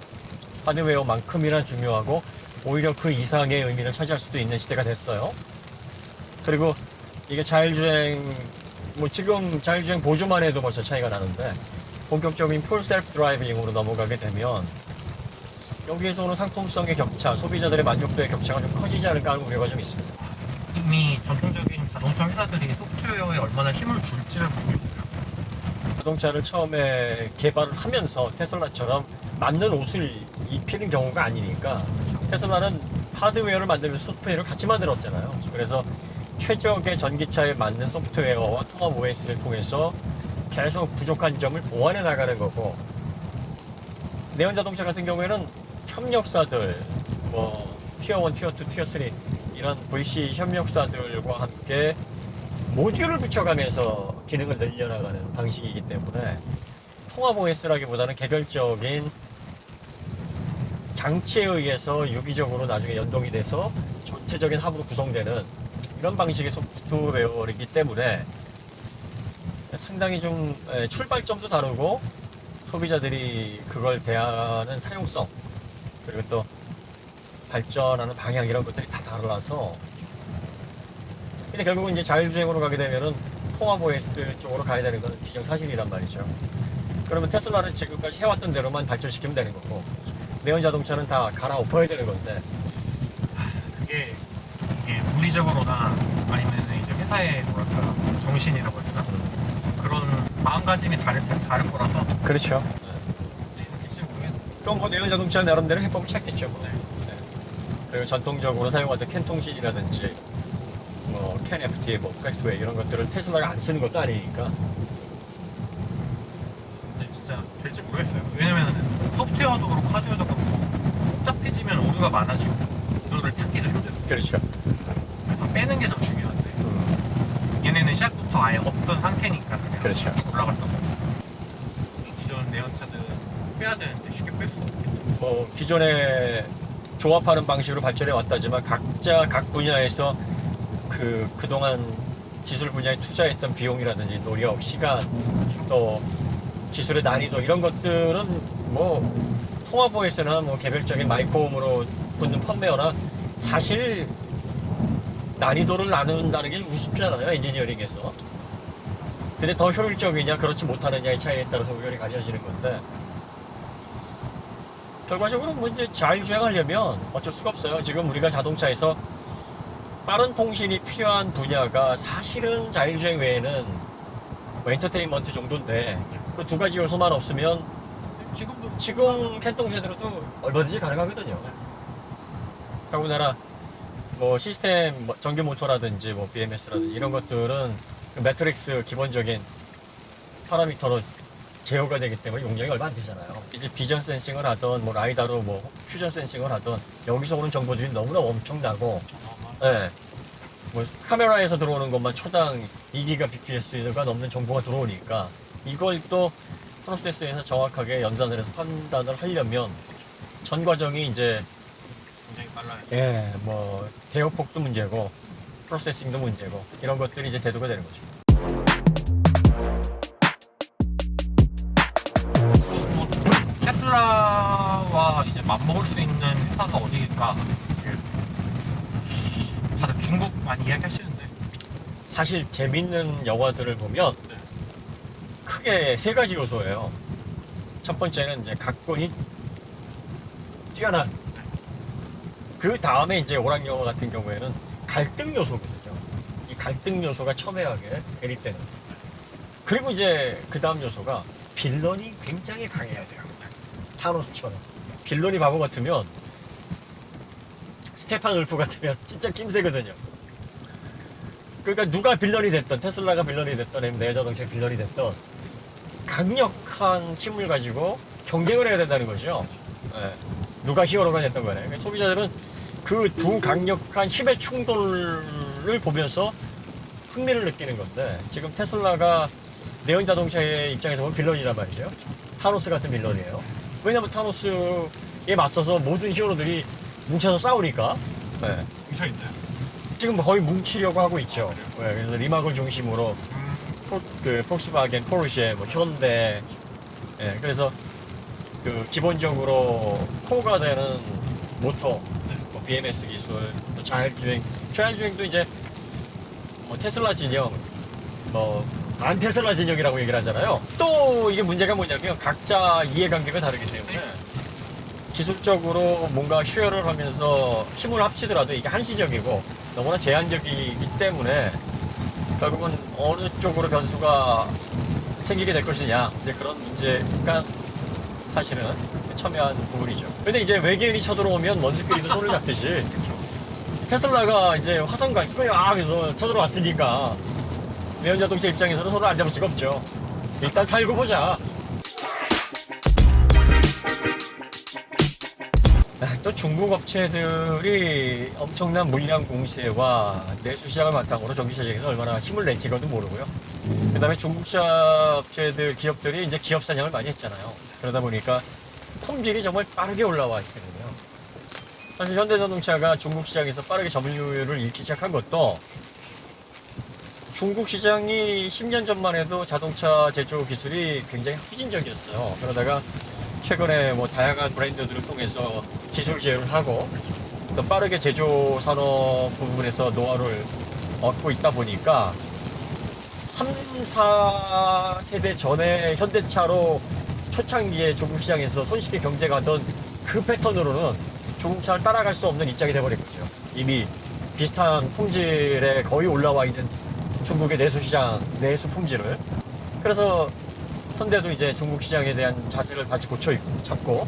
S1: 하드웨어만큼이나 중요하고 오히려 그 이상의 의미를 차지할 수도 있는 시대가 됐어요. 그리고 이게 자율주행 뭐 지금 자율주행 보조만 해도 벌써 차이가 나는데 본격적인 풀 셀프 드라이빙으로 넘어가게 되면 여기에서 오는 상품성의 격차, 소비자들의 만족도의 격차가 좀 커지지 않을까 하는 우려가 좀 있습니다.
S2: 이미 전통적인 자동차 회사들이 소프트웨어에 얼마나 힘을 줄지를 보고 있어요.
S1: 자동차를 처음에 개발을 하면서 테슬라처럼 맞는 옷을 입히는 경우가 아니니까 테슬라는 하드웨어를 만들면서 소프트웨어를 같이 만들었잖아요. 그래서 최적의 전기차에 맞는 소프트웨어와 통합 OS를 통해서 계속 부족한 점을 보완해 나가는 거고 내연자동차 같은 경우에는 협력사들 뭐 티어 1, 티어 2, 티어 3 이런 VC 협력사들과 함께 모듈을 붙여가면서 기능을 늘려나가는 방식이기 때문에 통합 OS라기보다는 개별적인 장치에 의해서 유기적으로 나중에 연동이 돼서 전체적인 합으로 구성되는 이런 방식의 소프트웨어이기 때문에 상당히 좀 출발점도 다르고 소비자들이 그걸 대하는 사용성 그리고 또 발전하는 방향 이런 것들이 다 달라서 근데 결국은 이제 자율주행으로 가게 되면은 통합 OS 쪽으로 가야 되는 건 기정사실이란 말이죠. 그러면 테슬라는 지금까지 해왔던 대로만 발전시키면 되는 거고 내연자동차는 다 갈아엎어야 되는 건데
S2: 그게 이게 물리적으로나 아니면 이제 회사의 뭐랄까 정신이라고 해야 되나 그런 마음가짐이 다른 거라서
S1: 그렇죠.
S2: 어떻게 모르겠네.
S1: 그럼 뭐 내연자동차 나름대로 해법을 찾겠죠. 뭐. 네. 그리고 전통적으로 사용하던 캔통신이라든지 뭐 캔FT, 뭐 백스웨이 이런 것들을 테슬라가 안 쓰는 것도 아니니까
S2: 근데 진짜 될지 모르겠어요. 왜냐면 소프트웨어도 그렇고 하드웨어도 그렇고 복잡해지면 오류가 많아지고 오류를 찾기도 힘들어요.
S1: 그렇죠.
S2: 그래서 빼는 게 더 중요한데 얘네는 시작부터 아예 없던 상태니까 그냥
S1: 그렇죠.
S2: 쭉 올라갔던 거고 기존 내연차들은 빼야 되는데 쉽게 뺄 수가 없겠죠.
S1: 뭐 기존에 조합하는 방식으로 발전해 왔다지만 각자 각 분야에서 그동안 기술 분야에 투자했던 비용이라든지 노력, 시간, 또 기술의 난이도 이런 것들은 뭐 통합 OS나 뭐 개별적인 마이크홈으로 붙는 펌웨어나 사실 난이도를 나눈다는 게 우습잖아요, 엔지니어링에서. 근데 더 효율적이냐 그렇지 못하느냐의 차이에 따라서 의견이 가려지는 건데, 결과적으로 뭐 이제 자율주행하려면 어쩔 수가 없어요. 지금 우리가 자동차에서 빠른 통신이 필요한 분야가 사실은 자율주행 외에는 뭐 엔터테인먼트 정도인데, 그 두 가지 요소만 없으면 지금 캔통 세대로도 얼마든지 가능하거든요. 더군다나 뭐 시스템 전기 모터라든지 뭐 BMS라든지 이런 것들은 그 매트릭스 기본적인 파라미터로 제어가 되기 때문에 용량이 얼마 안 되잖아요. 이제 비전 센싱을 하던 뭐 라이다로 뭐 퓨전 센싱을 하던 여기서 오는 정보들이 너무나 엄청나고, 예. 뭐 카메라에서 들어오는 것만 초당 2기가 bps가 넘는 정보가 들어오니까 이걸 또 프로세스에서 정확하게 연산을 해서 판단을 하려면 전 과정이 이제
S2: 굉장히 빨라요.
S1: 예, 뭐 대역폭도 문제고 프로세싱도 문제고 이런 것들이 이제 대두가 되는 거죠.
S2: 뭐 테슬라와 이제 맞먹을 수 있는 회사가 어디일까? 다들 중국 많이 이야기하시는데.
S1: 사실 재밌는 영화들을 보면 크게 세 가지 요소예요. 첫 번째는 이제 각본이 뛰어난. 그 다음에 이제 오락 영화 같은 경우에는 갈등 요소거든요. 이 갈등 요소가 첨예하게 대립되는. 그리고 이제 그 다음 요소가 빌런이 굉장히 강해야 돼요. 타노스처럼. 빌런이 바보 같으면, 스테판 울프 같으면 진짜 낌새거든요. 그러니까 누가 빌런이 됐던, 테슬라가 빌런이 됐던, 아니면 내자동차가 빌런이 됐던 강력한 힘을 가지고 경쟁을 해야 된다는 거죠. 예. 누가 히어로가 됐던 거네. 그러니까 소비자들은 그 두 강력한 힘의 충돌을 보면서 흥미를 느끼는 건데, 지금 테슬라가 내연 자동차의 입장에서 보면 빌런이란 말이죠. 타노스 같은 빌런이에요. 왜냐면 타노스에 맞서서 모든 히어로들이 뭉쳐서 싸우니까. 네.
S2: 뭉쳐있나요?
S1: 지금 거의 뭉치려고 하고 있죠. 네, 그래서 리막을 중심으로 그 폭스바겐, 포르쉐, 뭐 현대, 예, 그래서 그 기본적으로 코어가 되는 모터, 뭐 BMS 기술, 또 자율주행도 이제 뭐 테슬라 진영, 뭐 안 테슬라 진영이라고 얘기를 하잖아요. 또 이게 문제가 뭐냐면 각자 이해관계가 다르기 때문에 기술적으로 뭔가 슈어를 하면서 힘을 합치더라도 이게 한시적이고 너무나 제한적이기 때문에 결국은 어느 쪽으로 변수가 생기게 될 것이냐, 이제 그런 문제가 사실은 첨예한 부분이죠. 근데 이제 외계인이 쳐들어오면 원수끼리도 손을 잡듯이 테슬라가 이제 화성가 이거야 그래서 쳐들어왔으니까 내연자동차 입장에서는 손을 안 잡을 수가 없죠. 일단 살고 보자. 또 중국 업체들이 엄청난 물량 공세와 내수 시장을 바탕으로 전기차 시장에서 얼마나 힘을 낼지도 모르고요. 그 다음에 중국차 업체들, 기업들이 이제 기업 사냥을 많이 했잖아요. 그러다 보니까 품질이 정말 빠르게 올라와 있거든요. 사실 현대자동차가 중국 시장에서 빠르게 점유율을 잃기 시작한 것도 중국 시장이 10년 전만 해도 자동차 제조 기술이 굉장히 후진적이었어요. 그러다가 최근에 뭐 다양한 브랜드들을 통해서 기술 제휴를 하고 또 빠르게 제조 산업 부분에서 노하우를 얻고 있다 보니까 3, 4세대 전에 현대차로 초창기에 중국 시장에서 손쉽게 경쟁하던 그 패턴으로는 중국차를 따라갈 수 없는 입장이 돼버린 거죠. 이미 비슷한 품질에 거의 올라와 있는 중국의 내수 시장, 내수 품질을. 그래서 현대도 이제 중국 시장에 대한 자세를 다시 잡고,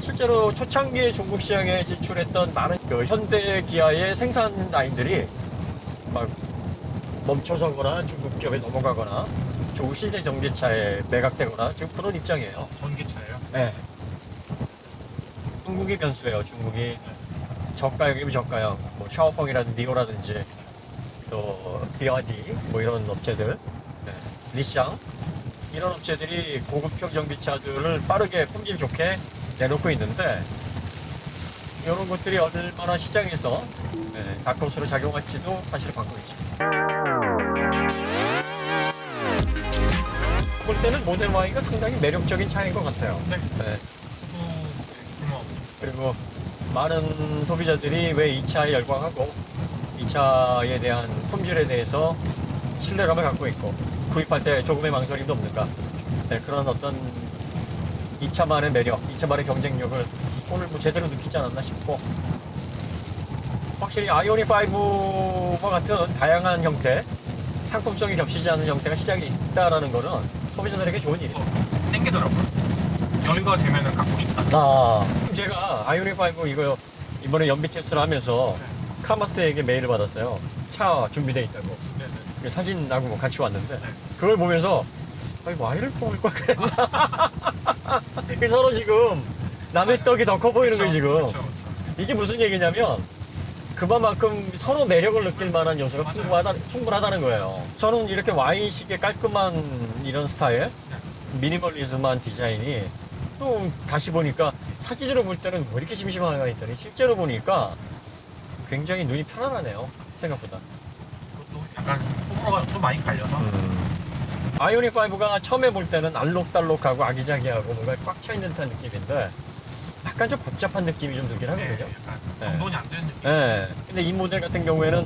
S1: 실제로 초창기에 중국 시장에 진출했던 많은 그 현대 기아의 생산 라인들이 막 멈춰서거나 중국 기업에 넘어가거나 중국 신생 전기차에 매각되거나 지금 그런 입장이에요.
S2: 전기차예요?
S1: 네. 중국이 변수예요. 중국이 저가형이면 저가형, 뭐 샤오펑이라든지 니오라든지 또 BYD 뭐 이런 업체들, 네. 리샹 이런 업체들이 고급형 전기차들을 빠르게 품질 좋게 내놓고 있는데, 이런 것들이 얼마나 시장에서 다크호스로 작용할지도 사실 관건이죠. 볼 때는 모델 Y가 상당히 매력적인 차인 것 같아요. 네. 그리고 많은 소비자들이 왜 이 차에 열광하고 이 차에 대한 품질에 대해서 신뢰감을 갖고 있고 구입할 때 조금의 망설임도 없는가. 네, 그런 어떤 이 차만의 매력, 이 차만의 경쟁력을 오늘 뭐 제대로 느끼지 않았나 싶고, 확실히 아이오닉5와 같은 다양한 형태, 상품성이 겹치지 않는 형태가 시장에 있다라는 거는 소비자들에게 좋은 일이에요.
S2: 땡기더라고요. 여유가 되면은 갖고 싶다.
S1: 제가 아이오닉5 이거 이번에 연비 테스트를 하면서 카마스터에게 메일을 받았어요. 차 준비되어 있다고. 사진하고 뭐 같이 왔는데 그걸 보면서 아니 와이를 뽑을 걸 그랬나. 서로 지금 남의 떡이 더 커 보이는 거예요 지금. 이게 무슨 얘기냐면 그만큼 서로 매력을 느낄 만한 요소가 충분하다는 거예요. 저는 이렇게 Y식의 깔끔한 이런 스타일, 미니멀리즘한 디자인이 또 다시 보니까 사진으로 볼 때는 뭐 이렇게 심심한가 했더니 실제로 보니까 굉장히 눈이 편안하네요. 생각보다.
S2: 그것도 약간 호불호가 좀 많이 갈려서.
S1: 아이오닉5가 처음에 볼 때는 알록달록하고 아기자기하고 뭔가 꽉 차 있는 듯한 느낌인데 약간 좀 복잡한 느낌이 좀 들긴 하거든요.
S2: 약간 정돈이 안 되는 느낌.
S1: 네. 근데 이 모델 같은 경우에는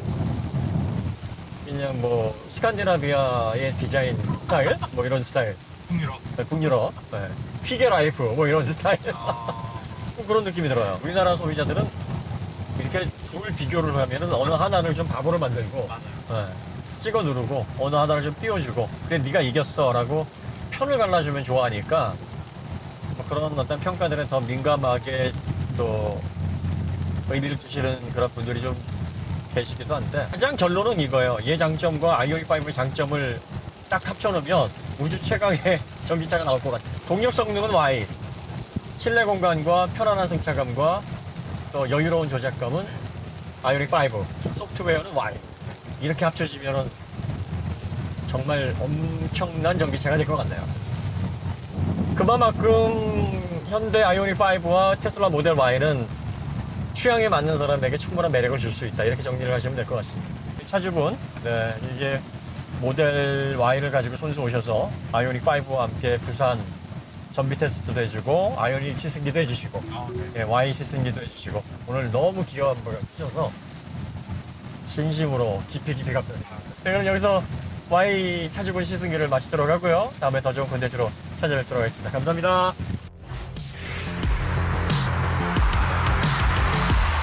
S1: 그냥 뭐 스칸디나비아의 디자인 스타일? 뭐 이런 스타일.
S2: 북유럽.
S1: 네, 북유럽. 네. 피겨 라이프 뭐 이런 스타일. 뭐 그런 느낌이 들어요. 우리나라 소비자들은 이렇게 둘 비교를 하면은 어느 하나를 좀 바보로 만들고
S2: 맞아요.
S1: 네. 찍어 누르고 어느 하나를 좀 띄워주고 그래 네가 이겼어 라고 편을 갈라주면 좋아하니까 뭐 그런 어떤 평가들에 더 민감하게 또 의미를 두시는 그런 분들이 좀 계시기도 한데 가장 결론은 이거예요. 얘 장점과 아이오닉5의 장점을 딱 합쳐놓으면 우주 최강의 전기차가 나올 것 같아요. 동력 성능은 Y, 실내 공간과 편안한 승차감과 또 여유로운 조작감은 아이오닉5, 소프트웨어는 Y. 이렇게 합쳐지면 정말 엄청난 전기차가 될 것 같네요. 그만큼 현대 아이오닉5와 테슬라 모델 Y는 취향에 맞는 사람에게 충분한 매력을 줄 수 있다. 이렇게 정리를 하시면 될 것 같습니다. 차주분, 네, 이제 모델 Y를 가지고 손수 오셔서 아이오닉5와 함께 부산 전비 테스트도 해주고 아이오닉 시승기도 해주시고 예, Y 시승기도 해주시고 오늘 너무 귀여운 걸 해주셔서 진심으로 깊이 감사드립니다. 네, 그럼 여기서 Y 차주분 시승기를 마치도록 하고요. 다음에 더 좋은 콘텐츠로 찾아뵙도록 하겠습니다. 감사합니다.